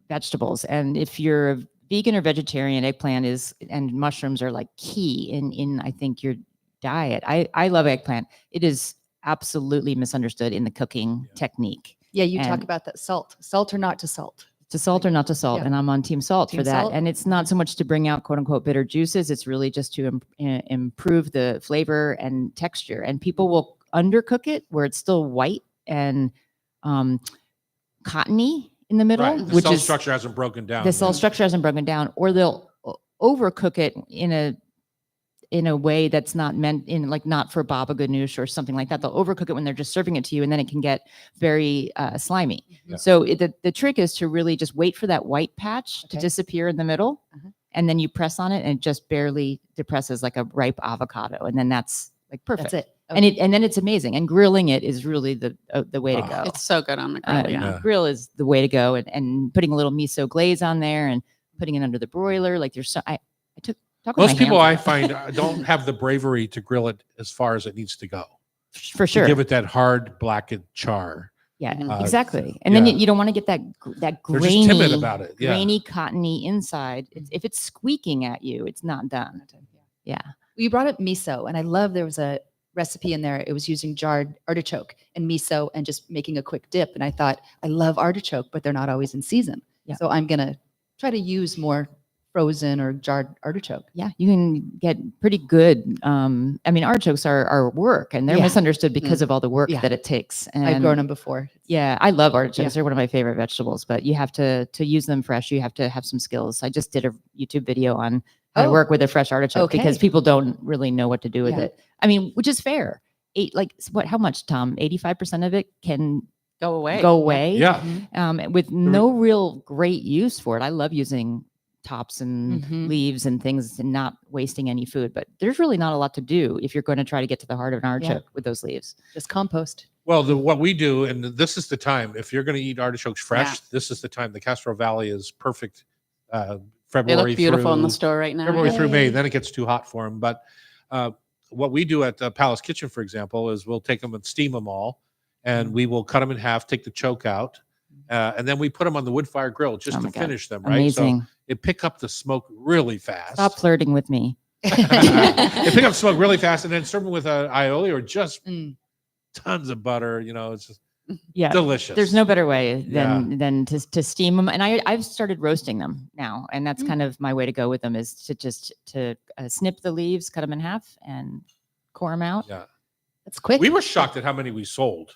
vegetables. And if you're a vegan or vegetarian, eggplant and mushrooms are like key in I think your diet. I love eggplant. It is absolutely misunderstood in the cooking technique.
Yeah, you talk
And-
about that salt or not to salt.
To salt or not to salt,
Yeah.
and I'm on team salt
Team
for that.
salt?
And it's not so much to bring out quote unquote bitter juices. It's really just to improve the flavor and texture. And people will undercook it where it's still white and cottony in the middle,
Right. The
which
cell
is
structure hasn't broken down.
the cell
yet.
structure hasn't broken down, or they'll overcook it in a way that's not meant in, like, not for baba ganoush or something like that. They'll overcook it when they're just serving it to you, and then it can get very slimy.
Yeah.
So the trick is to really just wait for that white patch to
Okay.
disappear in the middle,
Uh-huh.
and then you press on it, and it just barely depresses like a ripe avocado, and then that's like perfect.
That's it.
And then it's amazing. And grilling it is really the way to
Oh.
go.
It's so good on the grill. Yeah.
Yeah.
Grill is the way to go, and putting a little miso glaze on there and putting it under the broiler. Like there's I took talk with
Most
my
people I
hands.
find don't have the bravery to grill it as far as it needs to go.
For
To
sure.
give it that hard blackened char.
Yeah,
Mhm.
exactly. And then
yeah.
you don't want to get that
They're
grainy,
just timid about it. Yeah.
grainy, cottony inside. If it's squeaking at you, it's not done. Yeah.
You brought up miso, and I love there was a recipe in there. It was using jarred artichoke and miso and just making a quick dip. And I thought, I love artichoke, but they're not always in season.
Yeah.
So I'm going to try to use more frozen or jarred artichoke.
Yeah, you can get pretty good. I mean, artichokes are work, and they're
Yeah.
misunderstood because of all the work
Yeah.
that it takes. And
I've grown them before.
Yeah, I love artichokes.
Yeah.
They're one of my favorite vegetables, but you have to use them fresh. You have to have some skills. I just did a YouTube video on how to
Oh.
work with a fresh artichoke because
Okay.
people don't really know what to do with
Yeah.
it. I mean, which is fair. How much, Tom? 85% of it can
Go away.
go away.
Yeah.
With no real great use for it. I love using tops and
Mhm.
leaves and things and not wasting any food, but there's really not a lot to do if you're going to try to get to the heart of an artichoke with those leaves.
Just compost.
Well, what we do, and this is the time, if you're going to eat artichokes fresh, this is the time. The Castro Valley is perfect.
They
February
look beautiful in the
through-
store right now.
February through May,
Yay.
then it gets too hot for them. But what we do at Palace Kitchen, for example, is we'll take them and steam them all, and we will cut them in half, take the choke out, and then we put them on the wood fire grill just
Oh
to
my God.
finish them. Right,
Amazing.
so it pick up the smoke really fast.
Stop flirting with me.
It pick up smoke really fast, and then serve them with aioli or just
Mm.
tons of butter. You know, it's just
Yeah.
delicious.
There's no better way than to steam them. And I've started roasting them now. And that's kind of my way to go with them is to snip the leaves, cut them in half and core them out.
Yeah.
That's quick.
We were shocked at how many we sold.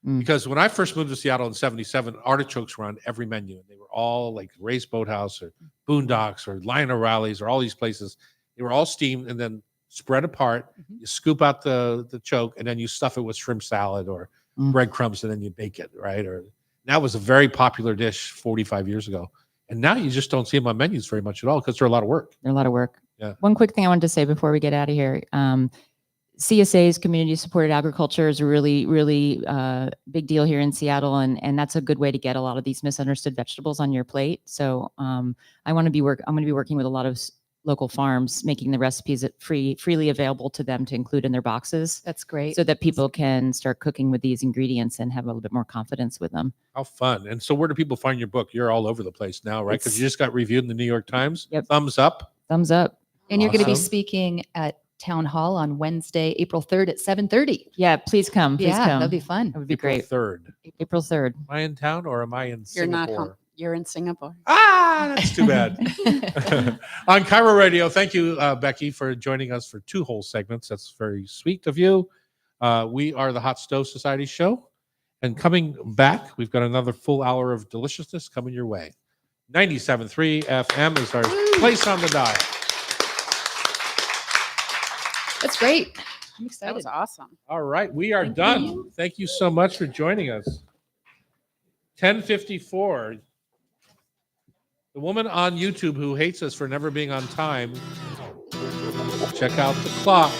Mm.
Because when I first moved to Seattle in '77, artichokes were on every menu. And they were all like Ray's Boathouse or Boondocks or Lion O'Reilly's or all these places. They were all steamed and then spread apart.
Mhm.
You scoop out the choke and then you stuff it with shrimp salad or
Mm.
breadcrumbs and then you bake it, right? Or that was a very popular dish 45 years ago. And now you just don't see them on menus very much at all because they're a lot of work.
They're a lot of work.
Yeah.
One quick thing I wanted to say before we get out of here. CSA's community supported agriculture is a really, really big deal here in Seattle. And that's a good way to get a lot of these misunderstood vegetables on your plate. So I'm going to be working with a lot of local farms, making the recipes freely available to them to include in their boxes
That's great.
so that people can start cooking with these ingredients and have a little bit more confidence with them.
How fun. And so where do people find your book? You're all over the place now, right? Because
It's-
you just got reviewed in the New York Times.
Yep.
Thumbs up.
Thumbs up.
And you're going to be
Awesome.
speaking at Town Hall on Wednesday, April 3rd at 7:30.
Yeah, please come. Please
Yeah,
come.
that'll be fun.
That would be
April
great.
3rd.
April 3rd.
Am I in town or am I in
You're not
Singapore?
home. You're in Singapore.
Ah, that's too bad. On Cairo Radio, thank you, Becky, for joining us for 2 whole segments. That's very sweet of you. We are the Hot Stove Society show. And coming back, we've got another full hour of deliciousness coming your way. 97.3 FM is our place on the dial.
That's great. I'm
That
excited.
was awesome.
All right, we are
Thank
done.
you.
Thank you so much for joining us. 10:54. The woman on YouTube who hates us for never being on time. Check out the clock.